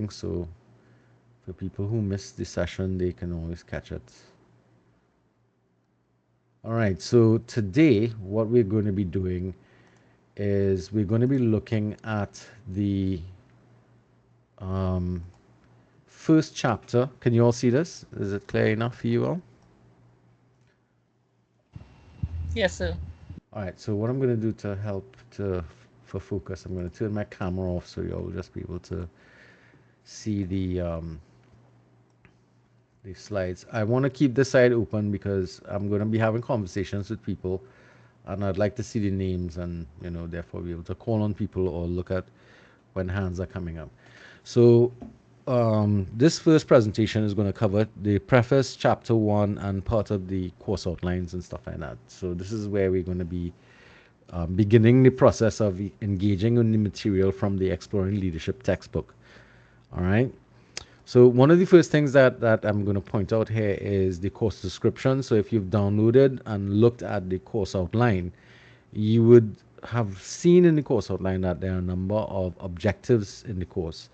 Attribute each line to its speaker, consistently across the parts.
Speaker 1: So for people who missed the session, they can always catch it. All right, so today what we're going to be doing is we're going to be looking at the um, first chapter. Can you all see this? Is it clear enough for you all?
Speaker 2: Yes, sir.
Speaker 1: All right, so what I'm going to do to help for focus, I'm going to turn my camera off so you'll just be able to see the slides. I want to keep this side open because I'm going to be having conversations with people, and I'd like to see the names and therefore be able to call on people or look at when hands are coming up. So this first presentation is going to cover the preface, chapter one, and part of the course outlines and stuff like that. So this is where we're going to be beginning the process of engaging in the material from the Exploring Leadership textbook. All right. So one of the first things that I'm going to point out here is the course description. So if you've downloaded and looked at the course outline, you would have seen in the course outline that there are a number of objectives in the course.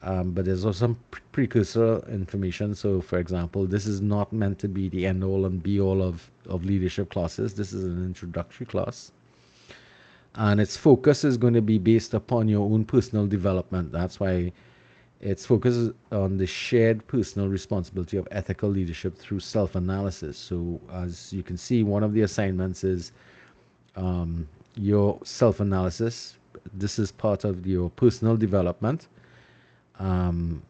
Speaker 1: But there's also some precursor information. So, for example, this is not meant to be the end all and be all of leadership classes. This is an introductory class. And its focus is going to be based upon your own personal development. That's why its focus is on the shared personal responsibility of ethical leadership through self analysis. So, as you can see, one of the assignments is your self analysis. This is part of your personal development,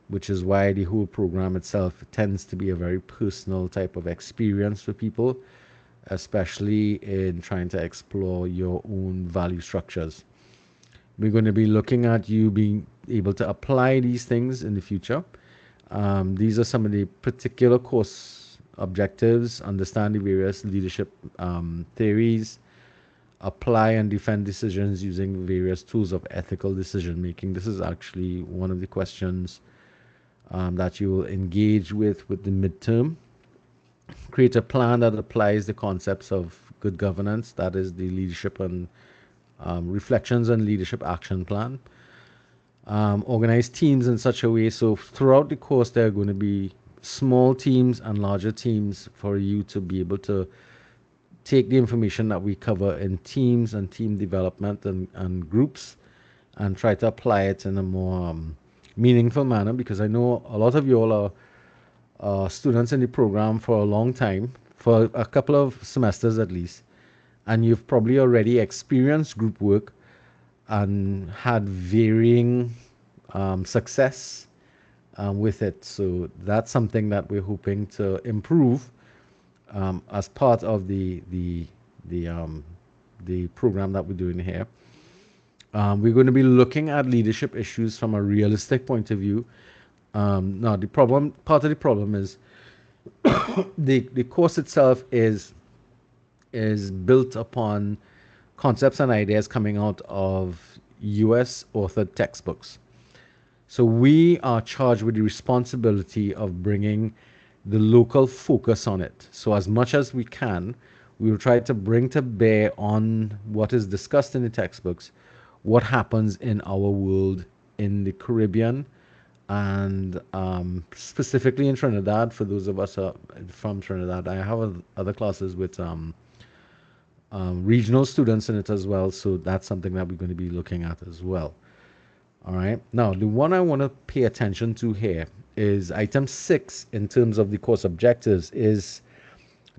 Speaker 1: which is why the whole program itself tends to be a very personal type of experience for people, especially in trying to explore your own value structures. We're going to be looking at you being able to apply these things in the future. These are some of the particular course objectives: understand the various leadership theories, apply and defend decisions using various tools of ethical decision making. This is actually one of the questions that you will engage with the midterm. Create a plan that applies the concepts of good governance, that is the leadership and reflections and leadership action plan. Organize teams in such a way so throughout the course there are going to be small teams and larger teams for you to be able to take the information that we cover in teams and team development and groups and try to apply it in a more meaningful manner, because I know a lot of you all are students in the program for a long time, for a couple of semesters at least, and you've probably already experienced group work and had varying success with it. So that's something that we're hoping to improve as part of the um, the program that we're doing here. We're going to be looking at leadership issues from a realistic point of view. Now, part of the problem is the course itself is built upon concepts and ideas coming out of U.S. authored textbooks. So we are charged with the responsibility of bringing the local focus on it. So as much as we can, we will try to bring to bear on what is discussed in the textbooks, what happens in our world in the Caribbean, and specifically in Trinidad. For those of us from Trinidad, I have other classes with regional students in it as well. So that's something that we're going to be looking at as well. All right. Now, the one I want to pay attention to here is item 6 in terms of the course objectives is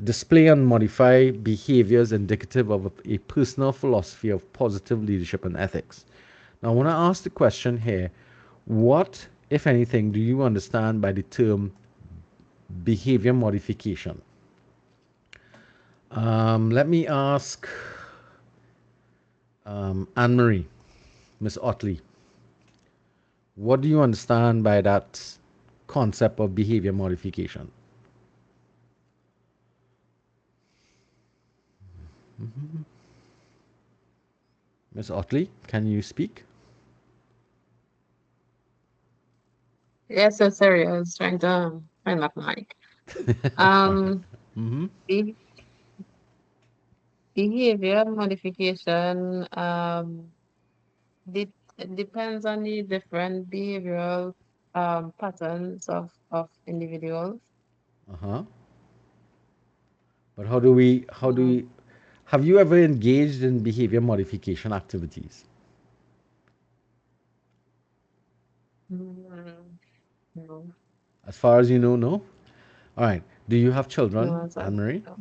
Speaker 1: display and modify behaviors indicative of a personal philosophy of positive leadership and ethics. Now, I want to ask the question here: what, if anything, do you understand by the term behavior modification? Let me ask Anne Marie, Miss Otley, what do you understand by that concept of behavior modification? Miss Otley, can you speak?
Speaker 3: Yes, sir, sorry, I was trying to find that mic. Um,
Speaker 1: Mm-hmm.
Speaker 3: be behavior modification, de depends on the different behavioral. patterns of individuals.
Speaker 1: Uh-huh. But how do we,
Speaker 3: Um,
Speaker 1: have you ever engaged in behavior modification activities?
Speaker 3: mm, no,
Speaker 1: As far as you know, no? All right. Do you have
Speaker 3: no,
Speaker 1: children,
Speaker 3: as I
Speaker 1: Anne Marie?
Speaker 3: no.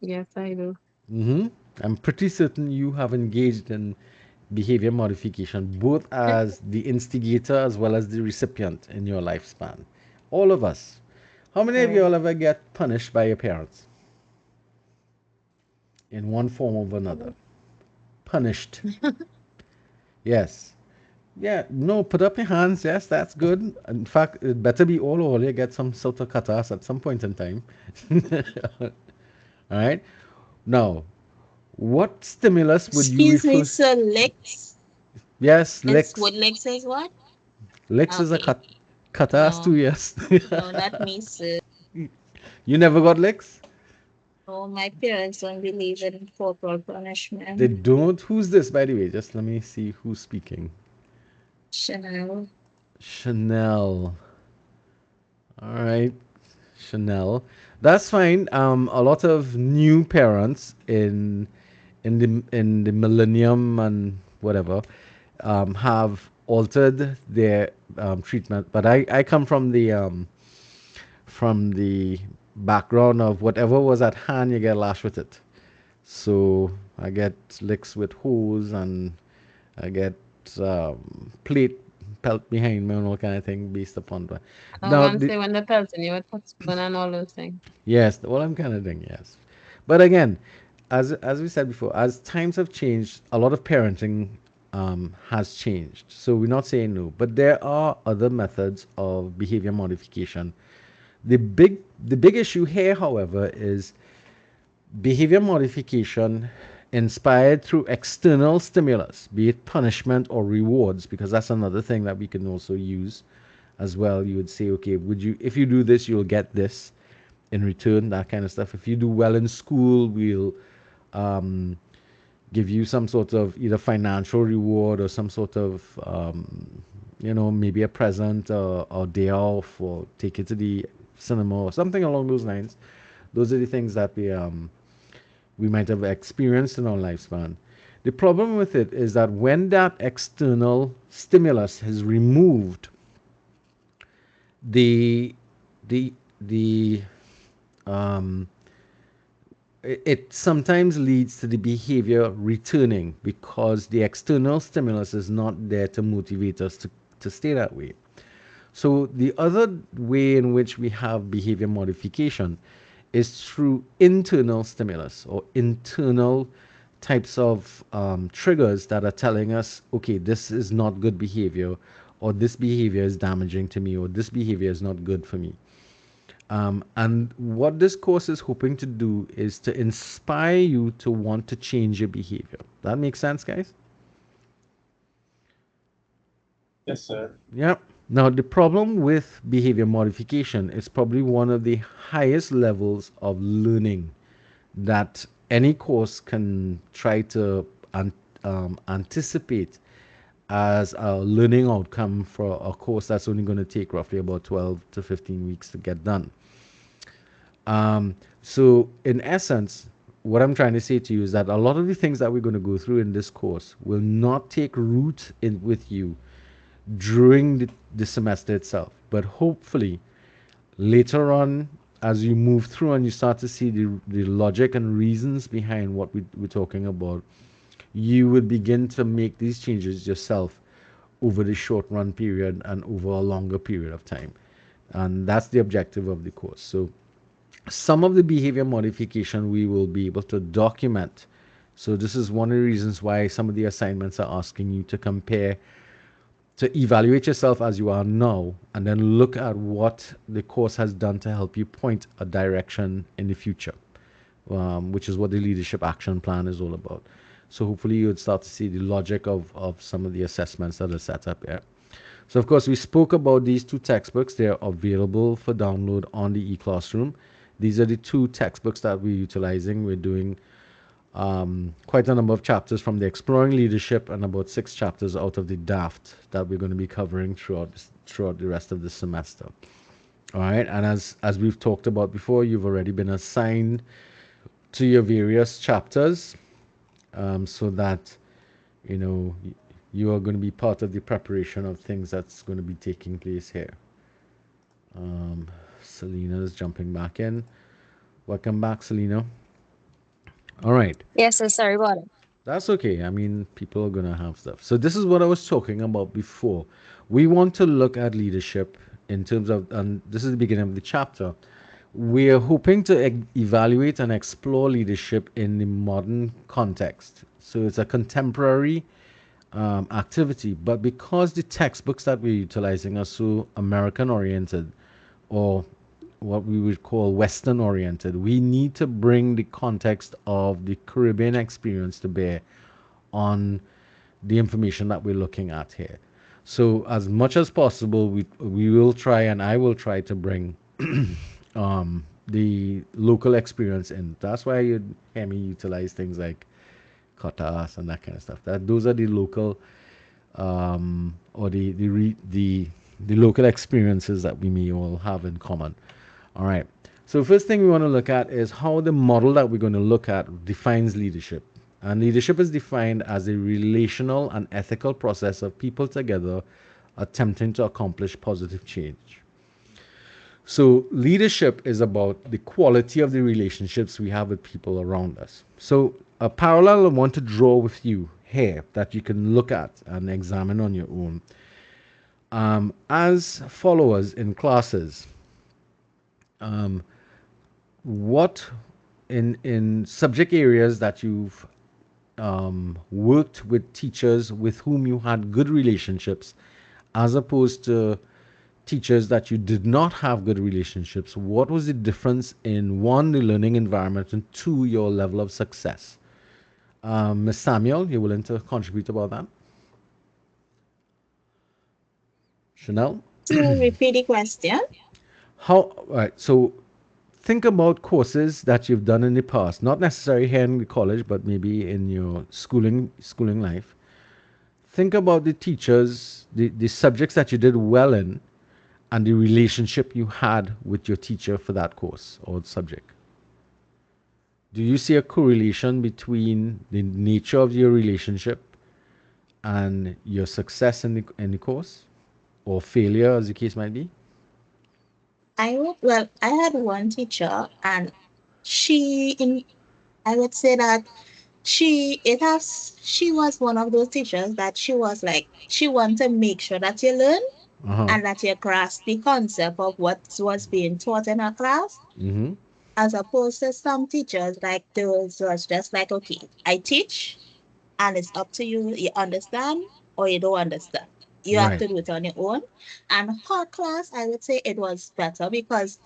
Speaker 3: Yes, I do.
Speaker 1: Mm-hmm. I'm pretty certain you have engaged in behavior modification, both as the instigator as well as the recipient in your lifespan. All of us. How many of you
Speaker 3: Right.
Speaker 1: all ever get punished by your parents in one form or another? Punished. Yes. Yeah, no, put up your hands. Yes, that's good. In fact, it better be all you get some sort of katas at some point in time. All right. Now, what stimulus would you
Speaker 2: Excuse me,
Speaker 1: refer?
Speaker 2: sir. Lex
Speaker 1: Yes,
Speaker 2: is
Speaker 1: licks.
Speaker 2: what Lex is what?
Speaker 1: Licks is a
Speaker 2: Okay.
Speaker 1: katas too,
Speaker 2: No,
Speaker 1: yes.
Speaker 2: no, not me, sir.
Speaker 1: You never got licks?
Speaker 2: No, my parents don't believe in corporal
Speaker 1: They
Speaker 2: punishment.
Speaker 1: don't. Who's this, by the way? Just let me see who's speaking.
Speaker 2: Chanel.
Speaker 1: Chanel. All right, Chanel. That's fine. A lot of new parents in the millennium and whatever have altered their treatment. But I come from the background of whatever was at hand, you get lashed with it. So I get licks with hose and I get plate pelt behind me and all kind of thing based upon that.
Speaker 3: I was
Speaker 1: Now,
Speaker 3: gonna say when the pelting you with hot spoon and all those things.
Speaker 1: yes, all I'm kind of doing, yes. But again, as we said before, as times have changed, a lot of parenting has changed. So we're not saying no, but there are other methods of behavior modification. The big issue here, however, is behavior modification inspired through external stimulus, be it punishment or rewards, because that's another thing that we can also use as well. You would say, okay, would you, if you do this, you'll get this in return, that kind of stuff. If you do well in school, we'll um, give you some sort of either financial reward or some sort of, maybe a present or day off or take it to the cinema or something along those lines. Those are the things that we might have experienced in our lifespan. The problem with it is that when that external stimulus is removed, the the the um, it sometimes leads to the behavior returning because the external stimulus is not there to motivate us to stay that way. So the other way in which we have behavior modification is through internal stimulus or internal types of triggers that are telling us, okay, this is not good behavior, or this behavior is damaging to me, or this behavior is not good for me. And what this course is hoping to do is to inspire you to want to change your behavior. That makes sense, guys?
Speaker 4: Yes, sir.
Speaker 1: Yeah. Now, the problem with behavior modification is probably one of the highest levels of learning that any course can try to anticipate as a learning outcome for a course that's only going to take roughly about 12 to 15 weeks to get done. So, in essence, what I'm trying to say to you is that a lot of the things that we're going to go through in this course will not take root in with you during the semester itself, but hopefully later on, as you move through and you start to see the logic and reasons behind what we're talking about, you will begin to make these changes yourself over the short run period and over a longer period of time. And that's the objective of the course. So some of the behavior modification we will be able to document. So this is one of the reasons why some of the assignments are asking you to compare, to evaluate yourself as you are now, and then look at what the course has done to help you point a direction in the future, which is what the leadership action plan is all about. So hopefully you would start to see the logic of some of the assessments that are set up here. So of course we spoke about these two textbooks. They are available for download on the eClassroom. These are the two textbooks that we're utilizing. We're doing quite a number of chapters from the Exploring Leadership and about 6 chapters out of the Daft that we're going to be covering throughout the rest of the semester. All right, and as we've talked about before, you've already been assigned to your various chapters, so that you know you are going to be part of the preparation of things that's going to be taking place here. Selena's jumping back in. Welcome back, Selena. All right.
Speaker 2: Yes, sir. Sorry about it.
Speaker 1: That's okay. I mean, people are going to have stuff. So, this is what I was talking about before. We want to look at leadership in terms of, and this is the beginning of the chapter. We are hoping to evaluate and explore leadership in the modern context. So, it's a contemporary activity, but because the textbooks that we're utilizing are so American oriented, or what we would call Western oriented, we need to bring the context of the Caribbean experience to bear on the information that we're looking at here. So, as much as possible, we will try, and I will try to bring the local experience in. That's why you hear me utilize things like katas and that kind of stuff. That those are the local, or the local experiences that we may all have in common. All right. So first thing we want to look at is how the model that we're going to look at defines leadership. And leadership is defined as a relational and ethical process of people together attempting to accomplish positive change. So leadership is about the quality of the relationships we have with people around us. So a parallel I want to draw with you here that you can look at and examine on your own. As followers in classes, what in subject areas that you've worked with teachers with whom you had good relationships, as opposed to teachers that you did not have good relationships, what was the difference in one, the learning environment, and two, your level of success? Ms. Samuel, you willing to contribute about that? Chanel?
Speaker 2: To repeat the question.
Speaker 1: How, all right, so think about courses that you've done in the past, not necessarily here in the college, but maybe in your schooling life. Think about the teachers, the subjects that you did well in, and the relationship you had with your teacher for that course or subject. Do you see a correlation between the nature of your relationship and your success in the course, or failure, as the case might be?
Speaker 2: Well, I had one teacher, and she in I would say that she was one of those teachers that she was like she wanted to make sure that you learn
Speaker 1: Uh huh.
Speaker 2: and that you grasp the concept of what was being taught in her class,
Speaker 1: Mm-hmm.
Speaker 2: as opposed to some teachers like those was just like, okay, I teach and it's up to you. You understand or you don't understand. You have
Speaker 1: Right.
Speaker 2: to do it on your own. And her class, I would say it was better because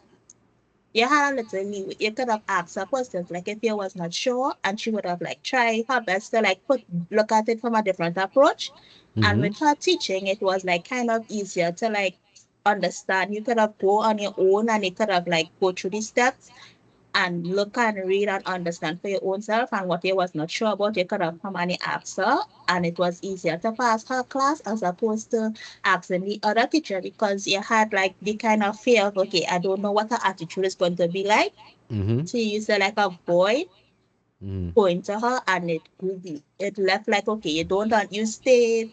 Speaker 2: you had a little leeway. You could have asked her questions like if you was not sure, and she would have like tried her best to like look at it from a different approach. And
Speaker 1: Mm-hmm.
Speaker 2: with her teaching, it was like kind of easier to like understand. You could have go on your own and you could have like go through the steps and look and read and understand for your own self. And what you was not sure about, you could have come and ask her, and it was easier to pass her class as opposed to asking the other teacher because you had like the kind of fear of, okay, I don't know what her attitude is going to be like.
Speaker 1: Mm-hmm.
Speaker 2: So you used to like avoid
Speaker 1: Mm-hmm.
Speaker 2: going to her, and it left like, okay, you stay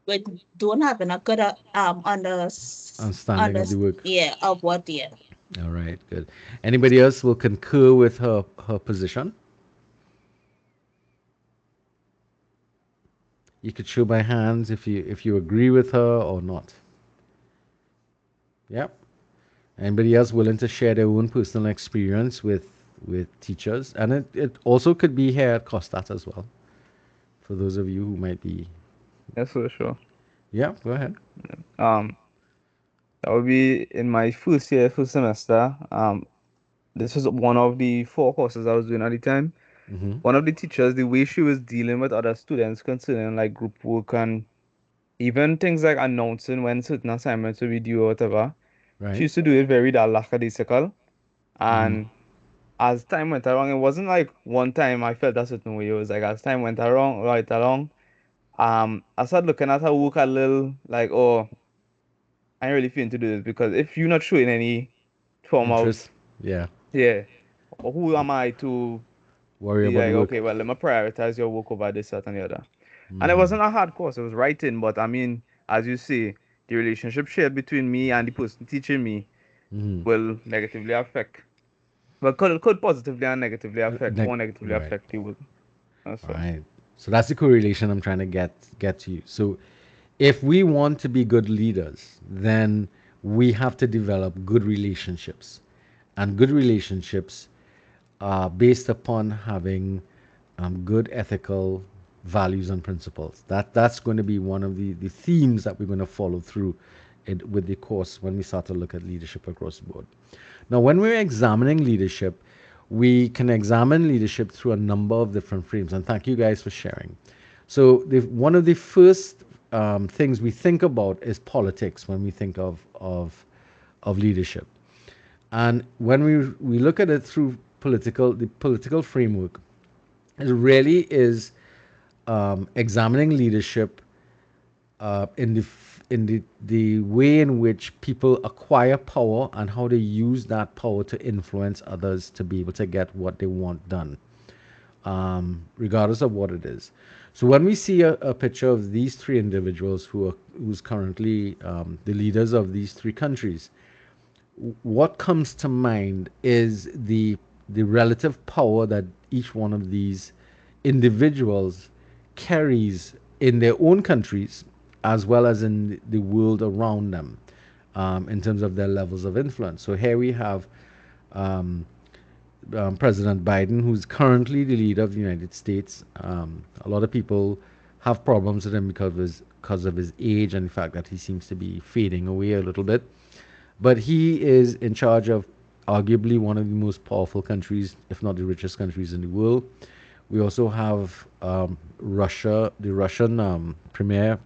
Speaker 2: with don't have a good
Speaker 1: Understanding
Speaker 2: under
Speaker 1: of the work.
Speaker 2: yeah of what yeah.
Speaker 1: All right, good. Anybody else will concur with her position? You could show by hands if you agree with her or not. Yep. Anybody else willing to share their own personal experience with teachers? And it also could be here at Costat as well. For those of you who might be.
Speaker 5: Yes, for sure.
Speaker 1: Yeah, go ahead.
Speaker 5: Um, that would be in my first year, first semester. This was one of the 4 courses I was doing at the time.
Speaker 1: Mm-hmm.
Speaker 5: One of the teachers, the way she was dealing with other students concerning like group work and even things like announcing when certain assignments will be due or whatever, she
Speaker 1: Right.
Speaker 5: used to do it very that lackadaisical.
Speaker 1: Mm-hmm.
Speaker 5: And as time went along, it wasn't like one time I felt a certain way. It was like as time went along, right along, I started looking at her work a little like, oh, I ain't really feeling to do this because if you're not showing any form of,
Speaker 1: Interest? Yeah.
Speaker 5: yeah, who am I to
Speaker 1: Worry
Speaker 5: be
Speaker 1: about the
Speaker 5: like,
Speaker 1: work.
Speaker 5: okay, well, let me prioritize your work over this, that, and the other. And it
Speaker 1: Hmm.
Speaker 5: wasn't a hard course, it was writing, but I mean, as you say, the relationship shared between me and the person teaching me
Speaker 1: Hmm.
Speaker 5: will negatively affect, well, could positively and negatively affect, more negatively
Speaker 1: Right.
Speaker 5: affect the work. That's
Speaker 1: All
Speaker 5: all.
Speaker 1: right. So that's the correlation I'm trying to get to you. So if we want to be good leaders, then we have to develop good relationships. And good relationships are based upon having good ethical values and principles. That's going to be one of the themes that we're going to follow through with the course when we start to look at leadership across the board. Now, when we're examining leadership, we can examine leadership through a number of different frames. And thank you guys for sharing. So, one of the first things we think about is politics when we think of leadership. And when we look at it through the political framework, it really is examining leadership in the way in which people acquire power and how they use that power to influence others to be able to get what they want done, regardless of what it is. So when we see a picture of these three individuals who's currently the leaders of these three countries, what comes to mind is the relative power that each one of these individuals carries in their own countries as well as in the world around them, in terms of their levels of influence. So here we have President Biden, who's currently the leader of the United States. A lot of people have problems with him because of his age and the fact that he seems to be fading away a little bit. But he is in charge of arguably one of the most powerful countries, if not the richest countries in the world. We also have Russia, the Russian premier,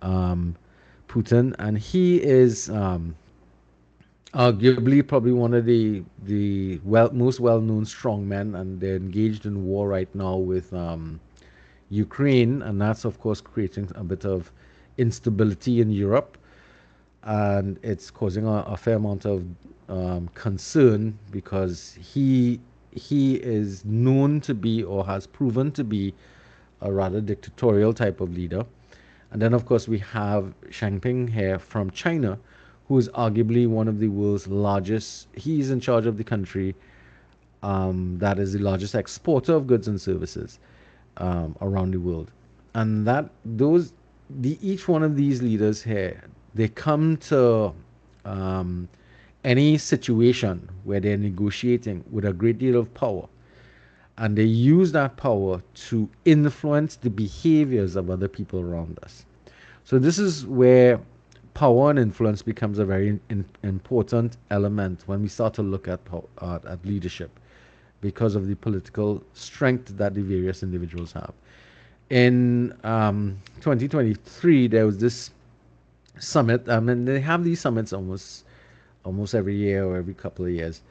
Speaker 1: um, Putin, and he is arguably probably one of the most well-known strongmen, and they're engaged in war right now with Ukraine, and that's of course creating a bit of instability in Europe, and it's causing a fair amount of concern because he is known to be or has proven to be a rather dictatorial type of leader. And then, of course, we have Xi Jinping here from China, who is arguably one of the world's largest. He's in charge of the country that is the largest exporter of goods and services around the world. And each one of these leaders here, they come to um, any situation where they're negotiating with a great deal of power, and they use that power to influence the behaviors of other people around us. So this is where power and influence becomes a very important element when we start to look at leadership, because of the political strength that the various individuals have. In 2023, there was this summit. I mean, they have these summits almost every year or every couple of years,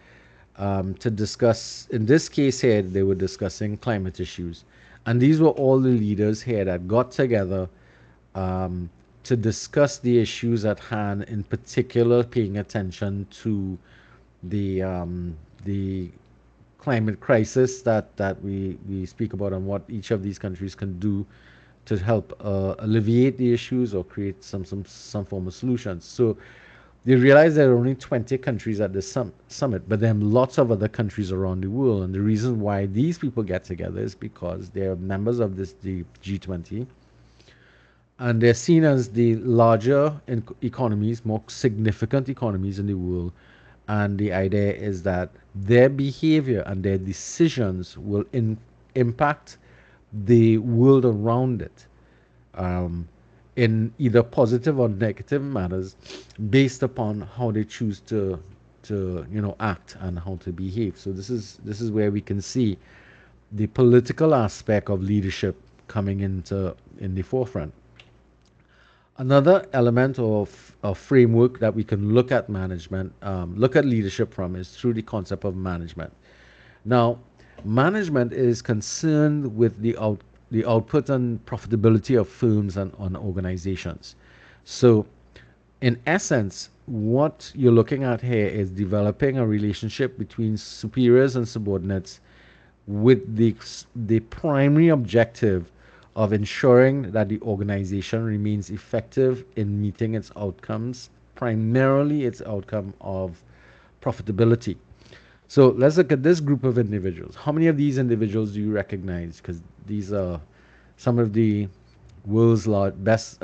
Speaker 1: to discuss. In this case here, they were discussing climate issues, and these were all the leaders here that got together um, to discuss the issues at hand. In particular, paying attention to the climate crisis that we speak about, and what each of these countries can do to help alleviate the issues or create some form of solutions. So they realize there are only 20 countries at this summit, but there are lots of other countries around the world. And the reason why these people get together is because they're members of the G20, and they're seen as the larger economies, more significant economies in the world. And the idea is that their behavior and their decisions will impact the world around it, um, in either positive or negative manners, based upon how they choose to act and how to behave. So this is where we can see the political aspect of leadership coming into in the forefront. Another element of a framework that we can look at leadership from is through the concept of management. Now, management is concerned with the output and profitability of firms and on organizations. So, in essence, what you're looking at here is developing a relationship between superiors and subordinates with the primary objective of ensuring that the organization remains effective in meeting its outcomes, primarily its outcome of profitability. So let's look at this group of individuals. How many of these individuals do you recognize? Because these are some of the world's best,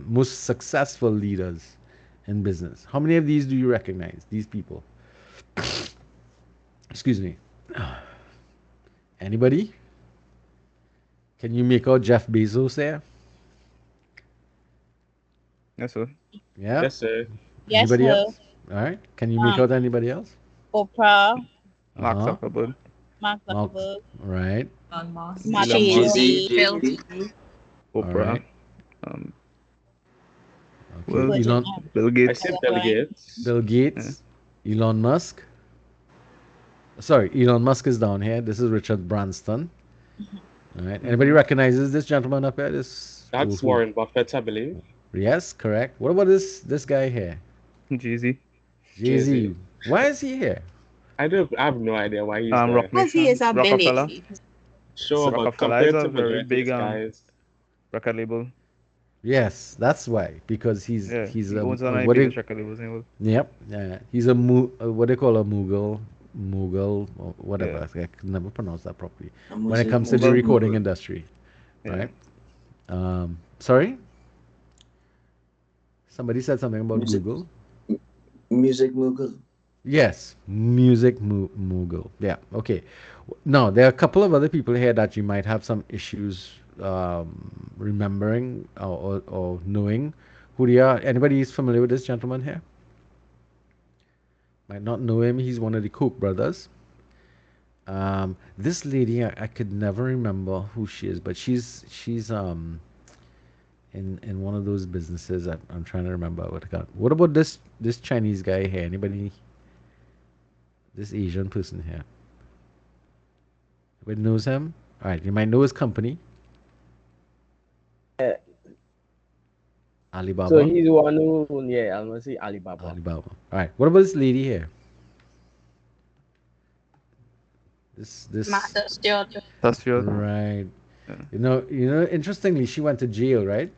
Speaker 1: most successful leaders in business. How many of these do you recognize? These people. Excuse me. Anybody? Can you make out Jeff Bezos there?
Speaker 5: Yes, sir.
Speaker 1: Yeah.
Speaker 4: Yes, sir.
Speaker 2: Yes,
Speaker 1: Anybody
Speaker 2: sir.
Speaker 1: else? All right. Can you make out anybody else?
Speaker 2: Oprah,
Speaker 1: Uh
Speaker 5: Mark
Speaker 1: huh.
Speaker 5: Zuckerberg.
Speaker 2: Mark
Speaker 1: Mark.
Speaker 2: Zuckerberg,
Speaker 1: Right.
Speaker 4: Elon Musk.
Speaker 2: Jay-Z,
Speaker 3: Bill.
Speaker 1: All
Speaker 5: Oprah.
Speaker 1: right.
Speaker 5: Um,
Speaker 1: Okay.
Speaker 5: well,
Speaker 2: Virgin
Speaker 1: Elon.
Speaker 5: Bill
Speaker 4: I
Speaker 5: Gates.
Speaker 4: said Bill
Speaker 2: Airlines.
Speaker 4: Gates.
Speaker 1: Bill
Speaker 5: Yeah.
Speaker 1: Gates. Elon Musk. Sorry, Elon Musk is down here. This is Richard Branson. All right. Anybody
Speaker 5: Mm-hmm.
Speaker 1: recognizes this gentleman up here? This
Speaker 4: That's
Speaker 1: who?
Speaker 4: Warren Buffett, I believe.
Speaker 1: Yes, correct. What about this guy here?
Speaker 5: Jeezy.
Speaker 1: Jay
Speaker 4: Jay-Z.
Speaker 1: Z. Why is he here?
Speaker 4: I have no idea why he's
Speaker 5: Rock
Speaker 4: there.
Speaker 2: Because he is
Speaker 5: Nation.
Speaker 2: a
Speaker 5: Rockefeller.
Speaker 2: Billy.
Speaker 4: Sure, but
Speaker 5: Rockefeller is
Speaker 4: compared
Speaker 5: a
Speaker 4: to
Speaker 5: very
Speaker 4: majority of
Speaker 5: big
Speaker 4: these guys,
Speaker 5: record label.
Speaker 1: Yes, that's why. Because
Speaker 5: Yeah,
Speaker 1: he's
Speaker 5: he owns one
Speaker 1: a
Speaker 5: of the
Speaker 1: what
Speaker 5: biggest
Speaker 1: they
Speaker 5: record labels in the world.
Speaker 1: yep, yeah, he's what they call a Mughal or whatever.
Speaker 5: Yeah,
Speaker 1: I can never pronounce that properly.
Speaker 6: A
Speaker 1: When it
Speaker 6: music
Speaker 1: comes to the
Speaker 6: music
Speaker 5: Mughal.
Speaker 1: recording
Speaker 6: mogul.
Speaker 1: industry,
Speaker 5: Yeah.
Speaker 1: right? Sorry, somebody said something about
Speaker 6: Music
Speaker 1: Google.
Speaker 6: music mogul.
Speaker 1: Yes, Mughal. Yeah, okay. Now there are a couple of other people here that you might have some issues remembering or knowing who they are. Anybody is familiar with this gentleman here? Might not know him. He's one of the Koch brothers. This lady, I could never remember who she is, but she's in one of those businesses. I'm trying to remember what I got. What about this Chinese guy here? Anybody? This Asian person here. Anybody knows him? All right, you might know his company,
Speaker 7: So
Speaker 1: Alibaba.
Speaker 7: he's the one who, yeah, I'm gonna say Alibaba.
Speaker 1: Alibaba. All right. What about this lady here? This
Speaker 2: Martha Stewart.
Speaker 5: That's your.
Speaker 1: right.
Speaker 5: Yeah.
Speaker 1: Interestingly, she went to jail, right?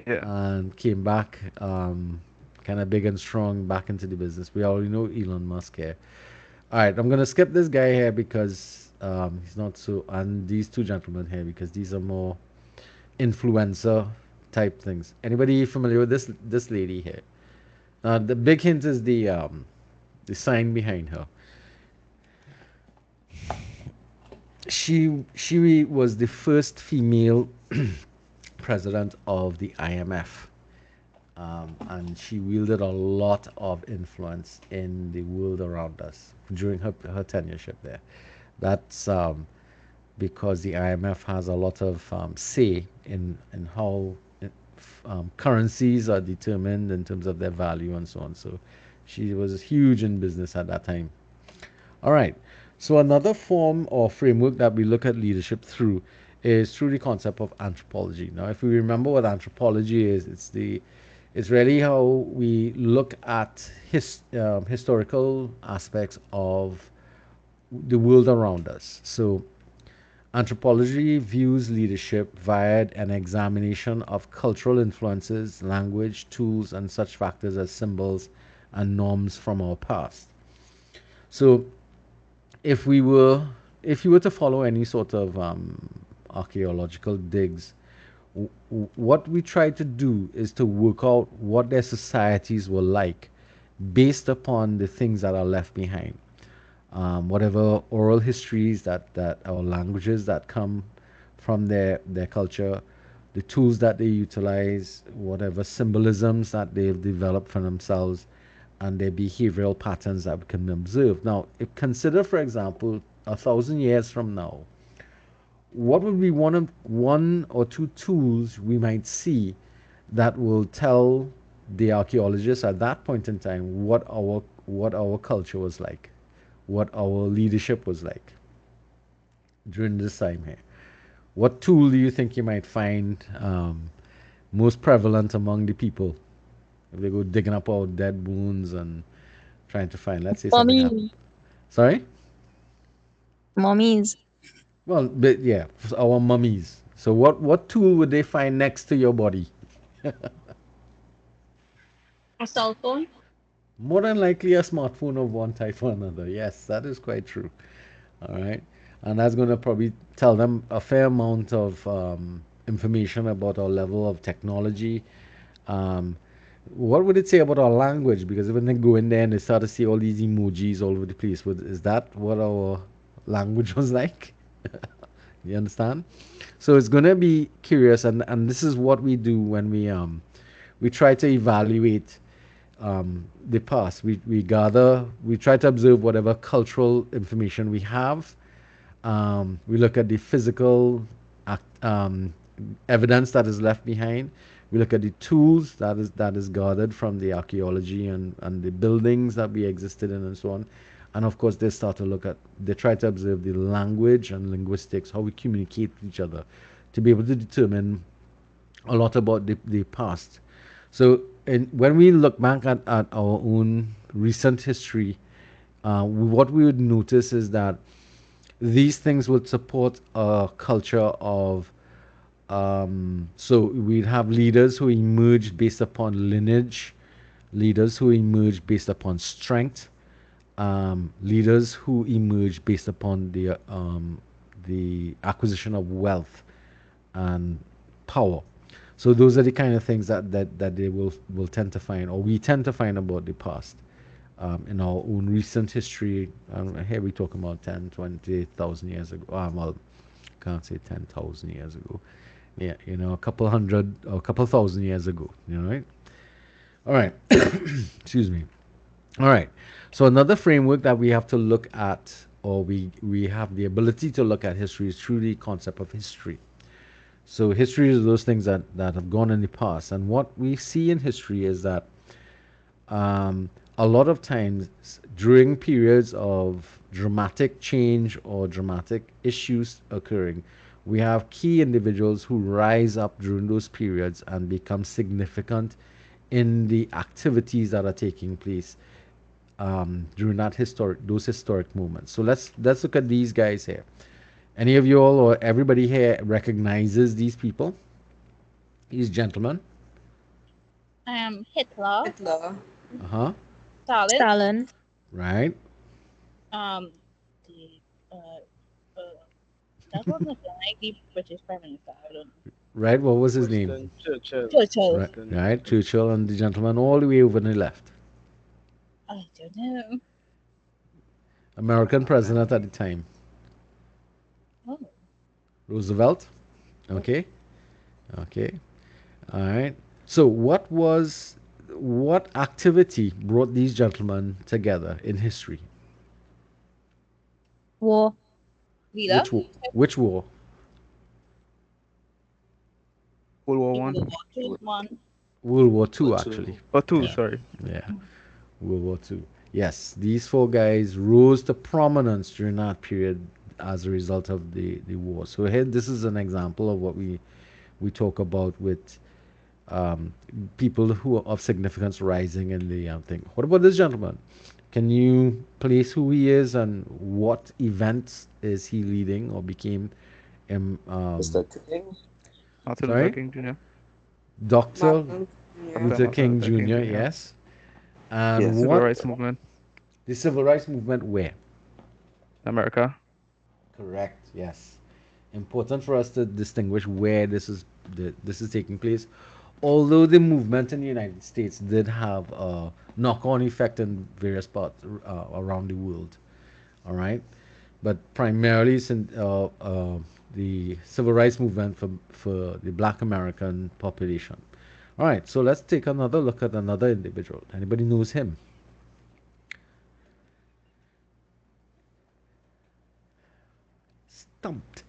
Speaker 5: Yeah.
Speaker 1: And came back kind of big and strong back into the business. We already know Elon Musk here. All right, I'm gonna skip this guy here because he's not so, and these two gentlemen here because these are more influencer type things. Anybody familiar with this lady here? The big hint is the sign behind her. She was the first female president of the IMF. And she wielded a lot of influence in the world around us during her tenureship there. That's because the IMF has a lot of say in how currencies are determined in terms of their value and so on. So she was huge in business at that time. All right. So another form or framework that we look at leadership through is through the concept of anthropology. Now, if we remember what anthropology is, it's really how we look at historical aspects of the world around us. So anthropology views leadership via an examination of cultural influences, language, tools, and such factors as symbols and norms from our past. So if we were if you were to follow any sort of archaeological digs, what we try to do is to work out what their societies were like based upon the things that are left behind. Whatever oral histories that or languages that come from their culture, the tools that they utilize, whatever symbolisms that they've developed for themselves, and their behavioral patterns that we can observe. Now, if consider, for example, 1,000 years from now, what would be one or two tools we might see that will tell the archaeologists at that point in time what our culture was like? what our leadership was like during this time here. What tool do you think you might find most prevalent among the people if they go digging up our dead bones and trying to find, let's say something happened.
Speaker 8: Mommy,
Speaker 1: Sorry?
Speaker 8: mommies.
Speaker 1: Well, but yeah, our mummies. So what tool would they find next to your body?
Speaker 2: A cell phone?
Speaker 1: More than likely a smartphone of one type or another. Yes, that is quite true. All right. And that's going to probably tell them a fair amount of information about our level of technology. Um, what would it say about our language? Because when they go in there and they start to see all these emojis all over the place, is that what our language was like? You understand? So it's going to be curious, and this is what we do when we try to evaluate the past. We gather, we try to observe whatever cultural information we have. We look at the physical evidence that is left behind. We look at the tools that is gathered from the archaeology and the buildings that we existed in and so on. And of course, they try to observe the language and linguistics, how we communicate with each other, to be able to determine a lot about the past. So, when we look back at our own recent history, what we would notice is that these things would support a culture of so we'd have leaders who emerged based upon lineage, leaders who emerged based upon strength, leaders who emerged based upon the acquisition of wealth and power. So those are the kind of things that they will tend to find, or we tend to find about the past in our own recent history. Here we talk about 10, 20,000 years ago. Well, can't say 10,000 years ago. Yeah, a couple hundred or a couple thousand years ago. Right? All right. Excuse me. All right. So another framework that we have to look at, or we have the ability to look at history, is through the concept of history. So history is those things that have gone in the past. And what we see in history is that a lot of times during periods of dramatic change or dramatic issues occurring, we have key individuals who rise up during those periods and become significant in the activities that are taking place during those historic moments. So let's look at these guys here. Any of you all or everybody here recognizes these people? These gentlemen?
Speaker 2: Hitler,
Speaker 6: Hitler.
Speaker 1: Uh-huh.
Speaker 2: Stalin,
Speaker 8: Stalin.
Speaker 1: Right.
Speaker 2: um, the, uh, that was not like the British Prime Minister. I don't know.
Speaker 1: Right. What was his name?
Speaker 7: Winston Churchill.
Speaker 2: Churchill.
Speaker 1: Right.
Speaker 7: Winston
Speaker 1: Right.
Speaker 7: Churchill.
Speaker 1: Churchill and the gentleman all the way over on the left.
Speaker 2: I don't know.
Speaker 1: American president at the time.
Speaker 2: Oh,
Speaker 1: Roosevelt. Okay. Okay. All right. So what activity brought these gentlemen together in history?
Speaker 8: War.
Speaker 2: leader.
Speaker 1: Which war?
Speaker 5: World War
Speaker 2: The
Speaker 5: One
Speaker 2: World War II one.
Speaker 1: World War Two,
Speaker 6: War Two.
Speaker 1: actually.
Speaker 5: or two,
Speaker 1: Yeah.
Speaker 5: sorry.
Speaker 1: Yeah. World War Two. Yes, these four guys rose to prominence during that period as a result of the war. So here, this is an example of what we talk about with um, people who are of significance rising in the thing. What about this gentleman? Can you place who he is and what events is he leading or became?
Speaker 6: Mr. King.
Speaker 5: Martin Luther
Speaker 1: Sorry,
Speaker 5: King Jr.
Speaker 1: Dr.
Speaker 6: Martin. Yeah.
Speaker 1: Luther
Speaker 5: Martin
Speaker 1: King
Speaker 5: Luther King
Speaker 1: Jr.
Speaker 5: Jr.
Speaker 1: Yes, and
Speaker 6: Yes.
Speaker 5: Civil
Speaker 1: what
Speaker 5: rights movement,
Speaker 1: the civil rights movement? Where?
Speaker 5: America.
Speaker 1: Correct. Yes. Important for us to distinguish where this is taking place. Although the movement in the United States did have a knock-on effect in various parts around the world, all right, but primarily since the civil rights movement for the Black American population. All right, so let's take another look at another individual. Anybody knows him? Stumped.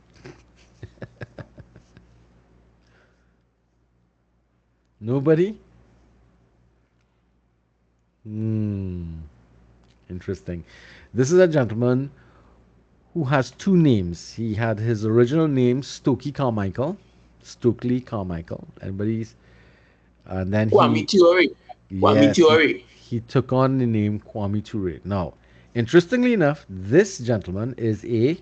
Speaker 1: Nobody? Hmm. interesting. This is a gentleman who has two names. He had his original name, Stokely Carmichael. Stokely Carmichael. Anybody's? And then
Speaker 8: Kwame
Speaker 1: he,
Speaker 8: Ture. Kwame
Speaker 1: yes,
Speaker 8: Ture.
Speaker 1: he took on the name Kwame Ture. Now, interestingly enough, this gentleman is a,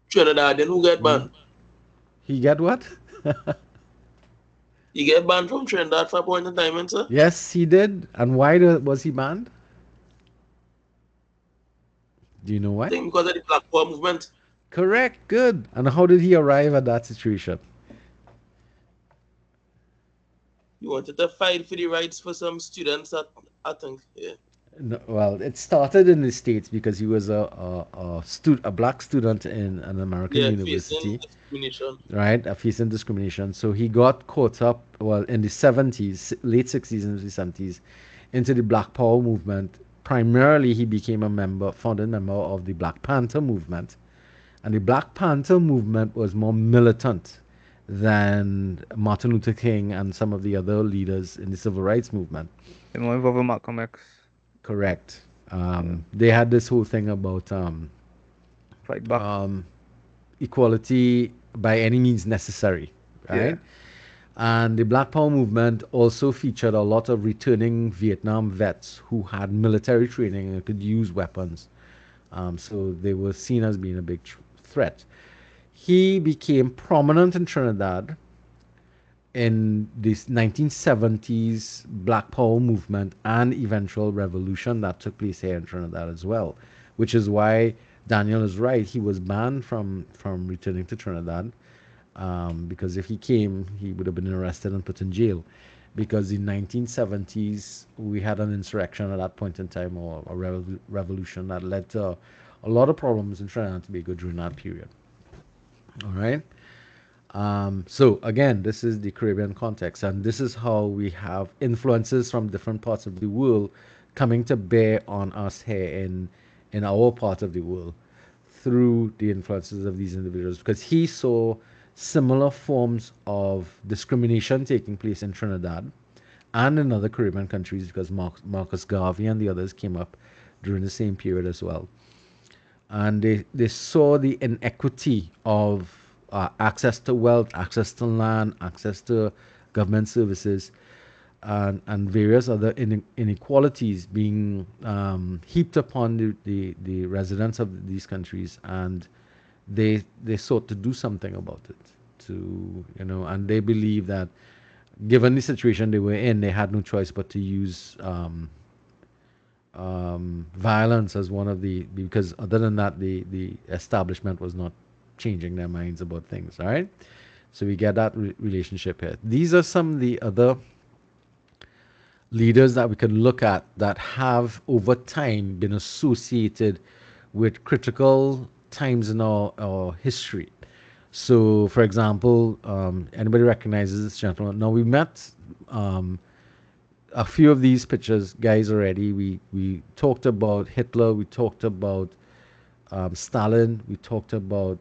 Speaker 8: Trinidad, then who get banned?
Speaker 1: he get what?
Speaker 8: He get banned from Trinidad for a point in time, sir?
Speaker 1: Yes, he did. And why was he banned? Do you know
Speaker 8: I
Speaker 1: why?
Speaker 8: think because of the Black Power movement.
Speaker 1: Correct. Good. And how did he arrive at that situation?
Speaker 8: He wanted to fight for the rights for some students that I think, yeah.
Speaker 1: No, well, it started in the States because he was a black student in an American
Speaker 8: Yeah, facing
Speaker 1: university,
Speaker 8: discrimination.
Speaker 1: right? Facing discrimination. So he got caught up, well, in the 70s, late 60s and the 70s, into the Black Power movement. Primarily, he became a founding member of the Black Panther movement. And the Black Panther movement was more militant than Martin Luther King and some of the other leaders in the civil rights movement.
Speaker 5: It more involved with Malcolm X.
Speaker 1: Correct. They had this whole thing about
Speaker 5: Fight back.
Speaker 1: equality by any means necessary, right? And the Black Power movement also featured a lot of returning Vietnam vets who had military training and could use weapons. So they were seen as being a big threat. He became prominent in Trinidad in this 1970s Black Power movement and eventual revolution that took place here in Trinidad as well, which is why Daniel is right. He was banned from returning to Trinidad because if he came, he would have been arrested and put in jail. Because in 1970s we had an insurrection at that point in time, or a revolution that led to a lot of problems in Trinidad and Tobago during that period. All right. So again, this is the Caribbean context, and this is how we have influences from different parts of the world coming to bear on us here in our part of the world through the influences of these individuals, because he saw similar forms of discrimination taking place in Trinidad and in other Caribbean countries, because Marcus Garvey and the others came up during the same period as well. And they saw the inequity of access to wealth, access to land, access to government services, and various other inequalities being heaped upon the residents of these countries, and they sought to do something about it. And they believe that given the situation they were in, they had no choice but to use violence as one of because other than that, the establishment was not changing their minds about things. All right, so we get that relationship here. These are some of the other leaders that we can look at that have over time been associated with critical times in our history. So, for example, anybody recognizes this gentleman? Now, we met a few of these pictures, guys, already. We talked about Hitler, we talked about Stalin, we talked about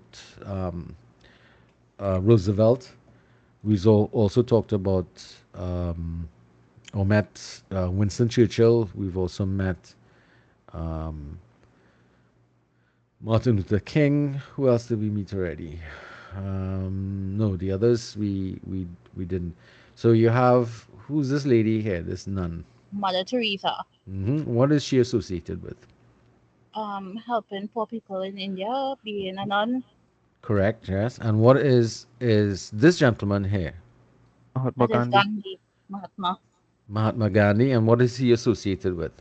Speaker 1: Roosevelt. We also talked about or met Winston Churchill. We've also met Martin Luther King. Who else did we meet already? No, the others we didn't. So you have, who's this lady here? This nun.
Speaker 2: Mother Teresa,
Speaker 1: What is she associated with?
Speaker 2: helping poor people in India, being a nun.
Speaker 1: Correct. Yes. And what is this gentleman here?
Speaker 5: Mahatma
Speaker 2: That is
Speaker 5: Gandhi.
Speaker 2: Gandhi, Mahatma.
Speaker 1: Mahatma Gandhi. And what is he associated with?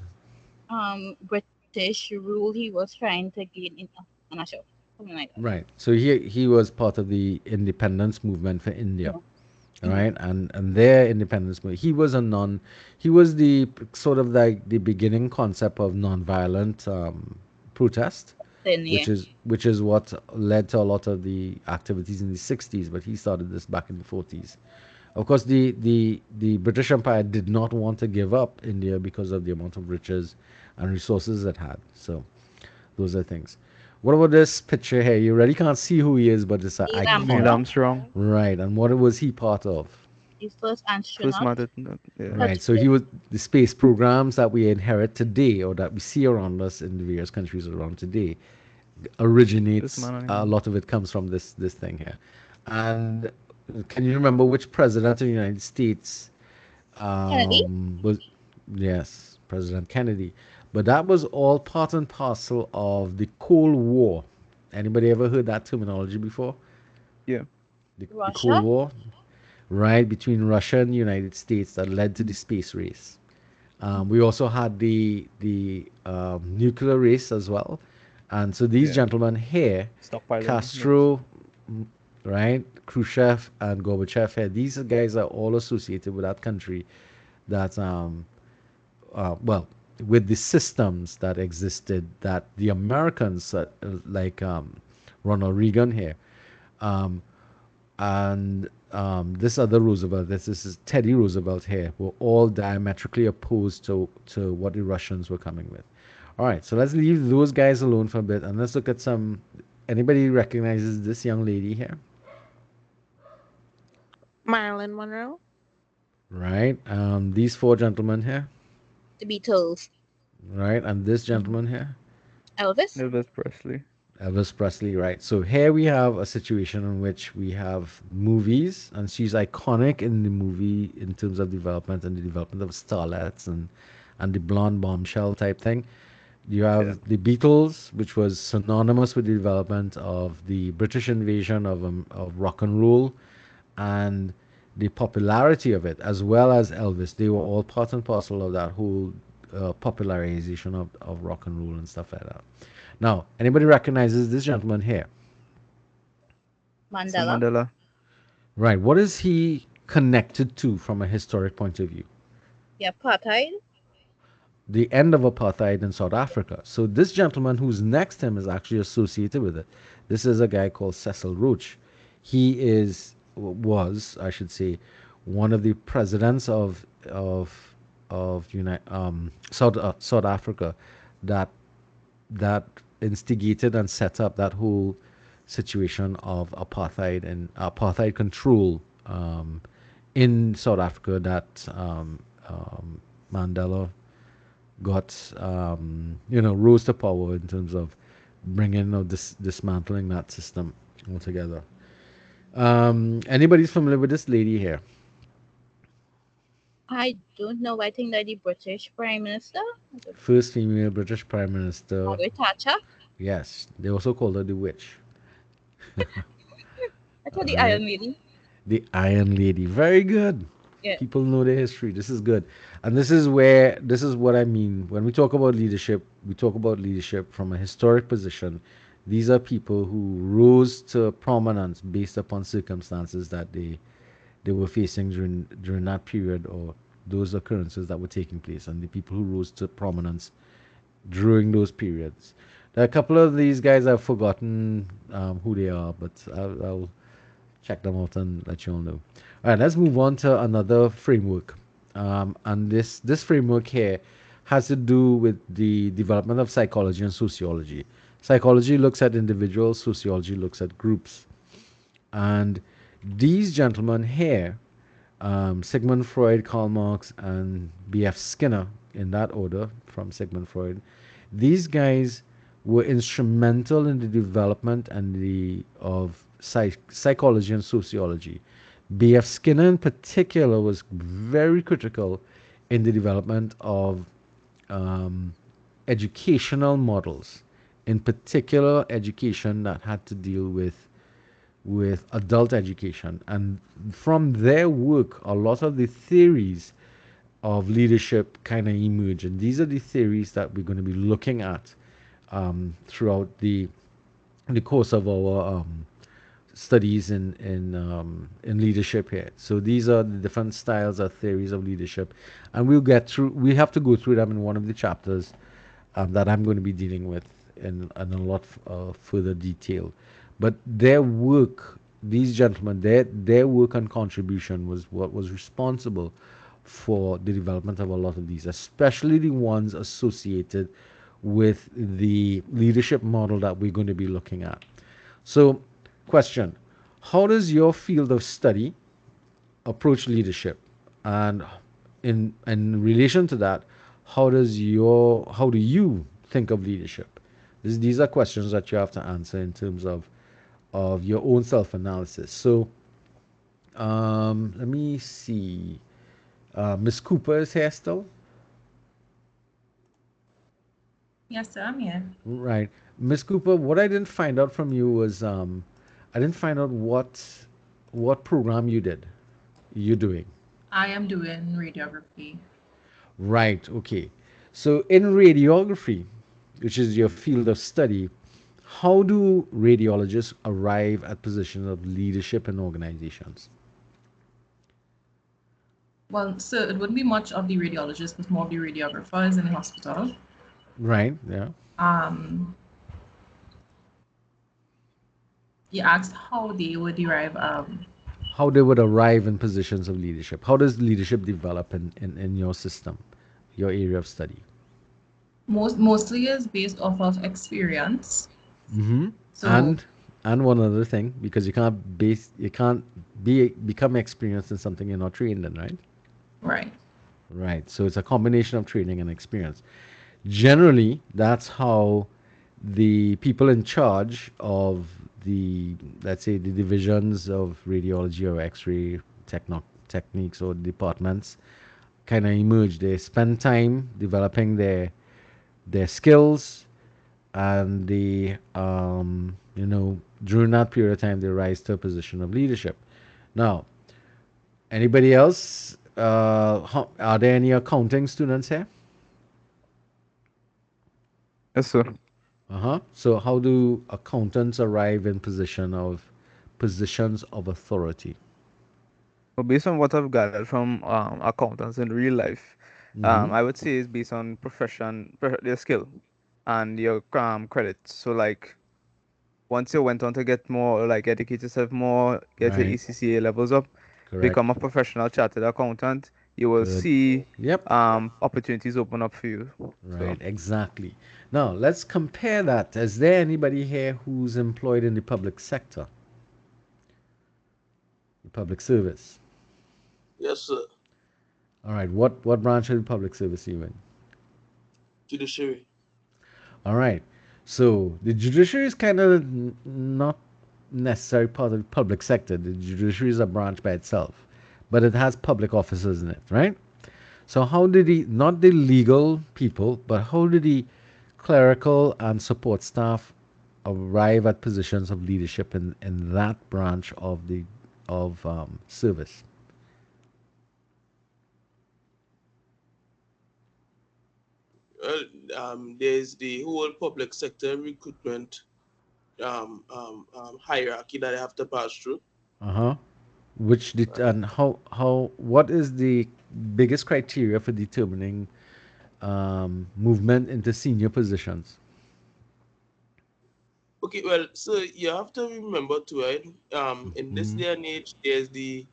Speaker 2: British rule he was trying to gain in. I'm not sure. Something like that.
Speaker 1: Right. So he was part of the independence movement for India. All right, and their independence movement. He was a non. He was the sort of like the beginning concept of non-violent protest,
Speaker 2: Then, yeah.
Speaker 1: which is what led to a lot of the activities in the 60s. But he started this back in the 40s. Of course, the British Empire did not want to give up India because of the amount of riches and resources it had. So those are things. What about this picture here? You really can't see who he is, but it's an
Speaker 2: Neil
Speaker 1: icon.
Speaker 5: Neil Armstrong.
Speaker 1: Right, and what was he part of?
Speaker 2: the first
Speaker 5: First
Speaker 2: astronaut.
Speaker 5: matter, yeah.
Speaker 1: Right. So he was the space programs that we inherit today, or that we see around us in the various countries around today,
Speaker 5: This
Speaker 1: originates.
Speaker 5: man on
Speaker 1: A
Speaker 5: him.
Speaker 1: lot of it comes from this thing here. And can you remember which president of the United States
Speaker 2: Kennedy?
Speaker 1: was? Yes, President Kennedy. But that was all part and parcel of the Cold War. Anybody ever heard that terminology before?
Speaker 5: Yeah.
Speaker 1: The Cold
Speaker 2: Russia?
Speaker 1: War, right, between Russia and the United States that led to the space race. We also had the nuclear race as well. And so these
Speaker 5: Yeah.
Speaker 1: gentlemen here,
Speaker 5: Stockpiling.
Speaker 1: Castro, right, Khrushchev and Gorbachev here, these guys are all associated with that country that, well, with the systems that existed that the Americans, like Ronald Reagan here, um, and this other Roosevelt, this is Teddy Roosevelt here, were all diametrically opposed to what the Russians were coming with. All right, so let's leave those guys alone for a bit and let's look at some. Anybody recognizes this young lady here?
Speaker 9: Marilyn Monroe.
Speaker 1: Right. These four gentlemen here.
Speaker 2: The Beatles.
Speaker 1: Right. And this gentleman here.
Speaker 2: Elvis?
Speaker 5: Elvis Presley.
Speaker 1: Elvis Presley, right. So here we have a situation in which we have movies, and she's iconic in the movie in terms of development and the development of starlets and the blonde bombshell type thing. You have the Beatles, which was synonymous with the development of the British invasion of rock and roll and the popularity of it, as well as Elvis. They were all part and parcel of that whole popularization of rock and roll and stuff like that. Now, anybody recognizes this gentleman here?
Speaker 2: Mandela?
Speaker 5: Mandela.
Speaker 1: Right. What is he connected to from a historic point of view?
Speaker 2: The apartheid?
Speaker 1: The end of apartheid in South Africa. So this gentleman who's next to him is actually associated with it. This is a guy called Cecil Roach. He was, I should say, one of the presidents of South Africa that instigated and set up that whole situation of apartheid and apartheid control in South Africa that Mandela got rose to power in terms of bringing or dismantling that system altogether. Anybody's familiar with this lady here?
Speaker 2: I don't know. I think that the British Prime Minister?
Speaker 1: First female British Prime Minister.
Speaker 2: Margaret Thatcher?
Speaker 1: Yes, they also called her the witch.
Speaker 2: I thought the Iron Lady.
Speaker 1: The Iron Lady. Very good.
Speaker 2: Yeah.
Speaker 1: People know their history. This is good. And this is what I mean. When we talk about leadership, we talk about leadership from a historic position. These are people who rose to prominence based upon circumstances that they were facing during that period, or those occurrences that were taking place, and the people who rose to prominence during those periods. There are a couple of these guys I've forgotten who they are, but I'll check them out and let you all know. All right, let's move on to another framework. And this framework here has to do with the development of psychology and sociology. Psychology looks at individuals, sociology looks at groups. And these gentlemen here, Sigmund Freud, Karl Marx, and B.F. Skinner, in that order from Sigmund Freud, these guys were instrumental in the development of psychology and sociology. B.F. Skinner in particular was very critical in the development of educational models, in particular education that had to deal with adult education. And from their work, a lot of the theories of leadership kind of emerge. And these are the theories that we're going to be looking at throughout the course of our studies in leadership here. So these are the different styles or theories of leadership, and we have to go through them in one of the chapters that I'm going to be dealing with in a lot further detail. But their work, these gentlemen, their work and contribution was what was responsible for the development of a lot of these, especially the ones associated with the leadership model that we're going to be looking at. So, question: how does your field of study approach leadership, and in relation to that, how do you think of leadership? These are questions that you have to answer in terms of your own self analysis. So let me see. Miss Cooper is here still,
Speaker 10: Yes, sir, I'm here.
Speaker 1: right? Miss Cooper, what I didn't find out from you was I didn't find out what program you're doing.
Speaker 10: I am doing radiography.
Speaker 1: Right, okay. So in radiography, which is your field of study, how do radiologists arrive at positions of leadership in organizations?
Speaker 10: Well, so it wouldn't be much of the radiologists, but more of the radiographers in the hospital.
Speaker 1: Right, yeah.
Speaker 10: Um, you asked how they would derive.
Speaker 1: How they would arrive in positions of leadership. How does leadership develop in your system, your area of study?
Speaker 10: Mostly is based off of experience.
Speaker 1: Mm-hmm.
Speaker 10: So
Speaker 1: And one other thing, because you can't become experienced in something you're not trained in, right?
Speaker 10: right.
Speaker 1: Right. So it's a combination of training and experience. Generally, that's how the people in charge of the, let's say, the divisions of radiology or X-ray techniques or departments kind of emerge. They spend time developing their skills, and during that period of time, they rise to a position of leadership. Now, anybody else? Are there any accounting students here?
Speaker 5: Yes, sir.
Speaker 1: Uh-huh. So how do accountants arrive in positions of authority?
Speaker 5: But based on what I've gathered from accountants in real life,
Speaker 1: Mm-hmm.
Speaker 5: I would say it's based on their skill, and your credits. So like once you went on to get more, like educate yourself more, get your
Speaker 1: Right.
Speaker 5: ECCA levels up,
Speaker 1: Correct.
Speaker 5: become a professional chartered accountant, you will
Speaker 1: Good.
Speaker 5: see
Speaker 1: Yep.
Speaker 5: opportunities open up for you.
Speaker 1: Right.
Speaker 5: So
Speaker 1: Exactly. Now let's compare that. Is there anybody here who's employed in the public sector, the public service?
Speaker 8: Yes, sir.
Speaker 1: All right. What branch of the public service are you in?
Speaker 8: Judiciary.
Speaker 1: All right. So the judiciary is kind of not necessarily part of the public sector. The judiciary is a branch by itself, but it has public officers in it, right? So how did not the legal people, but how did the clerical and support staff arrive at positions of leadership in that branch of the of service?
Speaker 8: Well, there's the whole public sector recruitment hierarchy that I have to pass through.
Speaker 1: Uh-huh. And how what is the biggest criteria for determining movement into senior positions?
Speaker 8: Okay, well, so you have to remember too, right? In this
Speaker 1: Mhm.
Speaker 8: day and age, there's the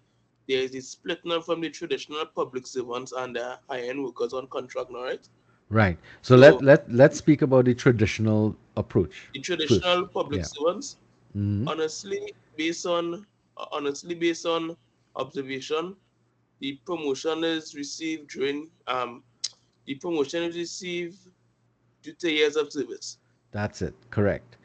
Speaker 8: split now from the traditional public servants and the high-end workers on contract now, right?
Speaker 1: Right. So
Speaker 8: So
Speaker 1: let's speak about the traditional approach
Speaker 8: the
Speaker 1: first.
Speaker 8: traditional public
Speaker 1: Yeah.
Speaker 8: servants,
Speaker 1: Hmm.
Speaker 8: honestly, based on observation, the promotion is received during the promotion is received due to years of service.
Speaker 1: That's it. Correct.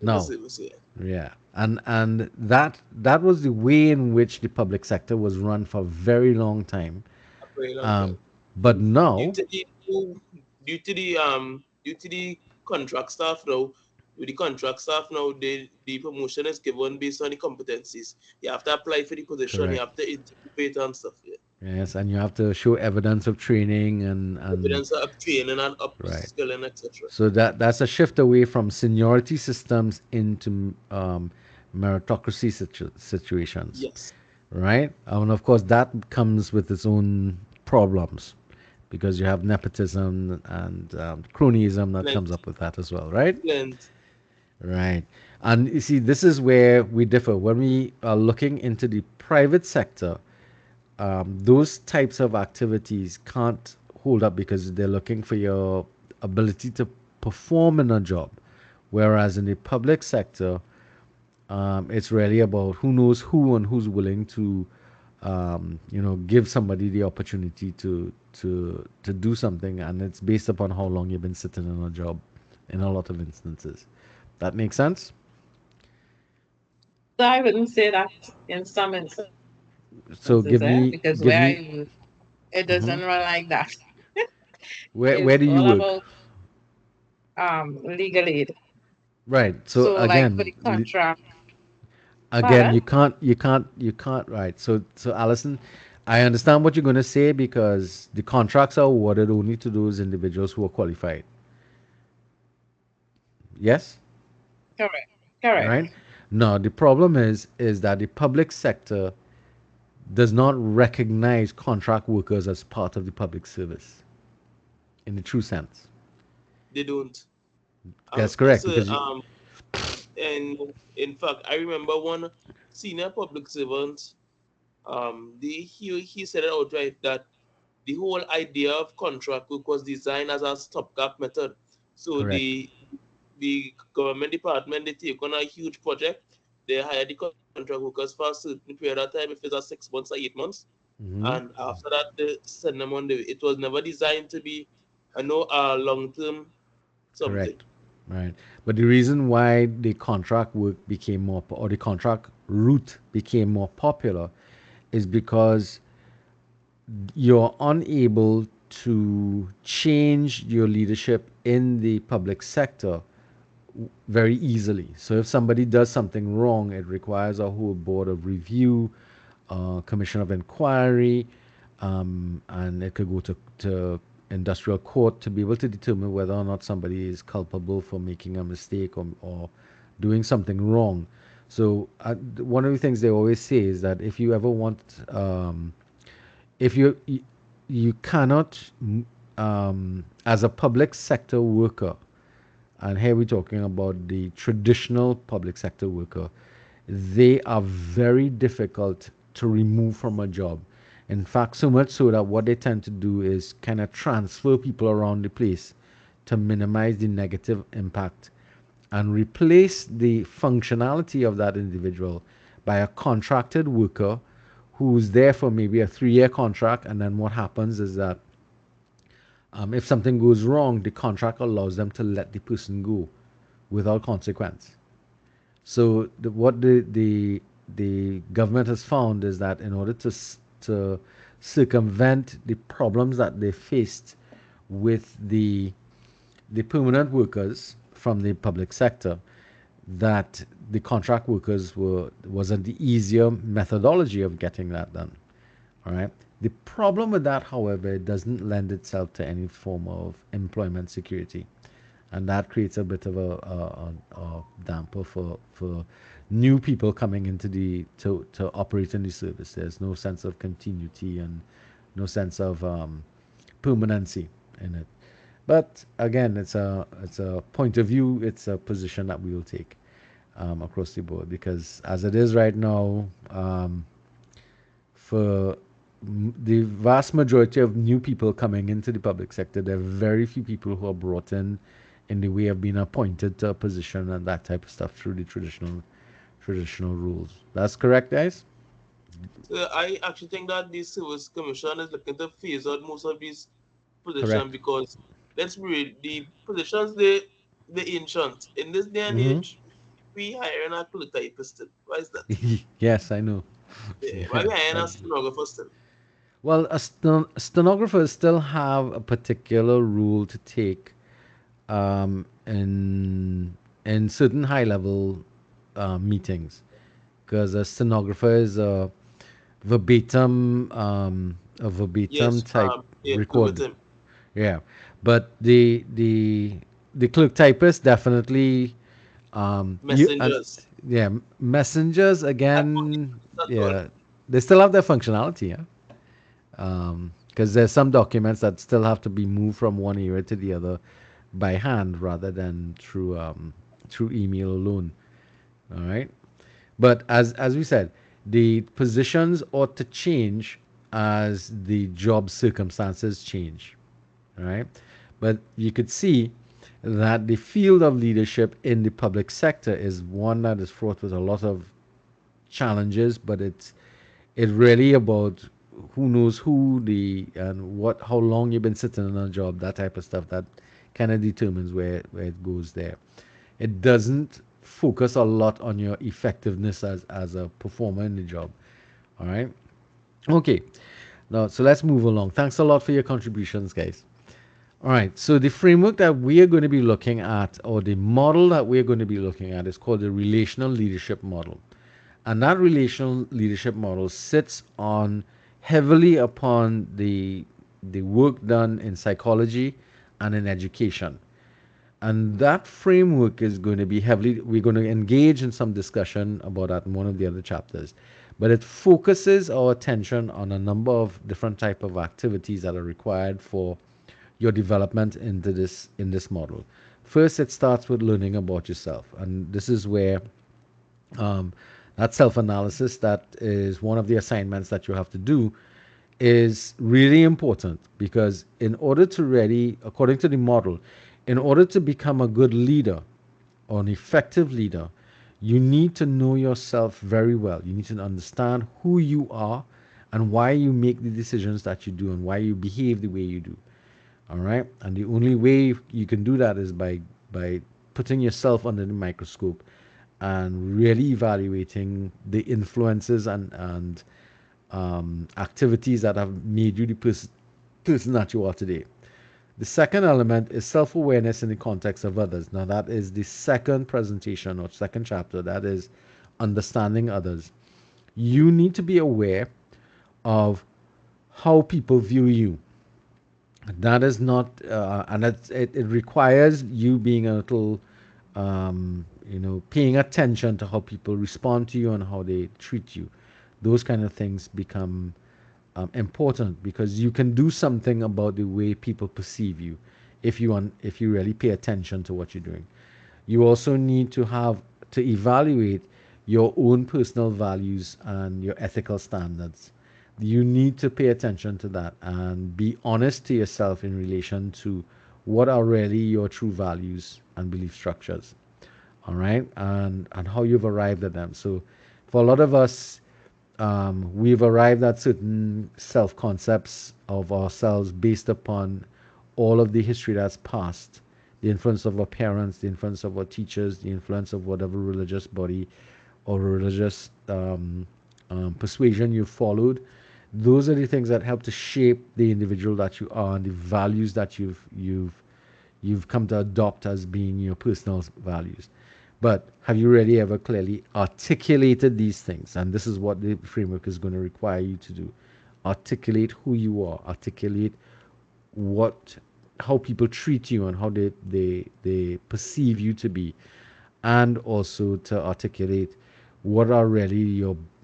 Speaker 8: Years of
Speaker 1: Now,
Speaker 8: service, yeah,
Speaker 1: yeah, and that was the way in which the public sector was run for a very long time.
Speaker 8: a very long time.
Speaker 1: Um, but
Speaker 8: Due
Speaker 1: now,
Speaker 8: to the due to the contract staff now, with the contract staff now, the promotion is given based on the competencies. You have to apply for the position, you
Speaker 1: correct.
Speaker 8: have to interview it and stuff. Yeah.
Speaker 1: Yes, and you have to show evidence of training and
Speaker 8: Evidence of training and up
Speaker 1: right.
Speaker 8: skill and etc.
Speaker 1: So that's a shift away from seniority systems into meritocracy situations,
Speaker 8: Yes.
Speaker 1: right? And of course, that comes with its own problems because you have nepotism and cronyism that comes up
Speaker 8: Plenty.
Speaker 1: with that as well, right?
Speaker 8: Plenty.
Speaker 1: Right. And you see, this is where we differ. When we are looking into the private sector, those types of activities can't hold up because they're looking for your ability to perform in a job. Whereas in the public sector, it's really about who knows who and who's willing to give somebody the opportunity to do something, and it's based upon how long you've been sitting in a job in a lot of instances. That makes sense?
Speaker 3: So I wouldn't say that in some instances,
Speaker 1: So
Speaker 3: because where I
Speaker 1: give
Speaker 3: live,
Speaker 1: me
Speaker 3: it doesn't run
Speaker 1: mhm.
Speaker 3: like that. It's
Speaker 1: Where do
Speaker 3: all
Speaker 1: you
Speaker 3: about
Speaker 1: work?
Speaker 3: legal aid.
Speaker 1: Right. So
Speaker 3: So like for the contract,
Speaker 1: again,
Speaker 3: pardon?
Speaker 1: you can't, right. So Allison, I understand what you're going to say because the contracts are awarded only to those individuals who are qualified. Yes?
Speaker 3: Correct. Correct.
Speaker 1: Right? Now, the problem is that the public sector does not recognize contract workers as part of the public service in the true sense.
Speaker 8: They don't.
Speaker 1: That's
Speaker 8: Yes,
Speaker 1: correct
Speaker 8: sir.
Speaker 1: because you,
Speaker 8: And in fact, I remember one senior public servant. He said it outright that the whole idea of contract work was designed as a stopgap method. So
Speaker 1: correct.
Speaker 8: the government department, they take on a huge project. They hire the contract workers for a certain period of time, if it's a 6 months or 8 months,
Speaker 1: Hmm.
Speaker 8: and after that they send them on the way. It was never designed to be, a long term something.
Speaker 1: Correct. Right. But the reason why the contract work became or the contract route became more popular is because you're unable to change your leadership in the public sector very easily. So if somebody does something wrong, it requires a whole board of review, commission of inquiry, and it could go to industrial court to be able to determine whether or not somebody is culpable for making a mistake or doing something wrong. So one of the things they always say is that if you ever want, if you cannot, as a public sector worker, and here we're talking about the traditional public sector worker, they are very difficult to remove from a job. In fact, so much so that what they tend to do is kind of transfer people around the place to minimize the negative impact and replace the functionality of that individual by a contracted worker who's there for maybe a 3 year contract. And then what happens is that if something goes wrong, the contract allows them to let the person go without consequence. So what the government has found is that in order to circumvent the problems that they faced with the permanent workers from the public sector, that the contract workers wasn't the easier methodology of getting that done. All right. The problem with that, however, it doesn't lend itself to any form of employment security, and that creates a bit of a damper for new people coming into to operate in the service. There's no sense of continuity and no sense of permanency in it. But again, it's a point of view. It's a position that we will take across the board because as it is right now, for the vast majority of new people coming into the public sector, there are very few people who are brought in the way of being appointed to a position and that type of stuff through the traditional rules. That's correct, guys?
Speaker 8: So I actually think that the Service Commission is looking to phase out most of these positions
Speaker 1: Correct.
Speaker 8: because let's be real, the positions they ancient. In this day and
Speaker 1: Hmm.
Speaker 8: age, we hiring a clerk typist still. Why is that?
Speaker 1: Yes, I know.
Speaker 8: Yeah, why
Speaker 1: Yeah,
Speaker 8: we hiring
Speaker 1: I
Speaker 8: a
Speaker 1: know.
Speaker 8: stenographer still?
Speaker 1: Well, stenographers still have a particular rule to take in certain high level meetings because a stenographer is a verbatim
Speaker 8: Yes,
Speaker 1: type
Speaker 8: yeah,
Speaker 1: record.
Speaker 8: verbatim.
Speaker 1: Yeah, but the clerk typist definitely you and
Speaker 8: Messengers.
Speaker 1: yeah, messengers again.
Speaker 8: That's all.
Speaker 1: Yeah, they still have their functionality. Yeah, because there's some documents that still have to be moved from one area to the other by hand rather than through email alone. All right. But as we said, the positions ought to change as the job circumstances change. All right. But you could see that the field of leadership in the public sector is one that is fraught with a lot of challenges, but It's really about who knows who the and what how long you've been sitting on a job, that type of stuff that kind of determines where it goes there. It doesn't focus a lot on your effectiveness as a performer in the job. All right. Okay. Now, so let's move along. Thanks a lot for your contributions, guys. All right. So the framework that we are going to be looking at, or the model that we're going to be looking at, is called the relational leadership model. And that relational leadership model sits on heavily upon the work done in psychology and in education. And that framework is going to be heavily, we're going to engage in some discussion about that in one of the other chapters. But it focuses our attention on a number of different type of activities that are required for your development into this in this model. First, it starts with learning about yourself, and this is where um, that self-analysis, that is one of the assignments that you have to do, is really important, because in order to really, according to the model, in order to become a good leader or an effective leader, you need to know yourself very well. You need to understand who you are and why you make the decisions that you do and why you behave the way you do. All right. And the only way you can do that is by putting yourself under the microscope and really evaluating the influences and activities that have made you the person that you are today. The second element is self awareness in the context of others. Now, that is the second presentation or second chapter, that is understanding others. You need to be aware of how people view you. That is not, and it requires you being a little, paying attention to how people respond to you and how they treat you. Those kind of things become important, because you can do something about the way people perceive you if you really pay attention to what you're doing. You also need to have to evaluate your own personal values and your ethical standards. You need to pay attention to that and be honest to yourself in relation to what are really your true values and belief structures. All right. And how you've arrived at them. So for a lot of us, we've arrived at certain self concepts of ourselves based upon all of the history that's passed, the influence of our parents, the influence of our teachers, the influence of whatever religious body or religious persuasion you followed. Those are the things that help to shape the individual that you are and the values that you've come to adopt as being your personal values. But have you really ever clearly articulated these things? And this is what the framework is going to require you to do. Articulate who you are, articulate what how people treat you and how they perceive you to be, and also to articulate what are really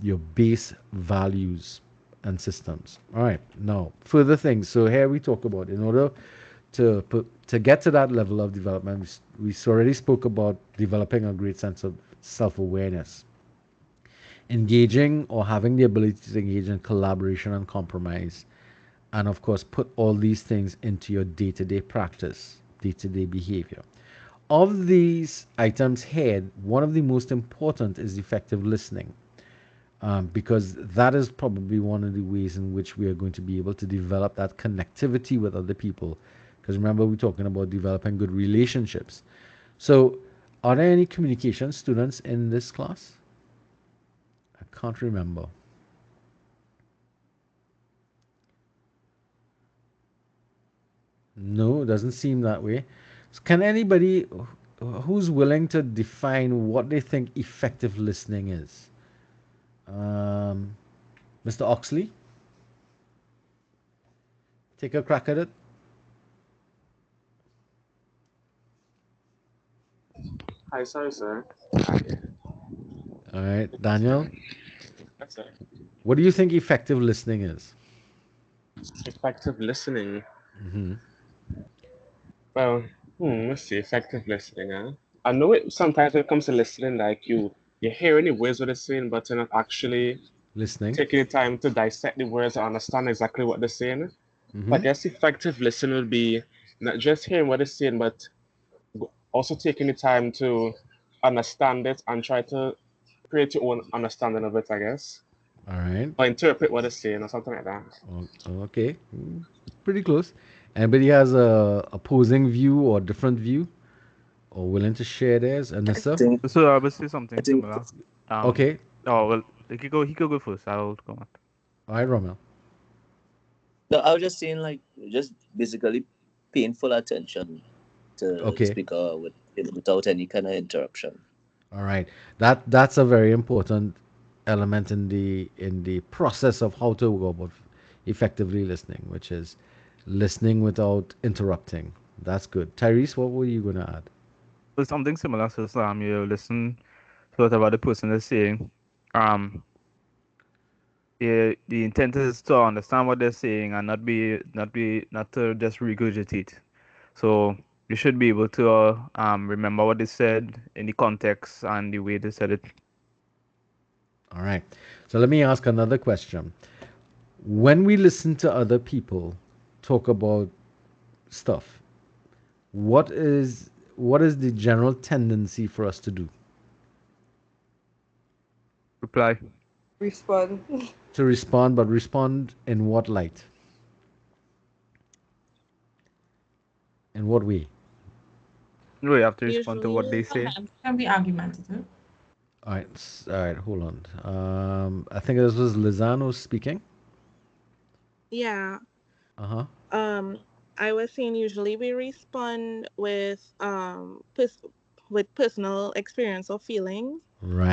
Speaker 1: your base values and systems. All right, now further things. So here we talk about, in order to get to that level of development, we already spoke about developing a great sense of self-awareness, engaging or having the ability to engage in collaboration and compromise, and of course put all these things into your day-to-day practice, day-to-day behavior. Of these items here, one of the most important is effective listening, because that is probably one of the ways in which we are going to be able to develop that connectivity with other people. Because remember, we're talking about developing good relationships. So, are there any communication students in this class? I can't remember. No, it doesn't seem that way. So can anybody who's willing to define what they think effective listening is? Mr. Oxley, take a crack at it.
Speaker 4: Hi, sorry, sir.
Speaker 1: All right, Daniel,
Speaker 4: That's it.
Speaker 1: what do you think effective listening is?
Speaker 4: Effective listening.
Speaker 1: Mm-hmm.
Speaker 4: Well, let's see. Effective listening, huh? I know it sometimes when it comes to listening, like you hear any words what they're saying, but you're not actually
Speaker 1: Listening.
Speaker 4: taking the time to dissect the words and understand exactly what they're saying. I
Speaker 1: Mm-hmm.
Speaker 4: guess effective listening would be not just hearing what they're saying, but also taking the time to understand it and try to create your own understanding of it, I guess.
Speaker 1: All right.
Speaker 4: or interpret what they're saying or something like that.
Speaker 1: Okay. Pretty close. Anybody has a opposing view or different view or willing to share theirs?
Speaker 6: I
Speaker 1: Anissa?
Speaker 6: think
Speaker 5: So I would say
Speaker 6: I
Speaker 5: something
Speaker 6: think
Speaker 5: similar. Um,
Speaker 1: Okay.
Speaker 5: oh well, he could go first. I'll come on.
Speaker 1: All right, Romel.
Speaker 6: no, I was just saying like just basically paying full attention to the
Speaker 1: Okay.
Speaker 6: speaker without any kind of interruption.
Speaker 1: All right. That's a very important element in the process of how to go about effectively listening, which is listening without interrupting. That's good. Tyrese, what were you gonna add?
Speaker 5: So something similar. So you listen to whatever the person is saying. Um, the intent is to understand what they're saying and not to just regurgitate. So you should be able to remember what they said in the context and the way they said it.
Speaker 1: All right. So let me ask another question. When we listen to other people talk about stuff, what is the general tendency for us to do?
Speaker 5: Reply.
Speaker 11: Respond.
Speaker 1: To respond, but respond in what light? In what way?
Speaker 5: No, you have to respond to what
Speaker 9: Usually,
Speaker 5: they say.
Speaker 10: Can be argumentative.
Speaker 1: All right, all right, hold on. I think this was Lizano speaking.
Speaker 9: yeah.
Speaker 1: Uh-huh.
Speaker 9: Um, I was saying usually we respond with personal experience or feelings,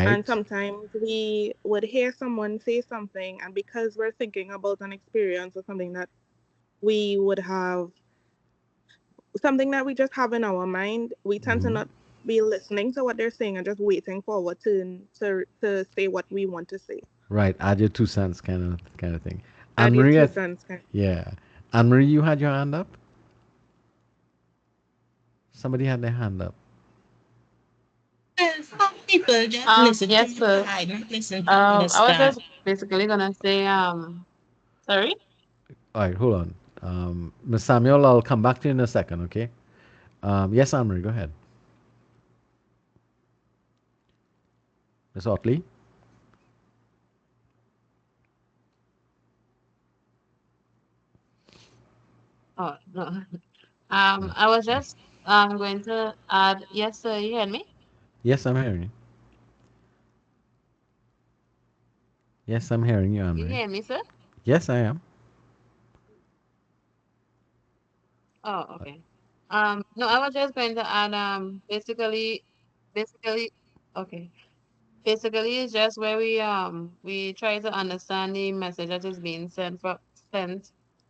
Speaker 9: and
Speaker 1: Right.
Speaker 9: sometimes we would hear someone say something, and because we're thinking about an experience or we would have something that we just have in our mind, we tend to
Speaker 1: Hmm.
Speaker 9: not be listening to what they're saying and just waiting for our turn to say what we want to say.
Speaker 1: Right. Add your 2 cents kind of thing. Anne
Speaker 9: Add your
Speaker 1: Marie,
Speaker 9: two cents.
Speaker 1: yeah. Anne Marie, you had your hand up? Somebody had their hand up.
Speaker 2: Some people just listen to
Speaker 3: Yes, sir.
Speaker 2: reply, not listen to
Speaker 3: I was
Speaker 2: understand.
Speaker 3: just basically gonna say, sorry.
Speaker 1: All right, hold on. Miss Samuel, I'll come back to you in a second, okay? Yes, Anne Marie, go ahead. Miss Otley?
Speaker 3: Oh no.
Speaker 1: Yeah.
Speaker 3: I was just going to add. Yes, sir. You hear me?
Speaker 1: Yes, I'm hearing you. Yes, I'm hearing you, Anne
Speaker 3: You
Speaker 1: Marie.
Speaker 3: hear me, sir?
Speaker 1: Yes, I am.
Speaker 3: Oh, okay. No, I was just going to add. Basically, okay. Basically, it's just where we try to understand the message that is being sent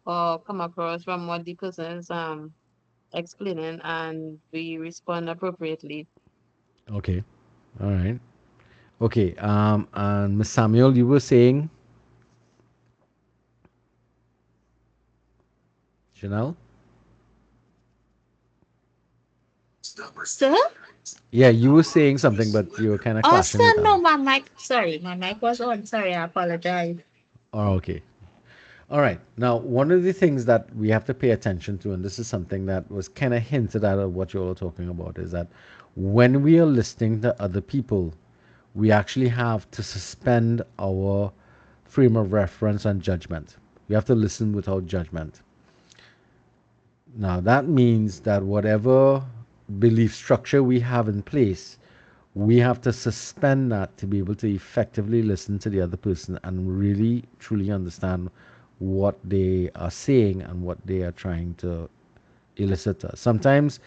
Speaker 3: or come across from what the person is explaining, and we respond appropriately.
Speaker 1: Okay. All right. Okay. And Miss Samuel, you were saying, Chanel?
Speaker 2: Sir?
Speaker 1: Yeah, you were saying something, but you were kind of
Speaker 2: Oh,
Speaker 1: clashing with
Speaker 2: sir, no,
Speaker 1: Anne.
Speaker 2: my mic. Sorry, my mic was on. Sorry, I apologize.
Speaker 1: Oh, okay. All right. Now, one of the things that we have to pay attention to, and this is something that was kind of hinted at of what you all are talking about, is that when we are listening to other people, we actually have to suspend our frame of reference and judgment. We have to listen without judgment. Now, that means that whatever belief structure we have in place, we have to suspend that to be able to effectively listen to the other person and really truly understand what they are saying and what they are trying to elicit us. Sometimes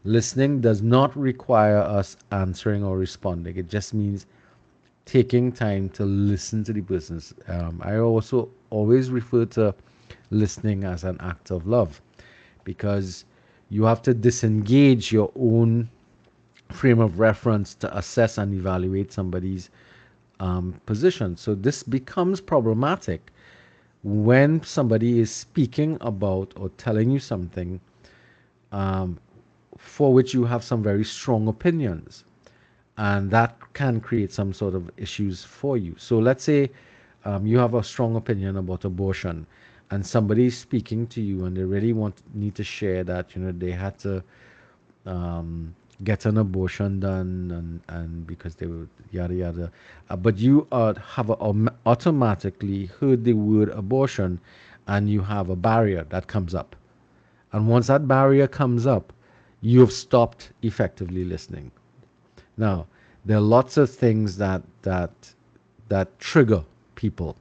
Speaker 1: listening does not require us answering or responding, it just means taking time to listen to the persons. I also always refer to listening as an act of love because you have to disengage your own frame of reference to assess and evaluate somebody's position. So this becomes problematic when somebody is speaking about or telling you something um, for which you have some very strong opinions. And that can create some sort of issues for you. So let's say you have a strong opinion about abortion, and somebody is speaking to you, and they really need to share that they had to um, get an abortion done, and because they were yada yada. But you have automatically heard the word abortion, and you have a barrier that comes up. And once that barrier comes up, you've stopped effectively listening. Now, there are lots of things that trigger people,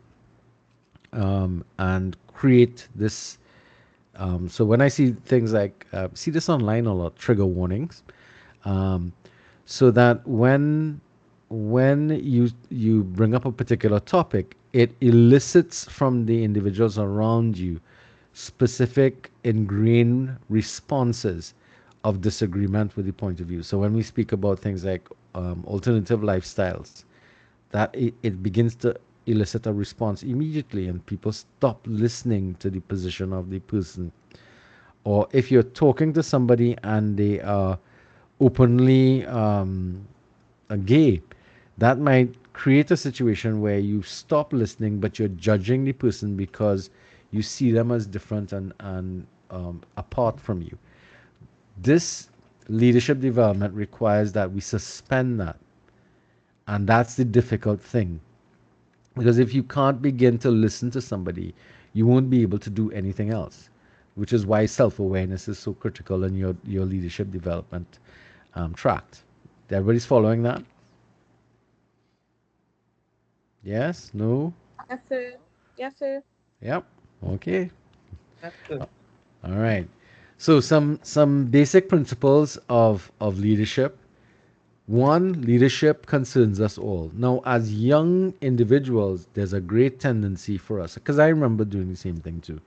Speaker 1: and create this. So when I see things like see this online a lot, trigger warnings, um, so that when you bring up a particular topic, it elicits from the individuals around you specific ingrained responses of disagreement with the point of view. So when we speak about things like alternative lifestyles, that it begins to elicit a response immediately, and people stop listening to the position of the person. Or if you're talking to somebody and they are openly gay, that might create a situation where you stop listening, but you're judging the person because you see them as different and apart from you. This leadership development requires that we suspend that, and that's the difficult thing. Because if you can't begin to listen to somebody, you won't be able to do anything else, which is why self awareness is so critical in your leadership development tract. Everybody's following that? Yes? No?
Speaker 9: Yes, sir. Yes, sir.
Speaker 1: Yep. Okay.
Speaker 5: Yes, sir.
Speaker 1: All right. So some basic principles of leadership. One, leadership concerns us all. Now, as young individuals, there's a great tendency for us, because I remember doing the same thing too.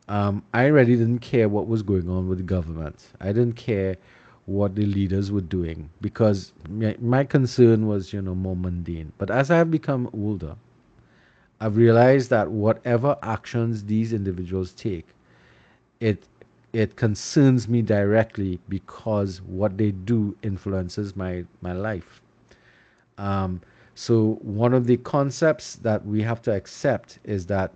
Speaker 1: I really didn't care what was going on with the government. I didn't care what the leaders were doing, because my concern was, more mundane. But as I have become older, I've realized that whatever actions these individuals take, it it concerns me directly, because what they do influences my life. Um, so one of the concepts that we have to accept is that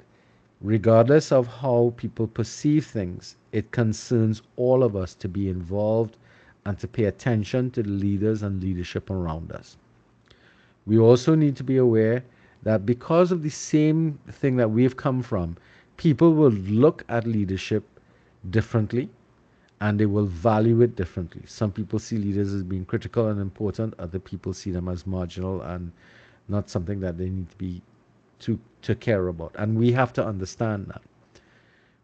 Speaker 1: regardless of how people perceive things, it concerns all of us to be involved and to pay attention to the leaders and leadership around us. We also need to be aware that because of the same thing that we've come from, people will look at leadership differently, and they will value it differently. Some people see leaders as being critical and important, other people see them as marginal and not something that they need to be to care about. And we have to understand that.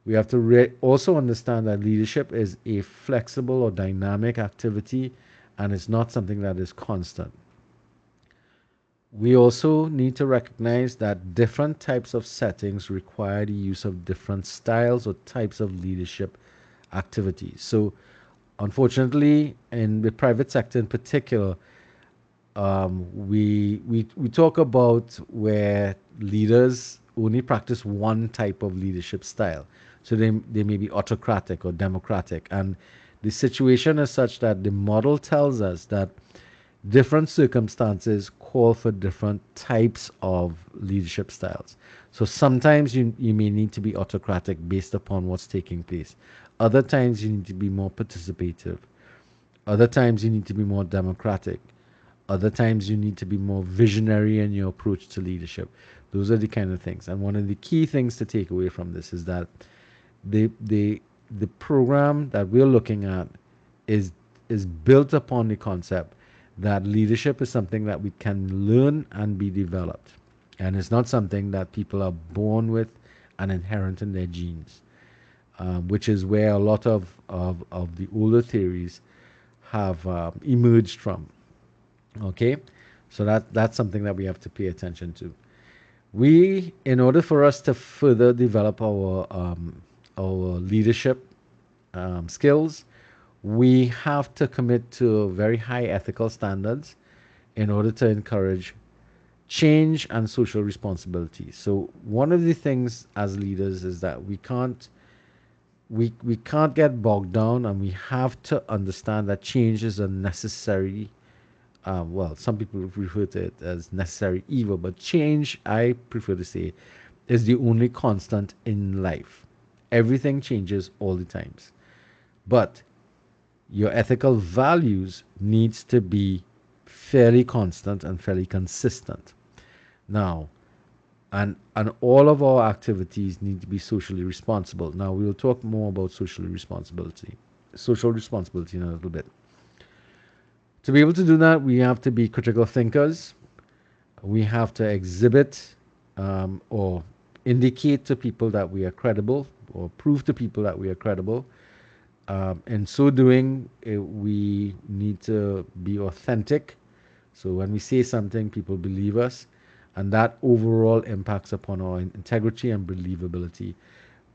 Speaker 1: We have to also understand that leadership is a flexible or dynamic activity, and it's not something that is constant. We also need to recognize that different types of settings require the use of different styles or types of leadership activities. So, unfortunately, in the private sector in particular, we talk about where leaders only practice one type of leadership style. So they may be autocratic or democratic. And the situation is such that the model tells us that different circumstances call for different types of leadership styles. So sometimes you may need to be autocratic based upon what's taking place. Other times you need to be more participative. Other times you need to be more democratic. Other times you need to be more visionary in your approach to leadership. Those are the kind of things. And one of the key things to take away from this is that the the the program that we're looking at is is built upon the concept that leadership is something that we can learn and be developed. And it's not something that people are born with and inherent in their genes, which is where a lot of the older theories have emerged from. Okay, so that's something that we have to pay attention to. We, in order for us to further develop our leadership skills, we have to commit to very high ethical standards in order to encourage change and social responsibility. So one of the things as leaders is that we can't get bogged down, and we have to understand that change is a necessary, well, some people refer to it as necessary evil, but change, I prefer to say, is the only constant in life. Everything changes all the times. But your ethical values needs to be fairly constant and fairly consistent. Now, and all of our activities need to be socially responsible. Now, we'll talk more about social responsibility in a little bit. To be able to do that, we have to be critical thinkers. We have to exhibit or indicate to people that we are credible, or prove to people that we are credible. In so doing, we need to be authentic. So when we say something, people believe us, and that overall impacts upon our integrity and believability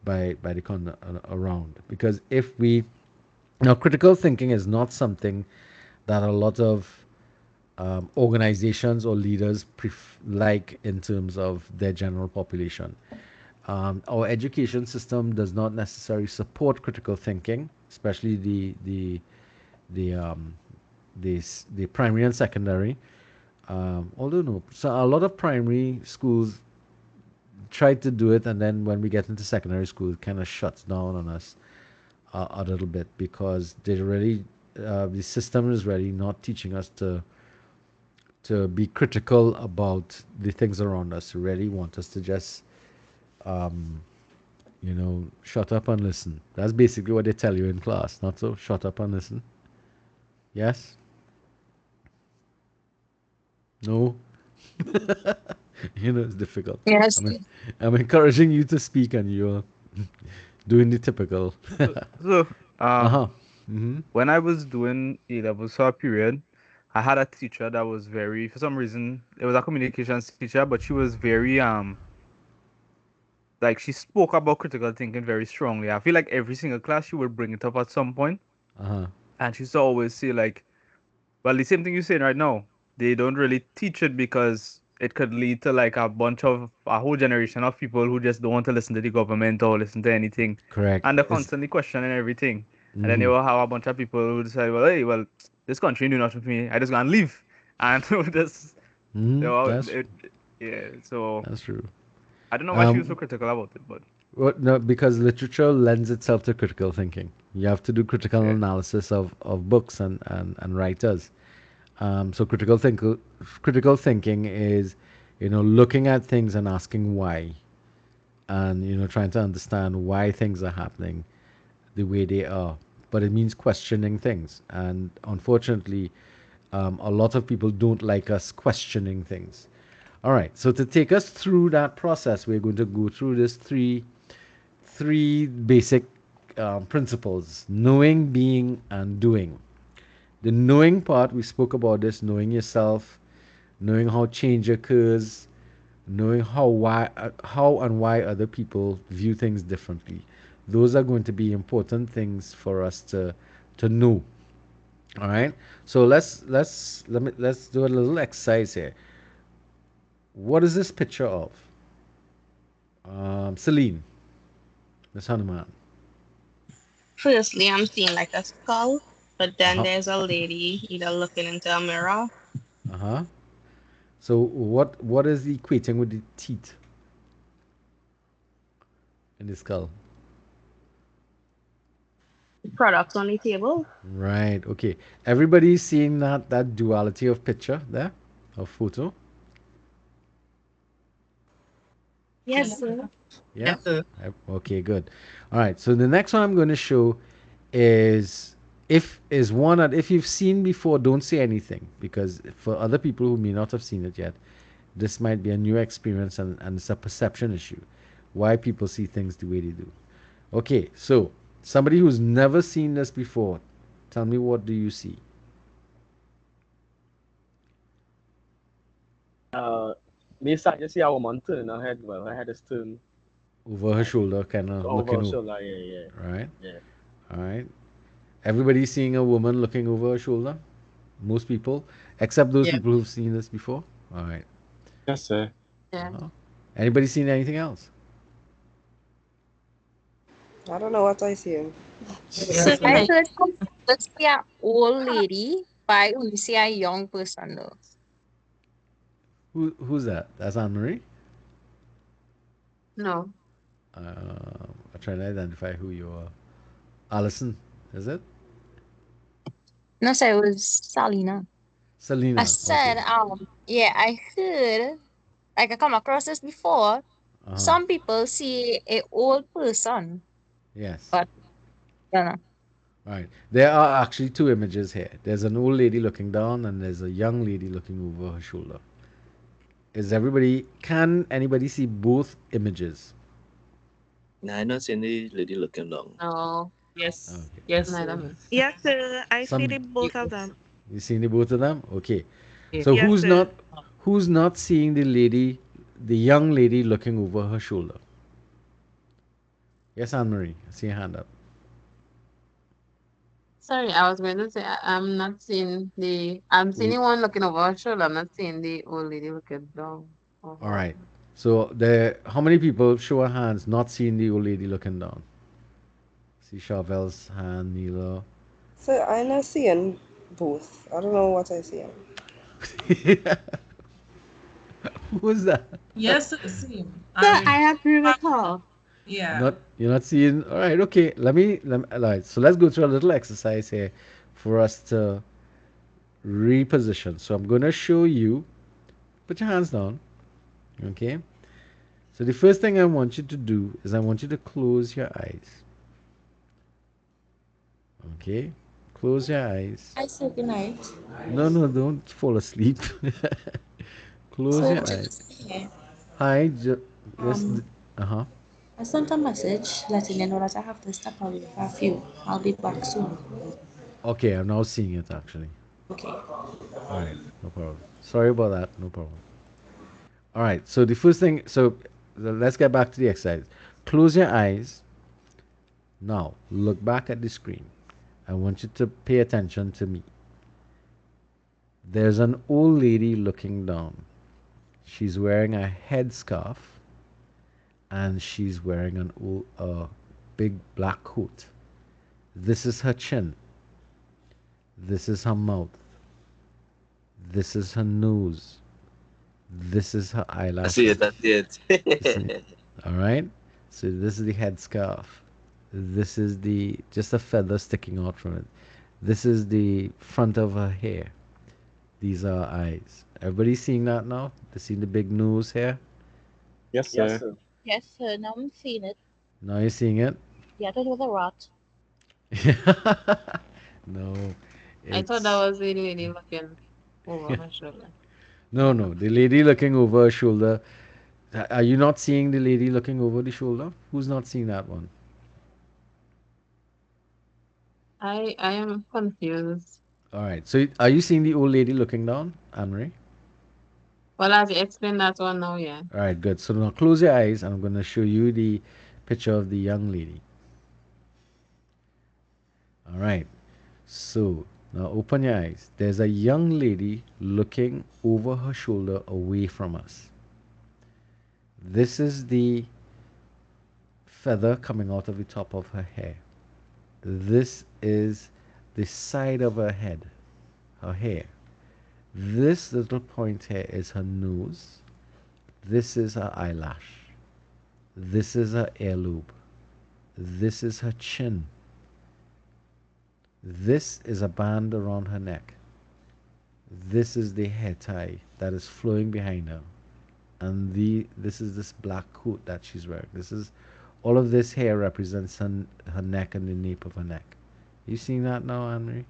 Speaker 1: by the around. Because if we now, critical thinking is not something that a lot of organizations or leaders like in terms of their general population. Our education system does not necessarily support critical thinking, especially the um, the primary and secondary. Although no, so a lot of primary schools try to do it, and then when we get into secondary school, it kind of shuts down on us a little bit because they really the system is really not teaching us to be critical about the things around us. They really want us to just um, shut up and listen. That's basically what they tell you in class. Not so shut up and listen. Yes? No? It's difficult. I
Speaker 3: Yes.
Speaker 1: mean, I'm encouraging you to speak and you're doing the typical.
Speaker 5: So,
Speaker 1: Uh-huh. Mm-hmm.
Speaker 5: when I was doing A levels for a period, I had a teacher that was very, for some reason, it was a communications teacher, but she was very like she spoke about critical thinking very strongly. I feel like every single class she would bring it up at some point,
Speaker 1: Uh-huh.
Speaker 5: and she used to always say like, well, the same thing you're saying right now. They don't really teach it because it could lead to like a whole generation of people who just don't want to listen to the government or listen to anything,
Speaker 1: Correct.
Speaker 5: and they're
Speaker 1: It's
Speaker 5: constantly questioning everything. And then they
Speaker 1: mm-hmm.
Speaker 5: will have a bunch of people who decide, well, hey, well, this country do nothing for me. I just gonna leave, and this,
Speaker 1: Mm-hmm.
Speaker 5: they will-
Speaker 1: That's
Speaker 5: yeah. So
Speaker 1: that's true.
Speaker 5: I don't know why she was so
Speaker 1: Um,
Speaker 5: critical about it, but
Speaker 1: well, no, because literature lends itself to critical thinking. You have to do critical
Speaker 5: yeah.
Speaker 1: analysis of books and writers. So critical thinking is, looking at things and asking why, and trying to understand why things are happening the way they are. But it means questioning things, and unfortunately, a lot of people don't like us questioning things. All right. So to take us through that process, we're going to go through this three basic principles: knowing, being, and doing. The knowing part, we spoke about this: knowing yourself, knowing how change occurs, knowing how and why other people view things differently. Those are going to be important things for us to know. All right. So let's do a little exercise here. What is this picture of? Celine, Miss Hanuman.
Speaker 3: Firstly, I'm seeing like a skull, but
Speaker 1: Uh
Speaker 3: then
Speaker 1: huh.
Speaker 3: there's a lady either looking into a mirror.
Speaker 1: Uh huh. So what is equating with the teeth in the skull?
Speaker 3: Products on the table.
Speaker 1: Right. Okay. Everybody seeing that duality of picture there, of photo.
Speaker 2: Yes, sir.
Speaker 1: Yeah. Okay. Good. All right. So the next one I'm going to show is is one that if you've seen before, don't say anything because for other people who may not have seen it yet, this might be a new experience and it's a perception issue. Why people see things the way they do. Okay. So somebody who's never seen this before, tell me what do you see?
Speaker 7: Uh, Miss, I just see our woman turn her head. Well, her head is turned
Speaker 1: Over her
Speaker 7: like
Speaker 1: shoulder, kind of
Speaker 7: over
Speaker 1: looking
Speaker 7: her
Speaker 1: over.
Speaker 7: shoulder. Yeah, yeah,
Speaker 1: Right.
Speaker 7: yeah.
Speaker 1: All right. Everybody seeing a woman looking over her shoulder? Most people, except those
Speaker 2: Yeah.
Speaker 1: people who've seen this before. All right.
Speaker 4: Yes, sir.
Speaker 3: Yeah.
Speaker 1: Uh-huh. Anybody seen anything else?
Speaker 11: I don't know what I see.
Speaker 2: So
Speaker 3: I
Speaker 2: like
Speaker 3: heard from let's see an old lady, but I only see a young person though.
Speaker 1: Who's that? That's Anne Marie.
Speaker 3: No.
Speaker 1: I'm trying to identify who you are. Allison, is it?
Speaker 12: No, sorry, it was Salina. I
Speaker 1: Selena.
Speaker 12: said,
Speaker 1: Okay.
Speaker 12: yeah, I heard, like I come across this before.
Speaker 1: Uh-huh.
Speaker 12: Some people see a old person,
Speaker 1: Yes.
Speaker 12: but don't know.
Speaker 1: All right. There are actually two images here. There's an old lady looking down, and there's a young lady looking over her shoulder. Can anybody see both images?
Speaker 6: Nah, I not seeing the lady looking down.
Speaker 3: No,
Speaker 7: Yes.
Speaker 1: Okay.
Speaker 7: Yes,
Speaker 3: neither
Speaker 7: sir.
Speaker 3: me.
Speaker 9: Yes, sir. I see
Speaker 1: Some
Speaker 9: the both of
Speaker 7: Yes.
Speaker 9: them.
Speaker 1: You seen the both of them? Okay.
Speaker 7: Yes.
Speaker 1: So
Speaker 9: Yes, sir.
Speaker 1: who's not seeing the young lady looking over her shoulder? Yes, Anne Marie. I see your hand up.
Speaker 3: Sorry, I was going to say I'm not seeing I'm seeing
Speaker 1: Old,
Speaker 3: the one looking over her shoulder. I'm not seeing the old lady looking down.
Speaker 1: all
Speaker 3: Oh,
Speaker 1: right. So how many people show of hands not seeing the old lady looking down? See Chauvel's hand, Nilo.
Speaker 11: So I'm not seeing both. I don't know what I see.
Speaker 1: Who was that?
Speaker 10: Yes, same.
Speaker 2: So
Speaker 10: I
Speaker 2: I agree with her.
Speaker 10: yeah.
Speaker 1: Not you're not seeing. All right. Okay. All right. So let's go through a little exercise here for us to reposition. So I'm going to show you. Put your hands down. Okay. So the first thing I want you to do is I want you to close your eyes. Okay. Close your eyes.
Speaker 2: I said good night.
Speaker 1: No, no, don't fall asleep. Close
Speaker 2: So
Speaker 1: your eyes.
Speaker 2: just here.
Speaker 1: Hi. Yes.
Speaker 2: Um,
Speaker 1: Uh huh.
Speaker 2: I sent a message letting you know that I have to step away for a few. I'll be back soon.
Speaker 1: Okay. I'm now seeing it actually.
Speaker 2: Okay.
Speaker 1: All right. No problem. Sorry about that. No problem. All right. So the first thing. So let's get back to the exercise. Close your eyes. Now look back at the screen. I want you to pay attention to me. There's an old lady looking down. She's wearing a headscarf and she's wearing a big black coat. This is her chin. This is her mouth. This is her nose. This is her
Speaker 6: I see it, I
Speaker 1: eyelashes.
Speaker 6: see
Speaker 1: See?
Speaker 6: it.
Speaker 1: All right. So this is the headscarf. This is the just a feather sticking out from it. This is the front of her hair. These are her eyes. Everybody seeing that now? They see the big nose here?
Speaker 4: Yes,
Speaker 7: Yes,
Speaker 4: sir.
Speaker 7: sir.
Speaker 2: Yes, sir. Now I'm seeing it.
Speaker 1: Now you're seeing it?
Speaker 2: Yeah, that was a rat.
Speaker 1: No,
Speaker 3: I thought that
Speaker 1: it's
Speaker 3: was the lady looking over her shoulder.
Speaker 1: no, no. The lady looking over her shoulder. Are you not seeing the lady looking over the shoulder? Who's not seeing that one?
Speaker 3: I am confused.
Speaker 1: All right. So are you seeing the old lady looking down, Anne-Marie?
Speaker 3: Well, as you explained that one now, yeah.
Speaker 1: All right, good. So now close your eyes, and I'm going to show you the picture of the young lady. All right. So now open your eyes. There's a young lady looking over her shoulder away from us. This is the feather coming out of the top of her hair. This is the side of her head, her hair. This little point here is her nose. This is her eyelash. This is her earlobe. This is her chin. This is a band around her neck. This is the hair tie that is flowing behind her. And this is this black coat that she's wearing. This is all of this hair represents her neck and the nape of her neck. You seeing that now, Anne-Marie?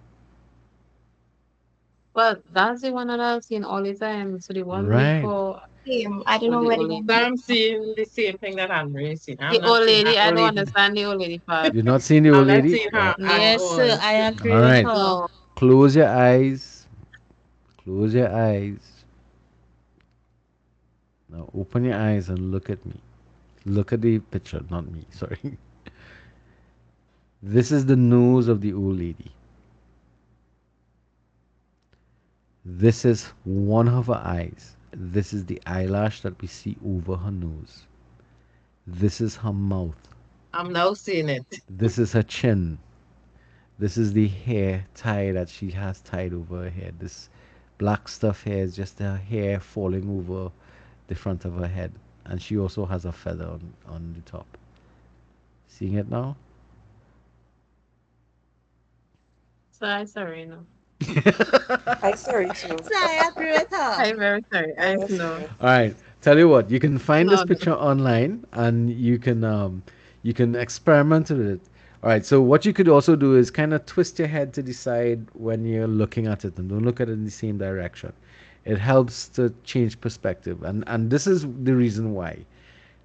Speaker 3: But that's the one that I've seen all the time. So the one
Speaker 1: Right.
Speaker 3: before
Speaker 2: Same. I don't
Speaker 3: with
Speaker 2: know
Speaker 3: the
Speaker 2: where
Speaker 3: old
Speaker 2: the
Speaker 3: lady.
Speaker 2: one
Speaker 7: So I'm
Speaker 2: is.
Speaker 7: seeing the same thing that Andre seen.
Speaker 3: The
Speaker 7: I'm not
Speaker 3: old
Speaker 7: seeing
Speaker 3: lady,
Speaker 7: her
Speaker 3: I
Speaker 7: old
Speaker 3: don't
Speaker 7: lady.
Speaker 3: understand the old lady part.
Speaker 1: You're not seeing the
Speaker 7: I'm
Speaker 1: old
Speaker 7: not
Speaker 1: lady?
Speaker 7: seeing
Speaker 1: All
Speaker 7: her
Speaker 1: right.
Speaker 7: at
Speaker 2: Yes, sir.
Speaker 7: all.
Speaker 2: I
Speaker 1: All
Speaker 2: agree with
Speaker 1: right.
Speaker 2: her.
Speaker 3: No.
Speaker 1: Close your eyes. Close your eyes. Now open your eyes and look at me. Look at the picture, not me. Sorry. This is the nose of the old lady. This is one of her eyes. This is the eyelash that we see over her nose. This is her mouth.
Speaker 7: I'm now seeing it.
Speaker 1: This is her chin. This is the hair tie that she has tied over her head. This black stuff here is just her hair falling over the front of her head. And she also has a feather on the top. Seeing it now?
Speaker 3: Sorry, sorry, no.
Speaker 11: I sorry too.
Speaker 2: So I agree with her.
Speaker 3: I'm very sorry.
Speaker 11: I
Speaker 3: I
Speaker 11: sorry.
Speaker 3: know.
Speaker 1: All right. Tell you what, you can find this
Speaker 3: No,
Speaker 1: picture online and you can experiment with it. All right. So what you could also do is kind of twist your head to decide when you're looking at it and don't look at it in the same direction. It helps to change perspective. And this is the reason why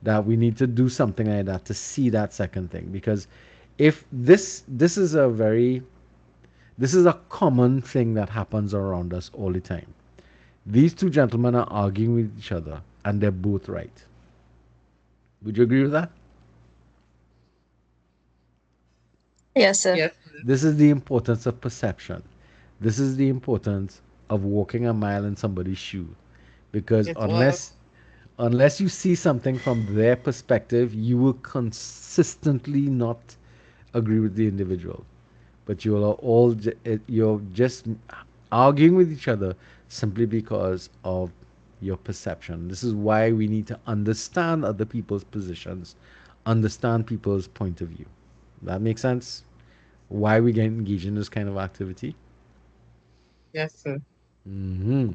Speaker 1: that we need to do something like that to see that second thing because if this is a very this is a common thing that happens around us all the time. These two gentlemen are arguing with each other, and they're both right. Would you agree with that?
Speaker 12: Yes, sir.
Speaker 3: yes,
Speaker 1: This is the importance of perception. This is the importance of walking a mile in somebody's shoe. Because
Speaker 3: it was.
Speaker 1: unless you see something from their perspective, you will consistently not agree with the individual. But you're just arguing with each other simply because of your perception. This is why we need to understand other people's positions, understand people's point of view. That makes sense? Why we get engaged in this kind of activity?
Speaker 3: Yes, sir.
Speaker 1: Hmm.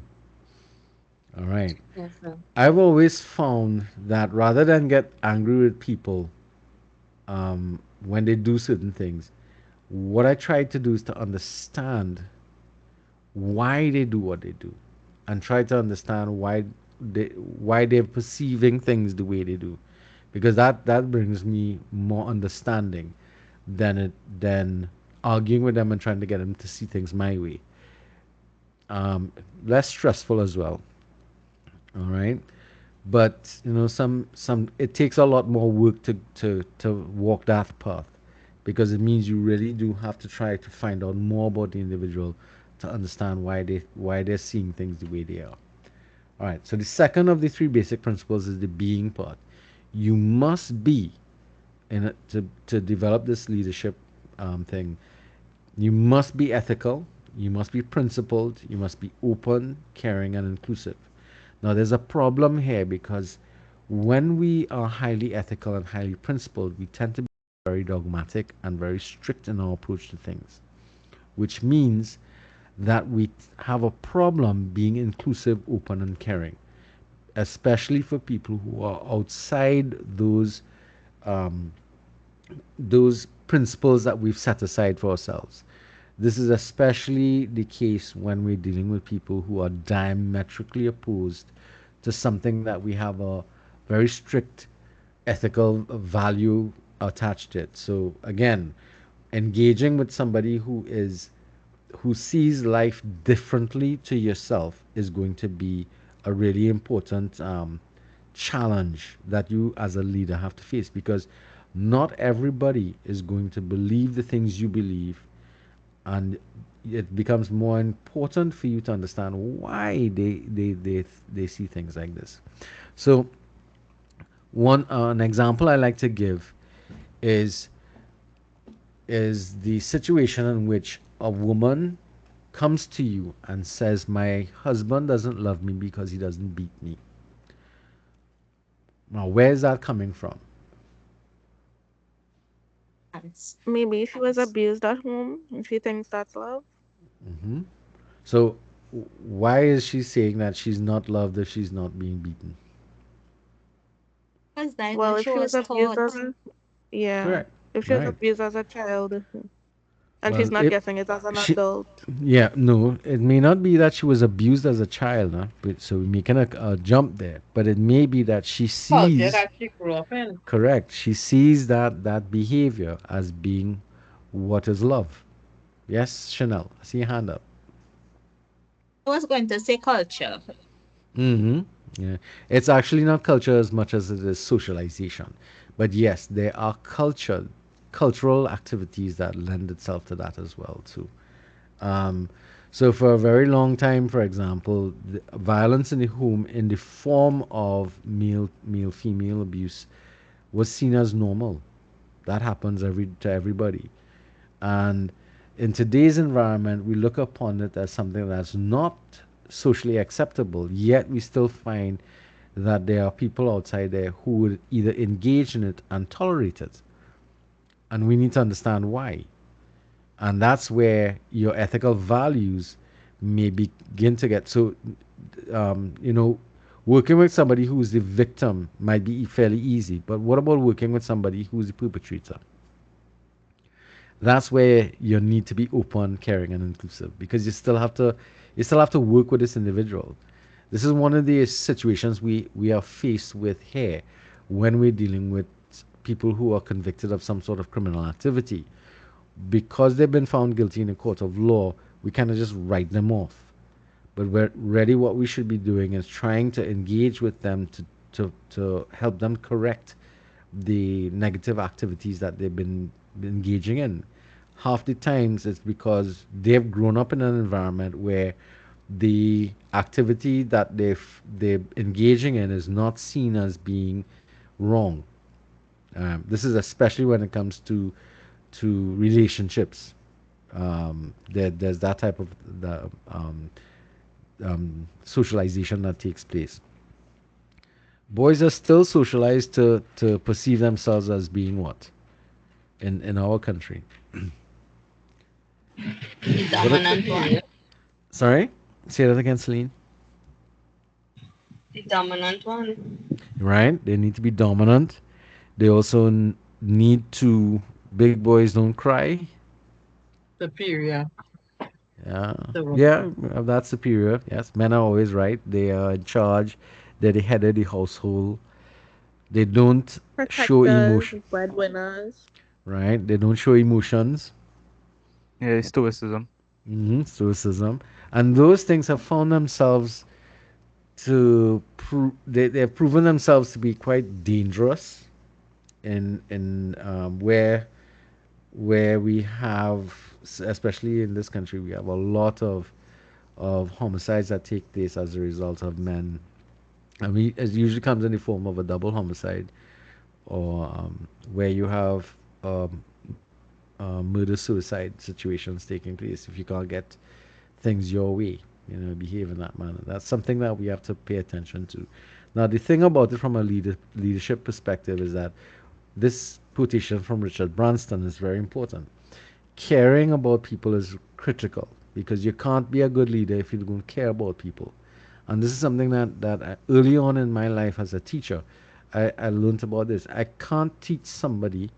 Speaker 1: All right.
Speaker 3: Yes, sir.
Speaker 1: I've always found that rather than get angry with people when they do certain things, what I try to do is to understand why they do what they do and try to understand why they're perceiving things the way they do because that brings me more understanding than arguing with them and trying to get them to see things my way. Less stressful as well. All right, but some it takes a lot more work to walk that path because it means you really do have to try to find out more about the individual to understand why they're seeing things the way they are. All right, so the second of the three basic principles is the being part. You must be to develop this leadership thing. You must be ethical, you must be principled, you must be open, caring, and inclusive. Now, there's a problem here because when we are highly ethical and highly principled, we tend to be very dogmatic and very strict in our approach to things, which means that we have a problem being inclusive, open, and caring, especially for people who are outside um, those principles that we've set aside for ourselves. This is especially the case when we're dealing with people who are diametrically opposed to something that we have a very strict ethical value attached to it. So again, engaging with somebody who sees life differently to yourself is going to be a really important challenge that you as a leader have to face because not everybody is going to believe the things you believe, and it becomes more important for you to understand why they see things like this. So one an example I like to give is is the situation in which a woman comes to you and says, "My husband doesn't love me because he doesn't beat me." Now, where is that coming from?
Speaker 2: Yes.
Speaker 9: Maybe she was abused at home and she thinks that's love.
Speaker 1: Hmm. So, why is she saying that she's not loved if she's not being beaten?
Speaker 2: Because like
Speaker 9: Well,
Speaker 2: what
Speaker 9: if
Speaker 2: she
Speaker 9: she was
Speaker 2: was
Speaker 9: abused
Speaker 2: taught.
Speaker 9: as a, yeah,
Speaker 1: Correct.
Speaker 9: if she was
Speaker 1: Right.
Speaker 9: abused as a child and she's
Speaker 1: Well,
Speaker 9: not
Speaker 1: it
Speaker 9: getting it as an
Speaker 1: she
Speaker 9: adult.
Speaker 1: yeah, no, it may not be that she was abused as a child, huh? But so we're making a jump there. But it may be that she
Speaker 3: Culture
Speaker 1: sees,
Speaker 3: that she grew up in.
Speaker 1: correct, she sees that behavior as being what is love. Yes, Chanel, I see your hand up.
Speaker 2: I was going to say culture.
Speaker 1: Mm-hmm. Yeah. It's actually not culture as much as it is socialization. But yes, there are cultural activities that lend itself to that as well too. Um, so for a very long time, for example, the violence in the home in the form of male female abuse was seen as normal. That happens to everybody. And in today's environment, we look upon it as something that's not socially acceptable. Yet we still find that there are people outside there who would either engage in it and tolerate it. And we need to understand why. and that's where your ethical values may begin to get so you know, working with somebody who's the victim might be fairly easy, but what about working with somebody who's the perpetrator? That's where you need to be open, caring, and inclusive because you still have to work with this individual. This is one of the situations we are faced with here when we're dealing with people who are convicted of some sort of criminal activity. Because they've been found guilty in a court of law, we kind of just write them off. But we're really what we should be doing is trying to engage with them to help them correct the negative activities that they've been engaging in. Half the times it's because they've grown up in an environment where the activity that they're engaging in is not seen as being wrong. This is especially when it comes to relationships. There's that type of socialization that takes place. Boys are still socialized to perceive themselves as being what in our country.
Speaker 3: The
Speaker 1: What
Speaker 3: dominant one.
Speaker 1: sorry, say that again, Celine.
Speaker 3: The dominant one.
Speaker 1: Right? They need to be dominant. They also need to. Big boys don't cry.
Speaker 10: Superior.
Speaker 1: Yeah,
Speaker 10: So
Speaker 1: yeah, that's superior. Yes, men are always right. They are in charge. They're the head of the household. They don't show
Speaker 9: Protectors,
Speaker 1: emotion.
Speaker 9: breadwinners.
Speaker 1: Right? They don't show emotions.
Speaker 5: Yeah, stoicism.
Speaker 1: Stoicism, and those things have found themselves they've proven themselves to be quite dangerous in where we have, especially in this country, we have a lot of homicides that take place as a result of men. I mean, it usually comes in the form of a double homicide, or where you have um, murder suicide situations taking place if you can't get things your way, behave in that manner. That's something that we have to pay attention to. Now, the thing about it from a leadership perspective is that this quotation from Richard Branston is very important. Caring about people is critical because you can't be a good leader if you don't care about people. And this is something that early on in my life as a teacher, I learned about this. I can't teach somebody,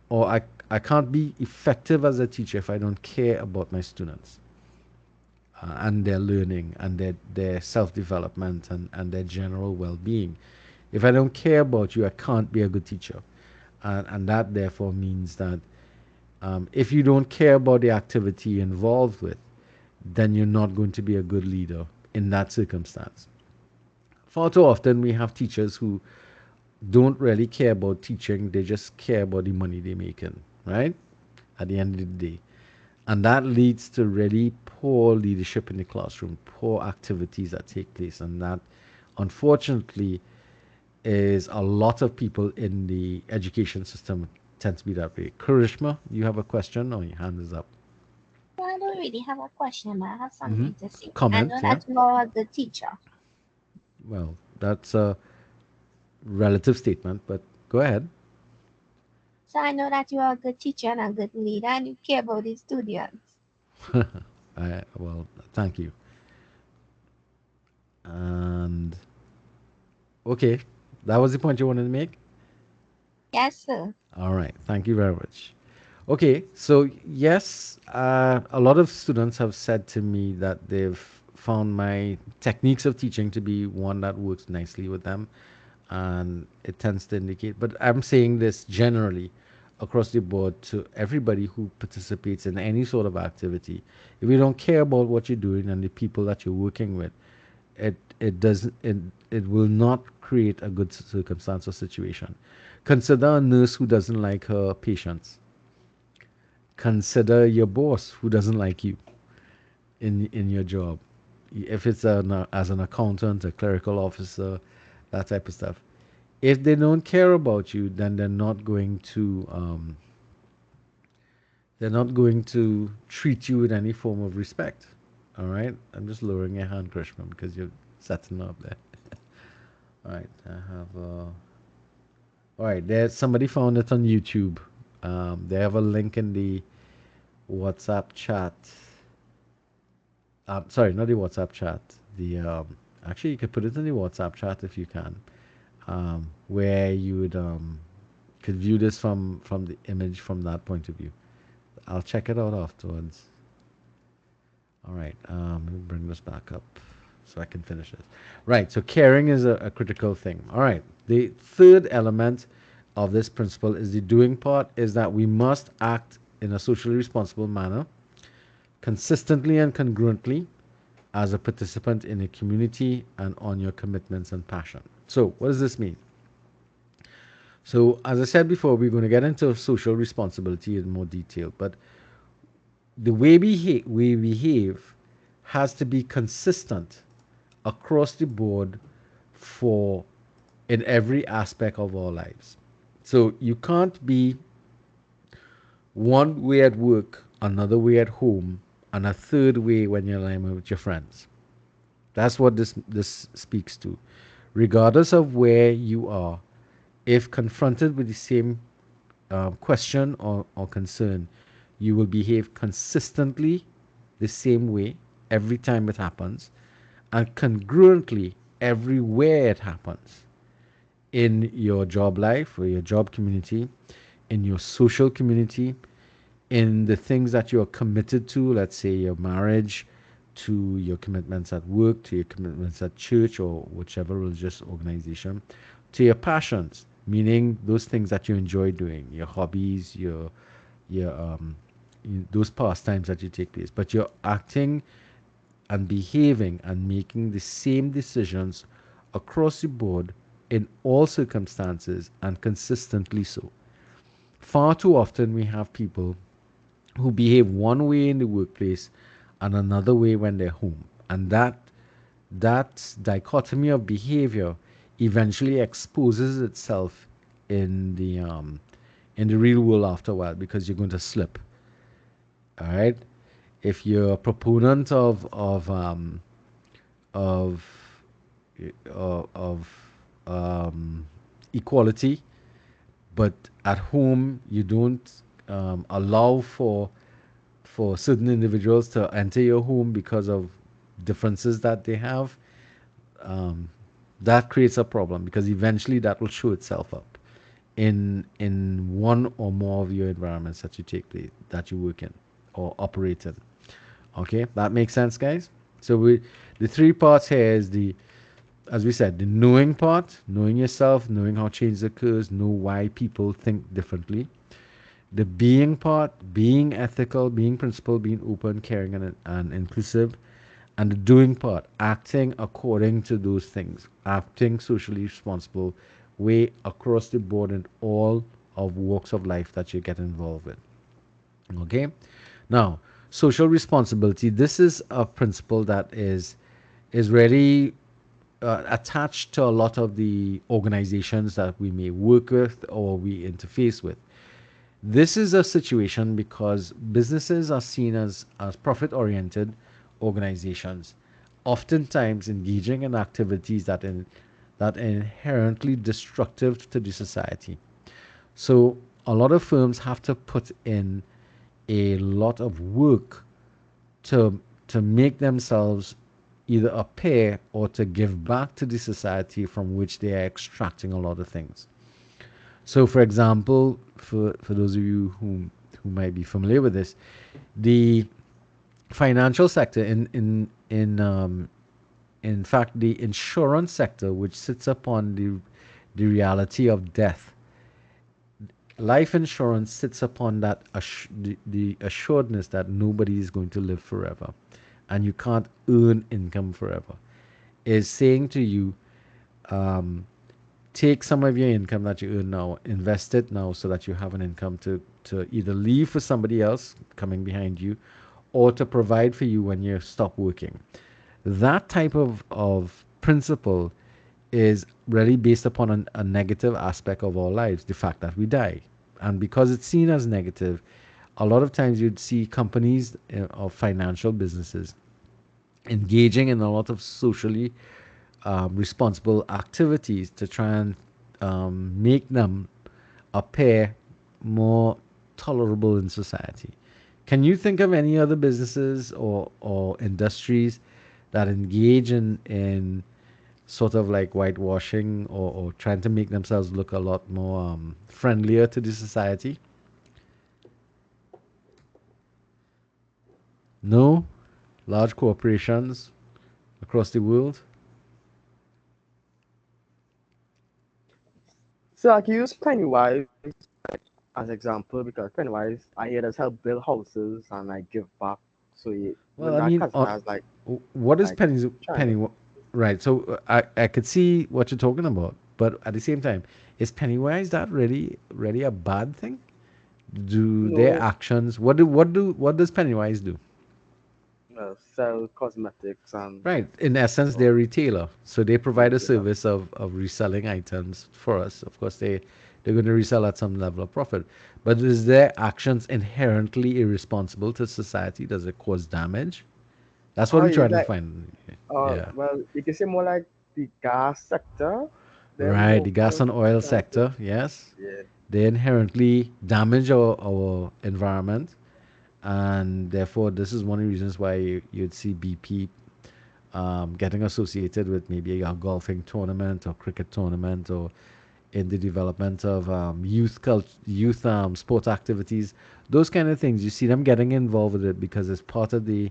Speaker 1: or I can't be effective as a teacher if I don't care about my students and their learning and their self development and their general well being. If I don't care about you, I can't be a good teacher. And that therefore means that if you don't care about the activity you're involved with, then you're not going to be a good leader in that circumstance. Far too often, we have teachers who don't really care about teaching, they just care about the money they're making, right? At the end of the day. And that leads to really poor leadership in the classroom, poor activities that take place. And that, unfortunately, is a lot of people in the education system tend to be that way. Karishma, you have a question or your hand is up?
Speaker 12: Well, I don't really have a question, but I have
Speaker 1: Mm-hmm.
Speaker 12: something to say. I
Speaker 1: Comment,
Speaker 12: know
Speaker 1: yeah.
Speaker 12: that you are a good teacher.
Speaker 1: Well, that's a relative statement, but go ahead.
Speaker 12: So I know that you are a good teacher and a good leader and you care about the students.
Speaker 1: Well, thank you. And okay, that was the point you wanted to make?
Speaker 12: Yes, sir.
Speaker 1: All right, thank you very much. Okay, so yes, a lot of students have said to me that they've found my techniques of teaching to be one that works nicely with them, and it tends to indicate. But I'm saying this generally across the board to everybody who participates in any sort of activity. If you don't care about what you're doing and the people that you're working with, it doesn't it will not create a good circumstance or situation. Consider a nurse who doesn't like her patients. Consider your boss who doesn't like you in your job. If it's as an accountant, a clerical officer, that type of stuff. If they don't care about you, then they're not going to treat you with any form of respect. All right, I'm just lowering your hand, Krishman, because you're setting up there. All right, I have. All right, there's somebody found it on YouTube. They have a link in the WhatsApp chat. Sorry, not the WhatsApp chat. The actually you could put it in the WhatsApp chat if you can, where you would could view this from the image from that point of view. I'll check it out afterwards. All right, let me bring this back up so I can finish this. Right, so caring is a critical thing. All right, the third element of this principle is the doing part, is that we must act in a socially responsible manner, consistently and congruently as a participant in a community and on your commitments and passion. So, what does this mean? So, as I said before, we're going to get into social responsibility in more detail, but the way we behave has to be consistent across the board for in every aspect of our lives. So you can't be one way at work, another way at home, and a third way when you're lying with your friends. That's what this speaks to. Regardless of where you are, if confronted with the same question or concern, you will behave consistently the same way every time it happens and congruently everywhere it happens in your job life or your job community, in your social community, in the things that you're committed to, let's say your marriage, to your commitments at work, to your commitments at church or whichever religious organization, to your passions, meaning those things that you enjoy doing, your hobbies, your those pastimes that you take place. But you're acting and behaving and making the same decisions across the board in all circumstances and consistently so. Far too often we have people who behave one way in the workplace and another way when they're home. And that dichotomy of behavior eventually exposes itself in the real world after a while because you're going to slip. All right. If you're a proponent of of equality, but at home you don't allow for certain individuals to enter your home because of differences that they have, um, that creates a problem because eventually that will show itself up in one or more of your environments that you take place, that you work in or operate in. Okay, that makes sense, guys. So the three parts here is the, as we said, the knowing part, knowing yourself, knowing how change occurs, know why people think differently. The being part, being ethical, being principled, being open, caring, and inclusive. And the doing part, acting according to those things, acting socially responsible way across the board in all of walks of life that you get involved with. Okay? Now, social responsibility, this is a principle that is really attached to a lot of the organizations that we may work with or we interface with. This is a situation because businesses are seen as profit oriented organizations, oftentimes engaging in activities that are inherently destructive to the society. So a lot of firms have to put in a lot of work to make themselves either appear or to give back to the society from which they are extracting a lot of things. So, for example, for those of you who might be familiar with this, the financial sector in fact the insurance sector, which sits upon the reality of death, life insurance sits upon that the assuredness that nobody is going to live forever, and you can't earn income forever. Is saying to you, um, take some of your income that you earn now, invest it now so that you have an income to either leave for somebody else coming behind you or to provide for you when you stop working. That type of principle is really based upon a negative aspect of our lives, the fact that we die. And because it's seen as negative, a lot of times you'd see companies or financial businesses engaging in a lot of socially responsible activities to try and make them appear more tolerable in society. Can you think of any other businesses or industries that engage in sort of like whitewashing or trying to make themselves look a lot more friendlier to the society? No? Large corporations across the world?
Speaker 7: So I can use Pennywise as example because Pennywise I hear us help build houses and like give back. So
Speaker 1: Well,
Speaker 7: when
Speaker 1: I
Speaker 7: that
Speaker 1: mean,
Speaker 7: customer has
Speaker 1: what is
Speaker 7: like trying.
Speaker 1: Right. So I could see what you're talking about, but at the same time, is Pennywise that really a bad thing? Do their
Speaker 7: No,
Speaker 1: actions what does Pennywise do?
Speaker 7: sell cosmetics and
Speaker 1: Right. In essence,
Speaker 7: so
Speaker 1: they're a retailer, so they provide a
Speaker 7: retailer.
Speaker 1: service of reselling items for us. Of course, they're going to resell at some level of profit, but is their actions inherently irresponsible to society? Does it cause damage? That's what
Speaker 7: Oh,
Speaker 1: we're
Speaker 7: it's
Speaker 1: trying to
Speaker 7: like
Speaker 1: find. Yeah.
Speaker 7: well, you can say more like the gas sector. They're
Speaker 1: Right, the gas
Speaker 7: more
Speaker 1: and oil
Speaker 7: trying to
Speaker 1: sector, yes.
Speaker 7: yeah.
Speaker 1: They inherently damage our environment, and therefore, this is one of the reasons why you'd see BP getting associated with maybe a golfing tournament or cricket tournament or in the development of youth sport activities, those kind of things. You see them getting involved with it because it's part of the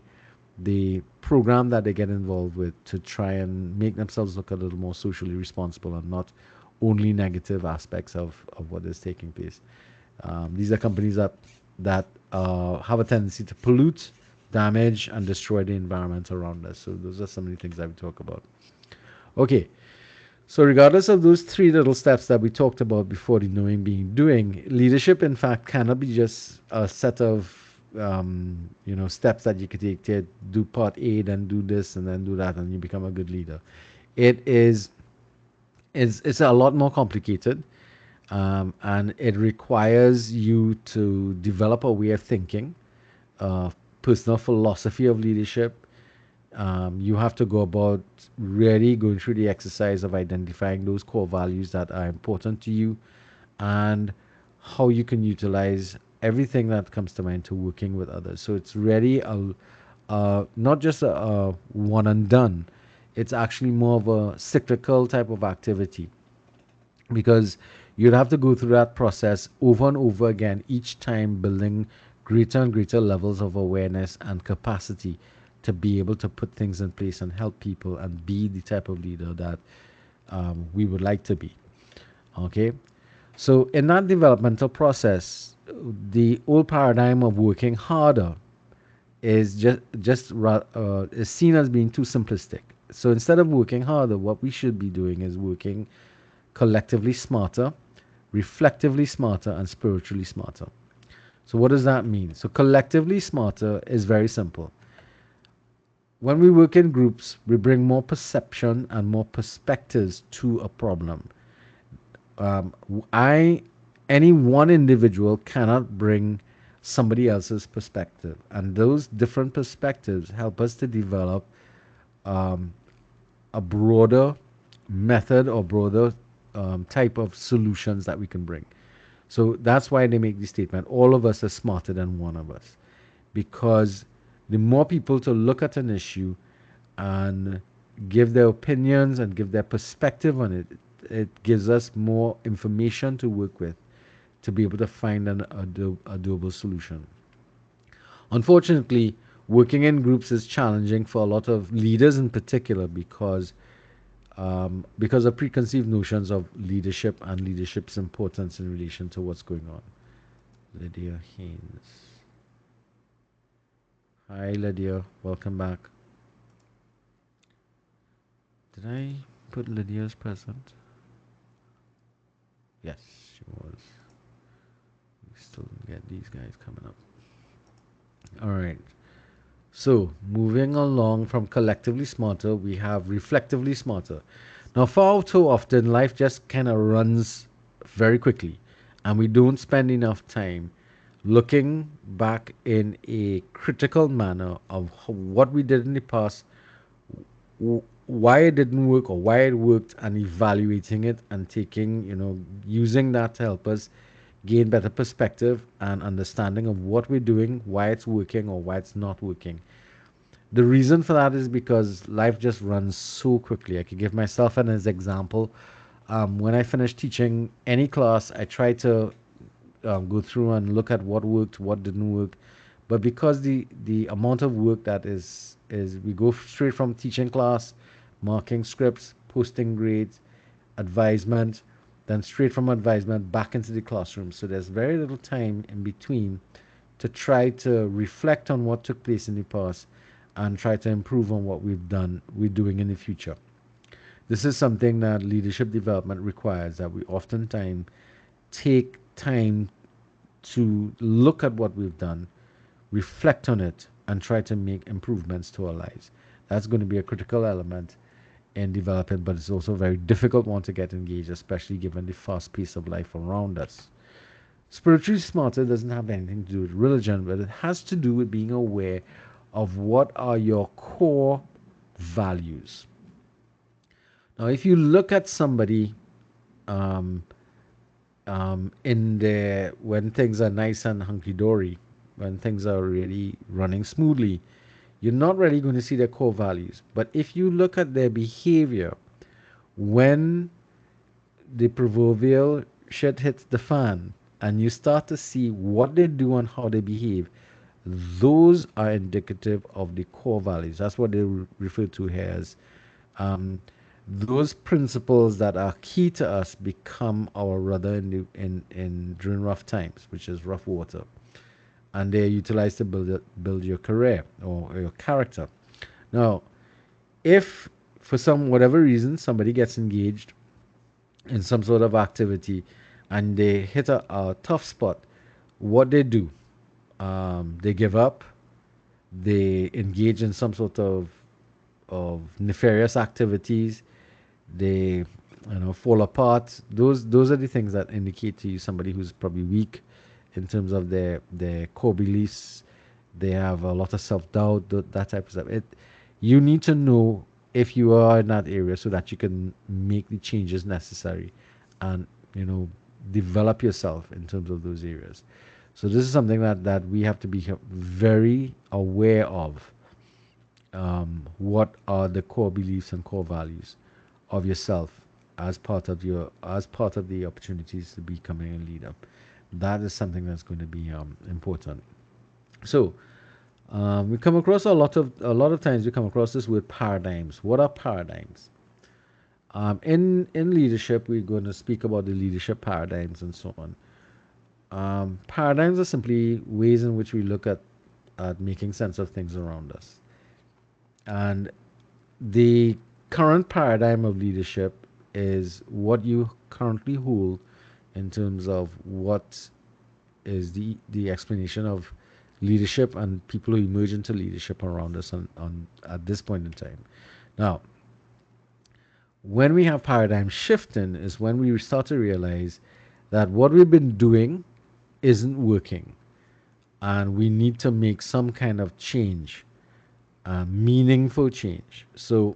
Speaker 1: program that they get involved with to try and make themselves look a little more socially responsible and not only negative aspects of what is taking place. These are companies that have a tendency to pollute, damage, and destroy the environment around us. So those are some of the things that we talk about. Okay, so regardless of those three little steps that we talked about before, the knowing, being, doing, leadership, in fact, cannot be just a set of steps that you could take to do part A, then do this, and then do that, and you become a good leader. It is it's a lot more complicated, and it requires you to develop a way of thinking, personal philosophy of leadership. You have to go about really going through the exercise of identifying those core values that are important to you and how you can utilize everything that comes to mind to working with others. So it's really not just a one and done. It's actually more of a cyclical type of activity because you'd have to go through that process over and over again, each time building greater and greater levels of awareness and capacity to be able to put things in place and help people and be the type of leader that we would like to be. Okay, so in that developmental process, the old paradigm of working harder is is seen as being too simplistic. So instead of working harder, what we should be doing is working collectively smarter, reflectively smarter, and spiritually smarter. So, what does that mean? So, collectively smarter is very simple. When we work in groups, we bring more perception and more perspectives to a problem. Um, I, any one individual cannot bring somebody else's perspective, and those different perspectives help us to develop um, a broader method or broader type of solutions that we can bring. So that's why they make the statement all of us are smarter than one of us. Because the more people to look at an issue and give their opinions and give their perspective on it, it gives us more information to work with to be able to find a doable solution. Unfortunately, working in groups is challenging for a lot of leaders in particular because of preconceived notions of leadership and leadership's importance in relation to what's going on. Lydia Haynes. Hi, Lydia. Welcome back. Did I put Lydia's present? Yes, she was. We still get these guys coming up. All right. So, moving along from collectively smarter, we have reflectively smarter. Now, far too often, life just kind of runs very quickly, and we don't spend enough time looking back in a critical manner of what we did in the past, why it didn't work or why it worked, and evaluating it and taking, using that to help us gain better perspective and understanding of what we're doing, why it's working or why it's not working. The reason for that is because life just runs so quickly. I could give myself an as example. When I finish teaching any class, I try to go through and look at what worked, what didn't work. But because the amount of work that is we go straight from teaching class, marking scripts, posting grades, advisement, then straight from advisement back into the classroom. So there's very little time in between to try to reflect on what took place in the past and try to improve on what we're doing in the future. This is something that leadership development requires, that we oftentimes take time to look at what we've done, reflect on it, and try to make improvements to our lives. That's going to be a critical element in developing, but it's also a very difficult one to get engaged, especially given the fast pace of life around us. Spiritually smarter doesn't have anything to do with religion, but it has to do with being aware of what are your core values. Now, if you look at somebody um, in there when things are nice and hunky dory, when things are really running smoothly, you're not really going to see their core values. But if you look at their behavior when the proverbial shit hits the fan and you start to see what they do and how they behave, those are indicative of the core values. That's what they refer to here as um, those principles that are key to us become our rudder in during rough times, which is rough water, and they're utilized to build your career or your character. Now, if for some whatever reason somebody gets engaged in some sort of activity and they hit a tough spot, what they do, they give up, they engage in some sort of nefarious activities, they fall apart. Those are the things that indicate to you somebody who's probably weak in terms of their core beliefs. They have a lot of self-doubt, that type of stuff. You need to know if you are in that area so that you can make the changes necessary and you know develop yourself in terms of those areas. So this is something that we have to be very aware of. What are the core beliefs and core values of yourself as part of the opportunities to becoming a leader? That is something that's going to be important. So we come across a lot of times we come across this word paradigms. What are paradigms? In leadership, we're going to speak about the leadership paradigms and so on. Paradigms are simply ways in which we look at making sense of things around us. And the current paradigm of leadership is what you currently hold in terms of what is the explanation of leadership and people who emerge into leadership around us on at this point in time. Now, when we have paradigm shifting is when we start to realize that what we've been doing isn't working and we need to make some kind of change, meaningful change. So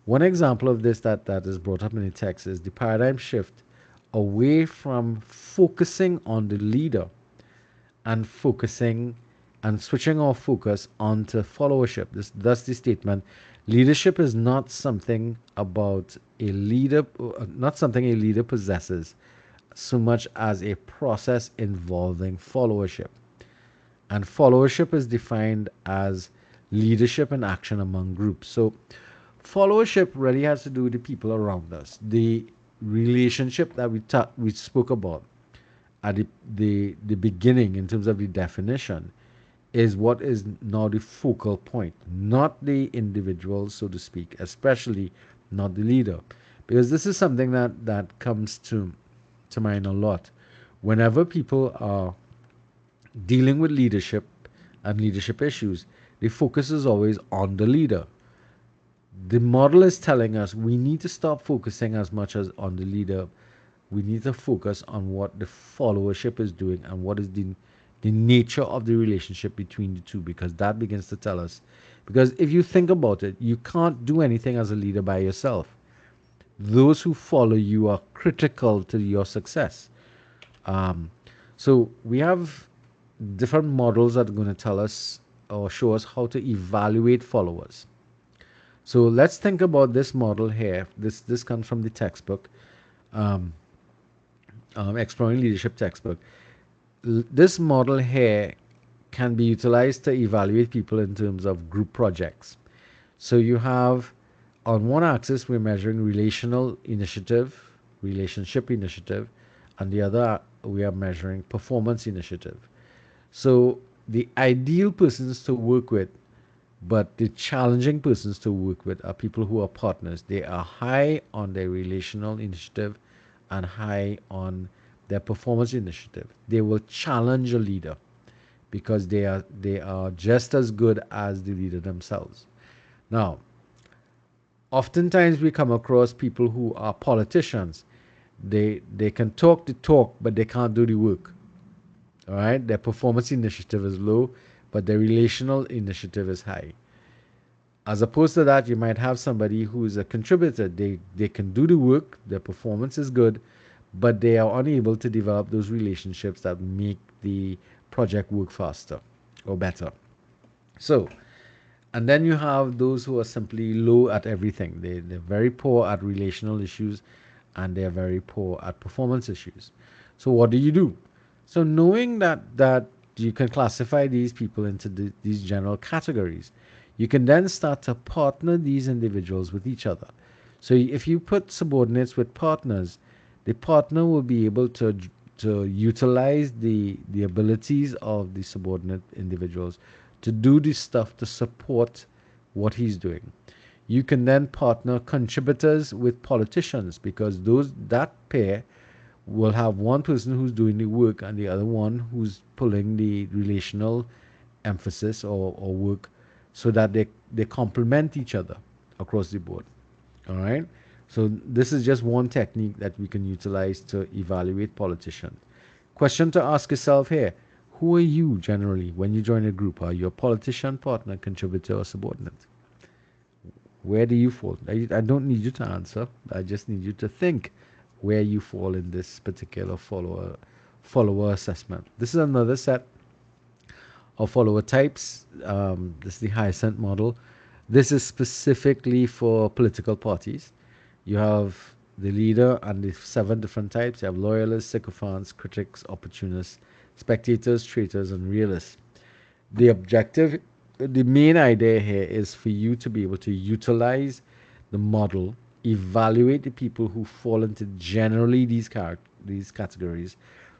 Speaker 1: one example of this that is brought up in the text is the paradigm shift away from focusing on the leader and focusing and switching our focus onto followership. Thus the statement: leadership is not something about a leader, not something a leader possesses, so much as a process involving followership. And followership is defined as leadership and action among groups. So followership really has to do with the people around us, the relationship that we spoke about at the beginning in terms of the definition is what is now the focal point, not the individual, so to speak, especially not the leader, because this is something that comes to mind a lot whenever people are dealing with leadership and leadership issues. The focus is always on the leader. The model is telling us we need to stop focusing as much as on the leader. We need to focus on what the followership is doing and what is the nature of the relationship between the two, because that begins to tell us. Because if you think about it, you can't do anything as a leader by yourself. Those who follow you are critical to your success. Um, So we have different models that are going to tell us or show us how to evaluate followers. So let's think about this model here. This comes from the textbook, um, Exploring Leadership textbook. This model here can be utilized to evaluate people in terms of group projects. So you have on one axis we're measuring relationship initiative, and the other we are measuring performance initiative. So the ideal persons to work with, but the challenging persons to work with are people who are partners. They are high on their relational initiative and high on their performance initiative. They will challenge a leader because they are just as good as the leader themselves. Now, oftentimes we come across people who are politicians. They can talk the talk, but they can't do the work. All right, their performance initiative is low, but their relational initiative is high. As opposed to that, you might have somebody who is a contributor. They can do the work, their performance is good, but they are unable to develop those relationships that make the project work faster or better. So, and then you have those who are simply low at everything. They're very poor at relational issues and they're very poor at performance issues. So what do you do? So knowing that you can classify these people into these general categories, you can then start to partner these individuals with each other. So if you put subordinates with partners, the partner will be able to utilize the abilities of the subordinate individuals to do this stuff to support what he's doing. You can then partner contributors with politicians because those that pair will have one person who's doing the work and the other one who's pulling the relational emphasis or work so that they complement each other across the board. All right. So this is just one technique that we can utilize to evaluate politicians. Question to ask yourself here: who are you generally when you join a group? Are you a politician, partner, contributor, or subordinate? Where do you fall? I don't need you to answer. I just need you to think where you fall in this particular follower assessment. This is another set of follower types. This is the Hyacinth model. This is specifically for political parties. You have the leader and the 7 different types. You have loyalists, sycophants, critics, opportunists, spectators, traitors, and realists. The objective, the main idea here is for you to be able to utilize the model, evaluate the people who fall into generally these categories,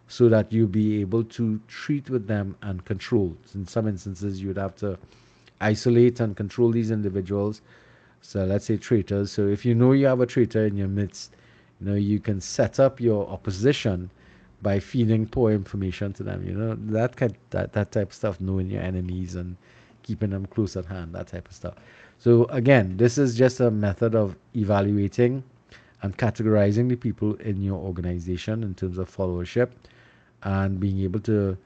Speaker 1: so that you'll be able to treat with them and control. In some instances, you would have to isolate and control these individuals. So let's say traitors. So if you know you have a traitor in your midst, you can set up your opposition by feeding poor information to them. That type of stuff, knowing your enemies and keeping them close at hand, that type of stuff. So again, this is just a method of evaluating and categorizing the people in your organization in terms of followership and being able to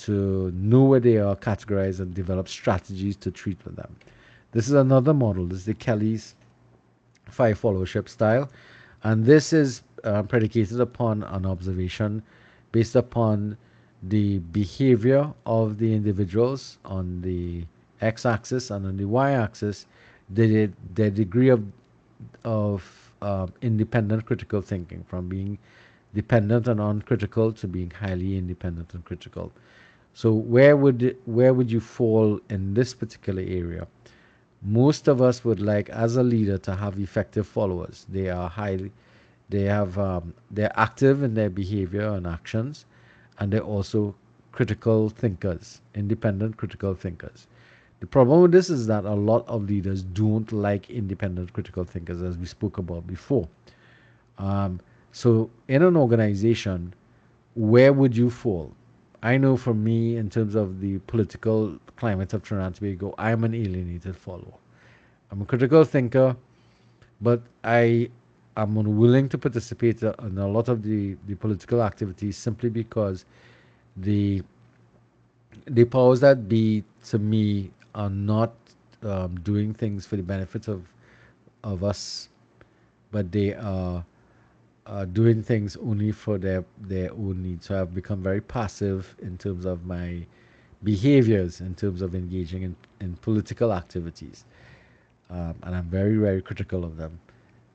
Speaker 1: know where they are categorized and develop strategies to treat with them. This is another model. This is the Kelly's 5 followership style, and this is predicated upon an observation based upon the behavior of the individuals on the x-axis, and on the y-axis their degree of independent critical thinking, from being dependent and uncritical to being highly independent and critical. So where would you fall in this particular area? Most of us would like, as a leader, to have effective followers. They're active in their behavior and actions, and they're also critical thinkers, independent critical thinkers. The problem with this is that a lot of leaders don't like independent critical thinkers, as we spoke about before. Um, so in an organization, where would you fall? I know for me, in terms of the political climate of Trinidad and Tobago, I'm an alienated follower. I'm a critical thinker, but I am unwilling to participate in a lot of the political activities simply because the the powers that be to me are not doing things for the benefit of us, but they are doing things only for their own needs. So I've become very passive in terms of my behaviors, in terms of engaging in political activities, and I'm very very critical of them,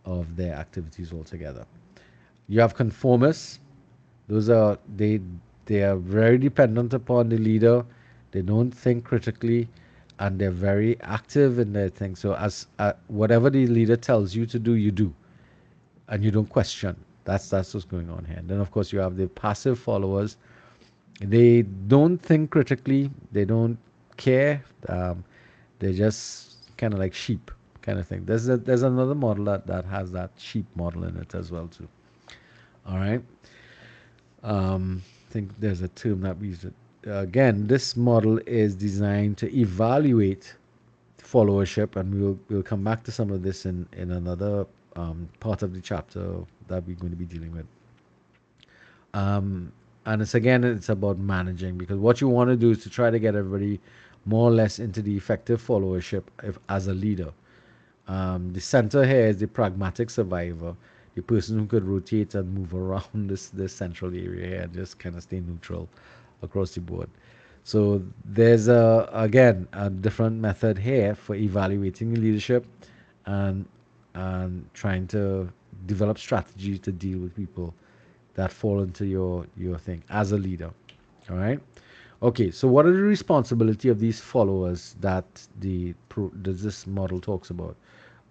Speaker 1: of their activities altogether. You have conformists. Those are they are very dependent upon the leader. They don't think critically, and they're very active in their thing. So as whatever the leader tells you to do, you do, and you don't question. That's what's going on here. And then of course you have the passive followers. They don't think critically. They don't care. They're just kind of like sheep, kind of thing. There's another model that has that sheep model in it as well too. All right. I think there's a term that we use. Again, this model is designed to evaluate followership, and we'll come back to some of this in another part of the chapter that we're going to be dealing with. And it's about managing, because what you want to do is to try to get everybody more or less into the effective followership if, as a leader. The center here is the pragmatic survivor, the person who could rotate and move around this central area here and just kind of stay neutral across the board. So there's a different method here for evaluating leadership and trying to develop strategies to deal with people that fall into your thing as a leader. All right. Okay, so what are the responsibility of these followers that this model talks about?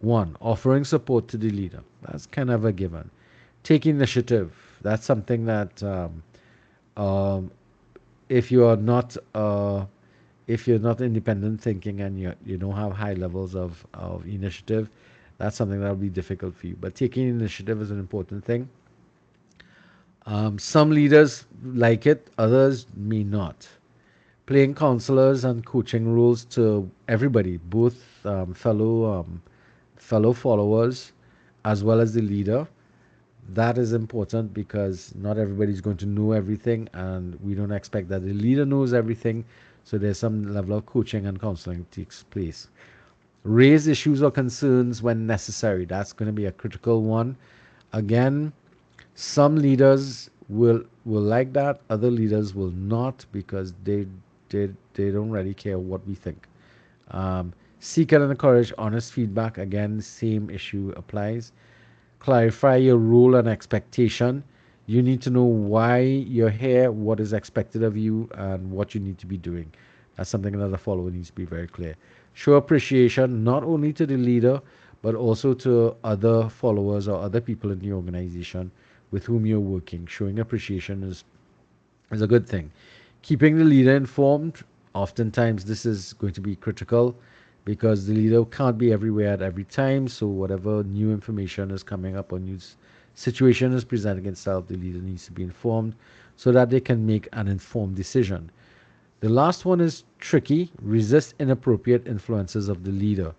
Speaker 1: One, offering support to the leader. That's kind of a given. Take initiative. That's something that um, if you are not if you're not independent thinking and you don't have high levels of initiative, that's something that will be difficult for you. But taking initiative is an important thing. Some leaders like it, others may not. Playing counselors and coaching roles to everybody, both fellow followers as well as the leader. That is important because not everybody's going to know everything, and we don't expect that the leader knows everything. So there's some level of coaching and counseling that takes place. Raise issues or concerns when necessary. That's going to be a critical one. Again, some leaders will like that, other leaders will not, because they don't really care what we think. Seek and encourage honest feedback. Again, same issue applies. Clarify your role and expectation. You need to know why you're here, what is expected of you, and what you need to be doing. That's something that the follower needs to be very clear. Show appreciation not only to the leader, but also to other followers or other people in the organization with whom you're working. Showing appreciation is a good thing. Keeping the leader informed, oftentimes this is going to be critical because the leader can't be everywhere at every time. So whatever new information is coming up or new situation is presenting itself, the leader needs to be informed so that they can make an informed decision. The last one is tricky. Resist inappropriate influences of the leader.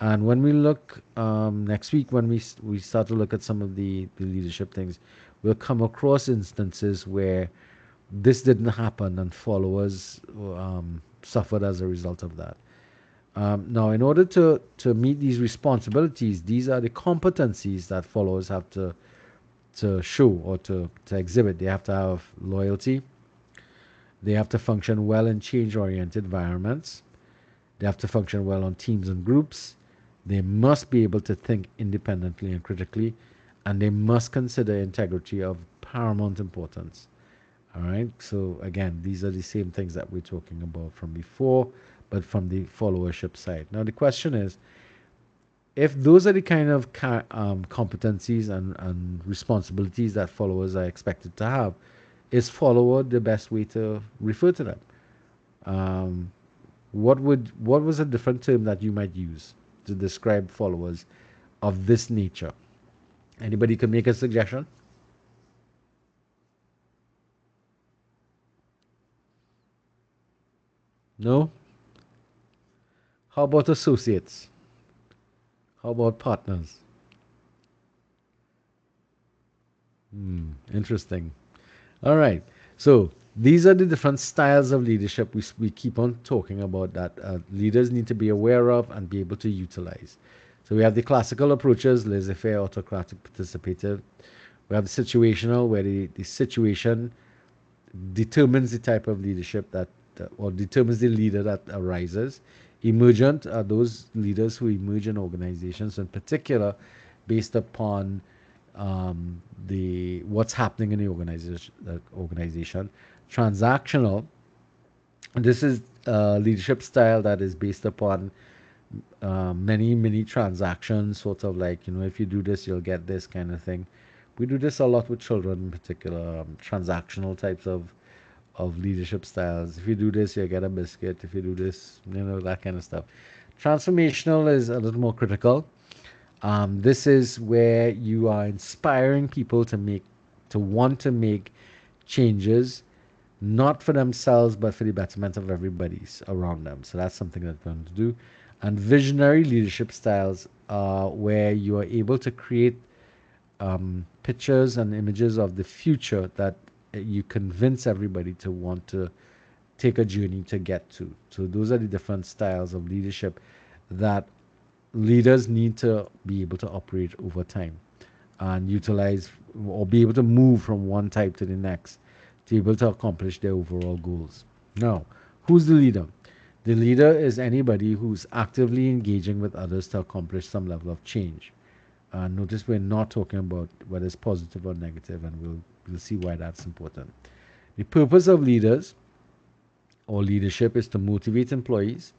Speaker 1: And when we look next week, when we start to look at some of the leadership things, we'll come across instances where this didn't happen and followers suffered as a result of that. Now, in order to meet these responsibilities, these are the competencies that followers have to show or to exhibit. They have to have loyalty. They have to function well in change-oriented environments. They have to function well on teams and groups. They must be able to think independently and critically, and they must consider integrity of paramount importance. All right. So again, these are the same things that we're talking about from before, but from the followership side. Now the question is, if those are the kind of competencies and responsibilities that followers are expected to have, is follower the best way to refer to them? Um, what was a different term that you might use to describe followers of this nature? Anybody can make a suggestion? No? How about associates? How about partners? Interesting. All right. So these are the different styles of leadership we keep on talking about that leaders need to be aware of and be able to utilize. So we have the classical approaches, laissez-faire, autocratic, participative. We have the situational, where the situation determines the type of leadership that, or determines the leader that arises. Emergent are those leaders who emerge in organizations, in particular, based upon the what's happening in the organization. Transactional, this is a leadership style that is based upon many transactions, sort of like, if you do this, you'll get this kind of thing. We do this a lot with children, in particular, transactional types of leadership styles. If you do this, you get a biscuit. If you do this, that kind of stuff. Transformational is a little more critical. This is where you are inspiring people to want to make changes, not for themselves, but for the betterment of everybody's around them. So that's something that we're going to do. And visionary leadership styles are where you are able to create pictures and images of the future that you convince everybody to want to take a journey to get to. So those are the different styles of leadership that leaders need to be able to operate over time and utilize, or be able to move from one type to the next to be able to accomplish their overall goals. Now, who's the leader? The leader is anybody who's actively engaging with others to accomplish some level of change. Notice we're not talking about whether it's positive or negative, and we'll see why that's important. The purpose of leaders or leadership is to motivate employees,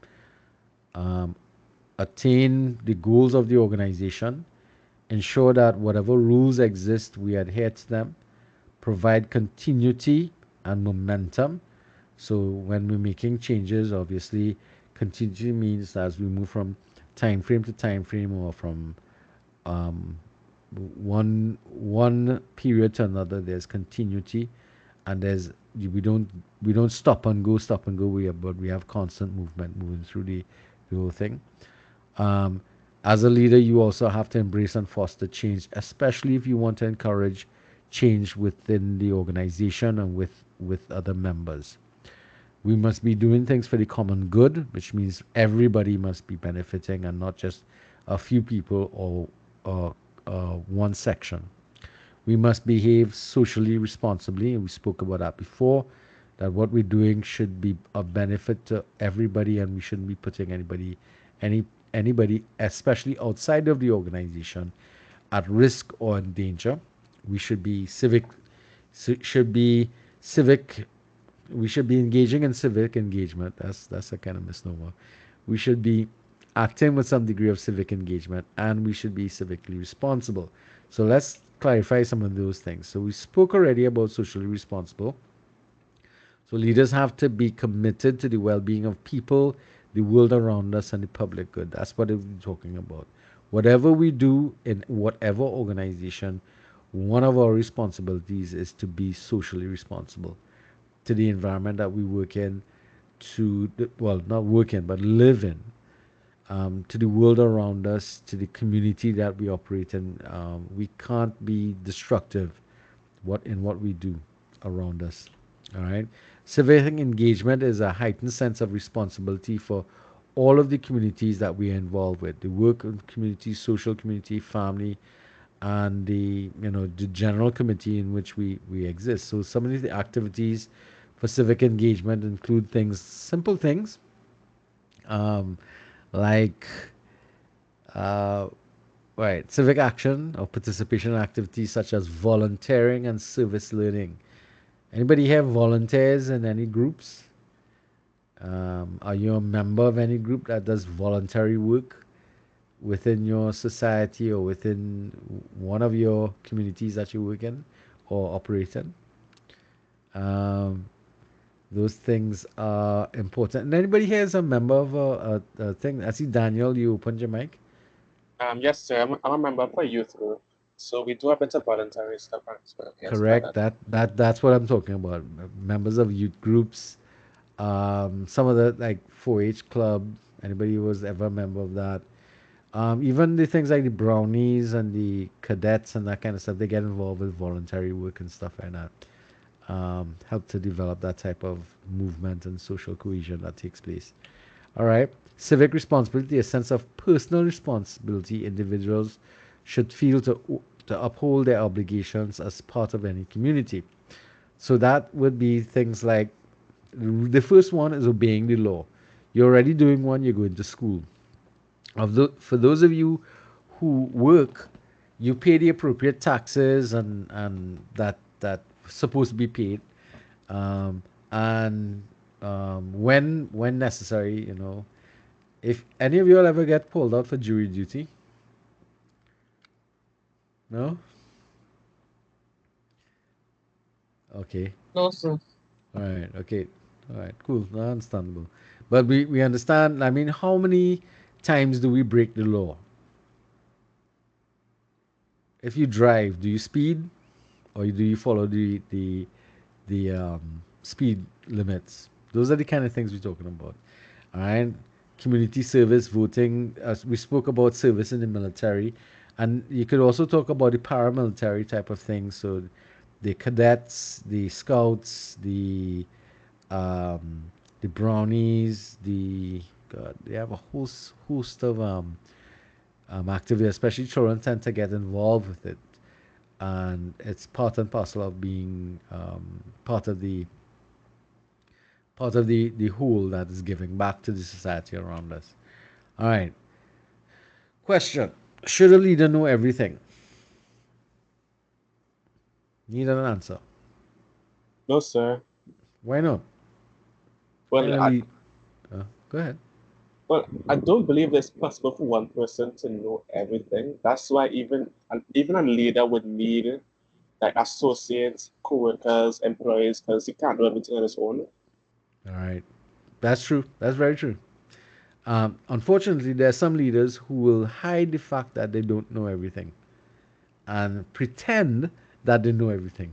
Speaker 1: um, attain the goals of the organization, ensure that whatever rules exist, we adhere to them, provide continuity and momentum. So when we're making changes, obviously, continuity means as we move from time frame to time frame, or from um, one period to another, there's continuity, and we don't stop and go. But we have constant movement moving through the whole thing. Um, as a leader, you also have to embrace and foster change, especially if you want to encourage change within the organization and with other members. We must be doing things for the common good, which means everybody must be benefiting and not just a few people or one section. We must behave socially responsibly, and we spoke about that before. That what we're doing should be of benefit to everybody, and we shouldn't be putting anybody, especially outside of the organization, at risk or in danger. We should be should be civic. We should be engaging in civic engagement. That's a kind of misnomer. We should be acting with some degree of civic engagement, and we should be civically responsible. So let's clarify some of those things. So we spoke already about socially responsible. So leaders have to be committed to the well-being of people, the world around us, and the public good. That's what we're talking about. Whatever we do in whatever organization, one of our responsibilities is to be socially responsible to the environment that we work in, well, not work in, but live in, to the world around us, to the community that we operate in. We can't be destructive what we do around us. All right. Civic engagement is a heightened sense of responsibility for all of the communities that we are involved with, the work community, social community, family, and the general committee in which we exist. So some of the activities for civic engagement include simple things, um, like uh, right, civic action or participation in activities such as volunteering and service learning. Anybody here volunteers in any groups? Are you a member of any group that does voluntary work within your society or within one of your communities that you work in or operate in? Um, those things are important. And anybody here is a member of a thing? I see Daniel, you opened your mic.
Speaker 4: Yes, sir. I'm a member of a youth group, so we do a bit of voluntary stuff as well. Yes, for
Speaker 1: Correct.
Speaker 4: that.
Speaker 1: That's what I'm talking about. Members of youth groups, some of the like 4-H club. Anybody who was ever a member of that. Even the things like the brownies and the cadets and that kind of stuff, they get involved with voluntary work and stuff like that. Help to develop that type of movement and social cohesion that takes place. All right. Civic responsibility, a sense of personal responsibility individuals should feel to uphold their obligations as part of any community. So that would be things like the first one is obeying the law. You're already doing one, you're going to school. For those of you who work, you pay the appropriate taxes and that supposed to be paid, um, and when necessary, if any of you all ever get pulled out for jury duty, no, okay,
Speaker 13: No, sir.
Speaker 1: all right, okay, all right, cool, understandable. But we understand. I mean, how many times do we break the law? If you drive, do you speed or do you follow the speed limits? Those are the kind of things we're talking about. All right, community service, voting. As we spoke about service in the military, and you could also talk about the paramilitary type of things. So, the cadets, the scouts, the brownies, the God, they have a host of activity. Especially children tend to get involved with it, and it's part and parcel of being part of the whole that is giving back to the society around us. All right. Question: should a leader know everything? Need an answer.
Speaker 4: No, sir.
Speaker 1: Why not? Can
Speaker 4: Well,
Speaker 1: a lead? Go ahead.
Speaker 4: I don't believe it's possible for one person to know everything. That's why even a leader would need like associates, co-workers, employees, because he can't do everything on his own.
Speaker 1: All right. That's true. That's very true. Unfortunately, there are some leaders who will hide the fact that they don't know everything and pretend that they know everything,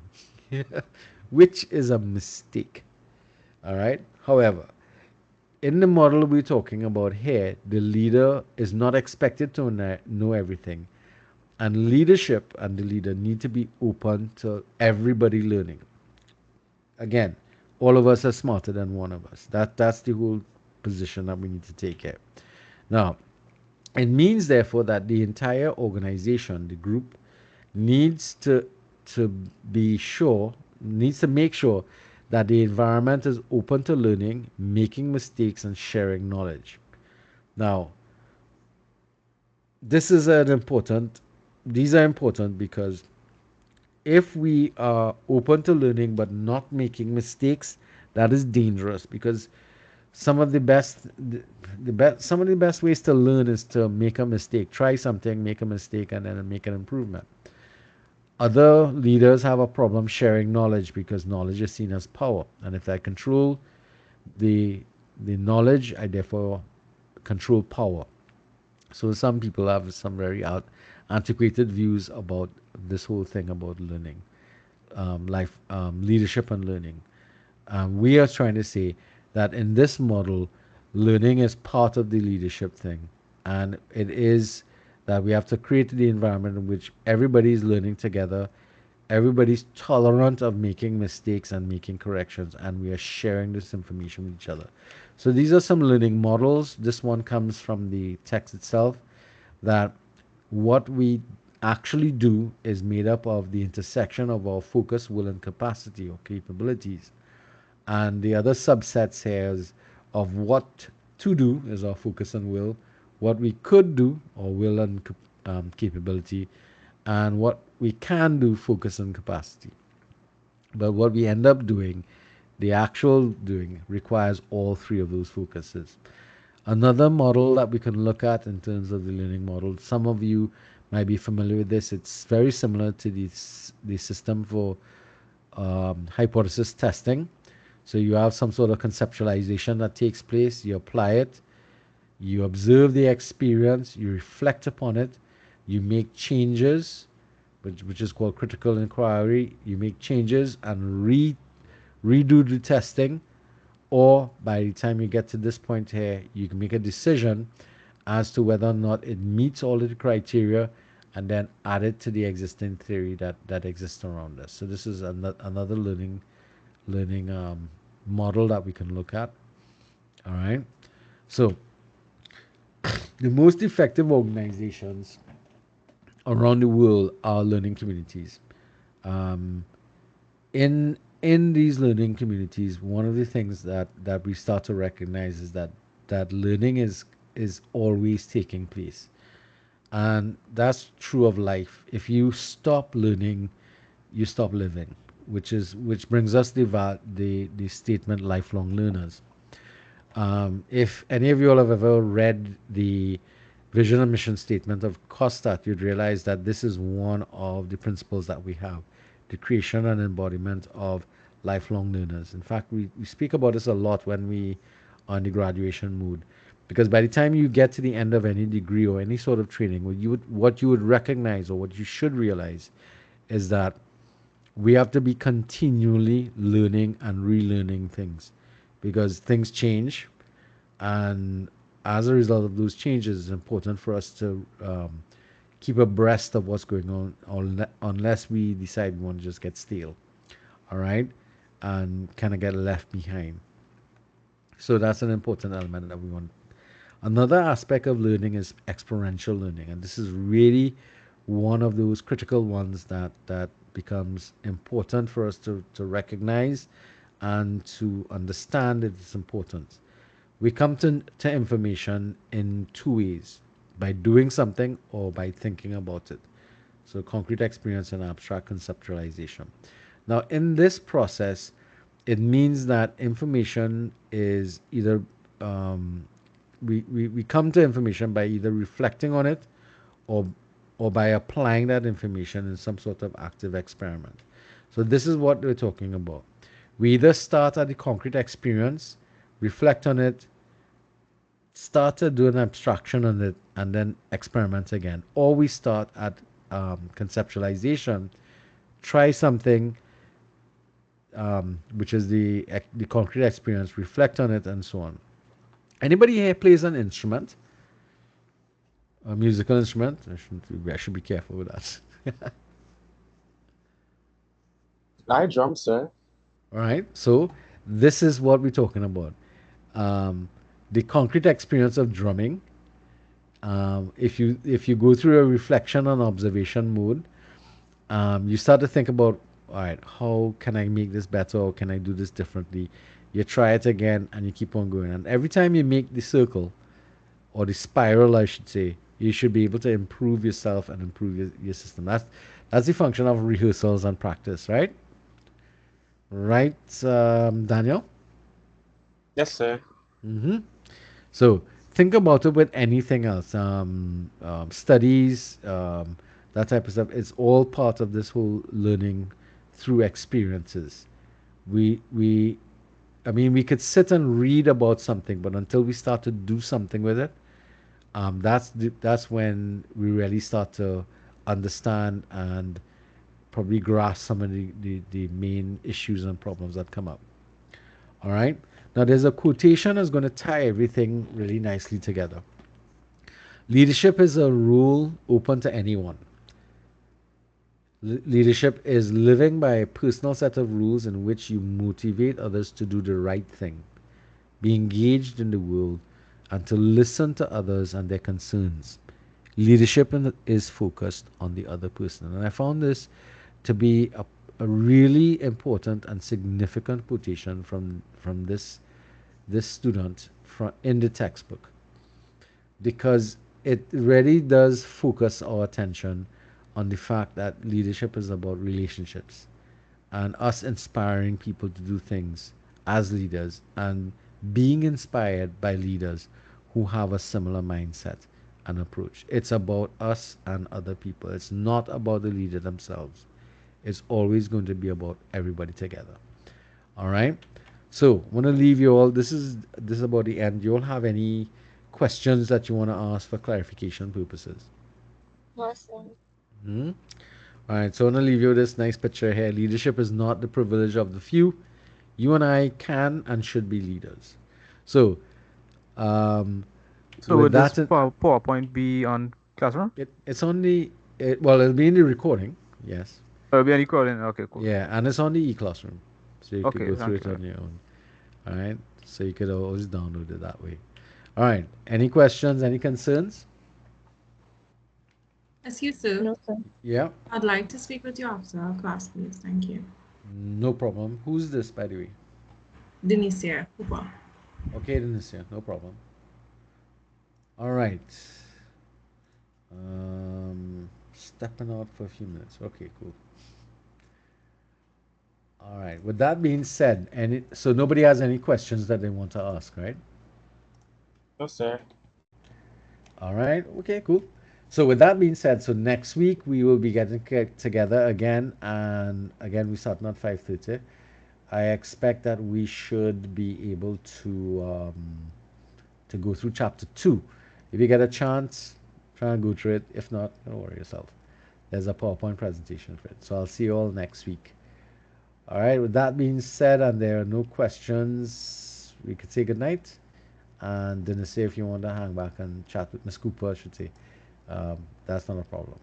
Speaker 1: which is a mistake. All right. However, in the model we're talking about here, the leader is not expected to know everything. And leadership and the leader need to be open to everybody learning. Again, all of us are smarter than one of us. That's the whole position that we need to take here. Now, it means therefore that the entire organization, the group, needs to be sure, needs to make sure that the environment is open to learning, making mistakes, and sharing knowledge. Now, this is an important. These are important because if we are open to learning but not making mistakes, that is dangerous because some of the best some of the best ways to learn is to make a mistake, try something, make a mistake, and then make an improvement. Other leaders have a problem sharing knowledge because knowledge is seen as power, and if I control the the knowledge, I therefore control power. So some people have some very antiquated views about this whole thing about learning, life, leadership, and learning. We are trying to say that in this model, learning is part of the leadership thing, and it is that we have to create the environment in which everybody is learning together, everybody's tolerant of making mistakes and making corrections, and we are sharing this information with each other. So these are some learning models. This one comes from the text itself, that what we actually do is made up of the intersection of our focus, will, and capacity or capabilities. And the other subsets here is of what to do is our focus and will, what we could do or will and capability, and what we can do, focus and capacity. But what we end up doing, the actual doing, requires all three of those focuses. Another model that we can look at in terms of the learning model, some of you might be familiar with this. It's very similar to the system for hypothesis testing. So you have some sort of conceptualization that takes place, you apply it, you observe the experience, you reflect upon it, you make changes, which is called critical inquiry. You make changes and redo the testing, or by the time you get to this point here, you can make a decision as to whether or not it meets all of the criteria and then add it to the existing theory that exists around us. So this is another learning model that we can look at. All right. So the most effective organizations around the world are learning communities. Um, in these learning communities, one of the things that we start to recognize is that learning is always taking place, and that's true of life. If you stop learning, you stop living, which brings us the statement lifelong learners. If any of you all have ever read the vision and mission statement of COSTAT, you'd realize that this is one of the principles that we have, the creation and embodiment of lifelong learners. In fact, we speak about this a lot when we are in the graduation mood. Because by the time you get to the end of any degree or any sort of training, what you would recognize or what you should realize is that we have to be continually learning and relearning things because things change, and as a result of those changes, it's important for us to keep abreast of what's going on, unless we decide we want to just get stale, all right, and kind of get left behind. So that's an important element that we want. Another aspect of learning is experiential learning, and this is really one of those critical ones that becomes important for us to recognize and to understand its importance. We come to information in two ways, by doing something or by thinking about it. So, concrete experience and abstract conceptualization. Now, in this process, it means that information is either, we come to information by either reflecting on it or, or by applying that information in some sort of active experiment. So, this is what we're talking about. We either start at the concrete experience, reflect on it, start to do an abstraction on it, and then experiment again. Or we start at conceptualization, try something, which is the concrete experience, reflect on it, and so on. Anybody here plays an instrument, a musical instrument? I should be careful with that.
Speaker 4: I drum, sir.
Speaker 1: All right. So this is what we're talking about. Um, the concrete experience of drumming. If you go through a reflection and observation mode, you start to think about, all right, how can I make this better or can I do this differently? You try it again and you keep on going. And every time you make the circle or the spiral, I should say, you should be able to improve yourself and improve your system. That's the function of rehearsals and practice, right? Right, Daniel?
Speaker 4: Yes, sir.
Speaker 1: Mm-hmm. So think about it with anything else, studies, that type of stuff. It's all part of this whole learning through experiences. We, I mean, we could sit and read about something, but until we start to do something with it, that's when we really start to understand and probably grasp some of the main issues and problems that come up. All right. Now, there's a quotation that's going to tie everything really nicely together. Leadership is a rule open to anyone. Leadership is living by a personal set of rules in which you motivate others to do the right thing, be engaged in the world, and to listen to others and their concerns. Leadership is focused on the other person. And I found this to be a really important and significant quotation from this student in the textbook, because it really does focus our attention on the fact that leadership is about relationships and us inspiring people to do things as leaders and being inspired by leaders who have a similar mindset and approach. It's about us and other people. It's not about the leader themselves. It's always going to be about everybody together. All right. So I want to leave you all. This is about the end. Do you all have any questions that you want to ask for clarification purposes?
Speaker 12: Awesome.
Speaker 1: Hmm? All right. So I want to leave you with this nice picture here. Leadership is not the privilege of the few. You and I can and should be leaders. So um,
Speaker 5: So
Speaker 1: with
Speaker 5: would this
Speaker 1: that,
Speaker 5: PowerPoint be on Classroom?
Speaker 1: it's on well, it'll be in the recording. Yes.
Speaker 5: It'll be on recording. Okay, cool.
Speaker 1: Yeah, and it's on the e-classroom, so you could
Speaker 5: Okay,
Speaker 1: go through
Speaker 5: thank
Speaker 1: it
Speaker 5: you.
Speaker 1: on your own. All right. So you could always download it that way. All right. Any questions? Any concerns?
Speaker 10: Excuse sir.
Speaker 2: No, sir.
Speaker 1: Yeah,
Speaker 10: I'd like to speak with you after our class, please. Thank you.
Speaker 1: no problem. Who's this, by the way?
Speaker 10: Denise here, Cooper.
Speaker 1: Okay, then this, yeah, no problem. All right. Stepping out for a few minutes. Okay, cool. All right. With that being said, so nobody has any questions that they want to ask, right?
Speaker 4: No, sir.
Speaker 1: All right. Okay, cool. So with that being said, so next week we will be getting together again, and again we starting at 5:30. I expect that we should be able to go through chapter two. If you get a chance, try and go through it. If not, don't worry yourself. There's a PowerPoint presentation for it. So I'll see you all next week. All right. With that being said, and there are no questions, we could say good night. And then say if you want to hang back and chat with Miss Cooper, I should say. That's not a problem.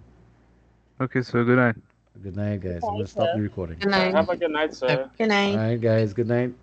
Speaker 5: Okay, so good night.
Speaker 1: Good night, guys. I'm
Speaker 2: Bye,
Speaker 1: gonna stop
Speaker 2: sir.
Speaker 1: the recording.
Speaker 3: Good night.
Speaker 4: Have a good night, sir.
Speaker 11: Good
Speaker 1: All
Speaker 11: night.
Speaker 1: right, guys. Good night.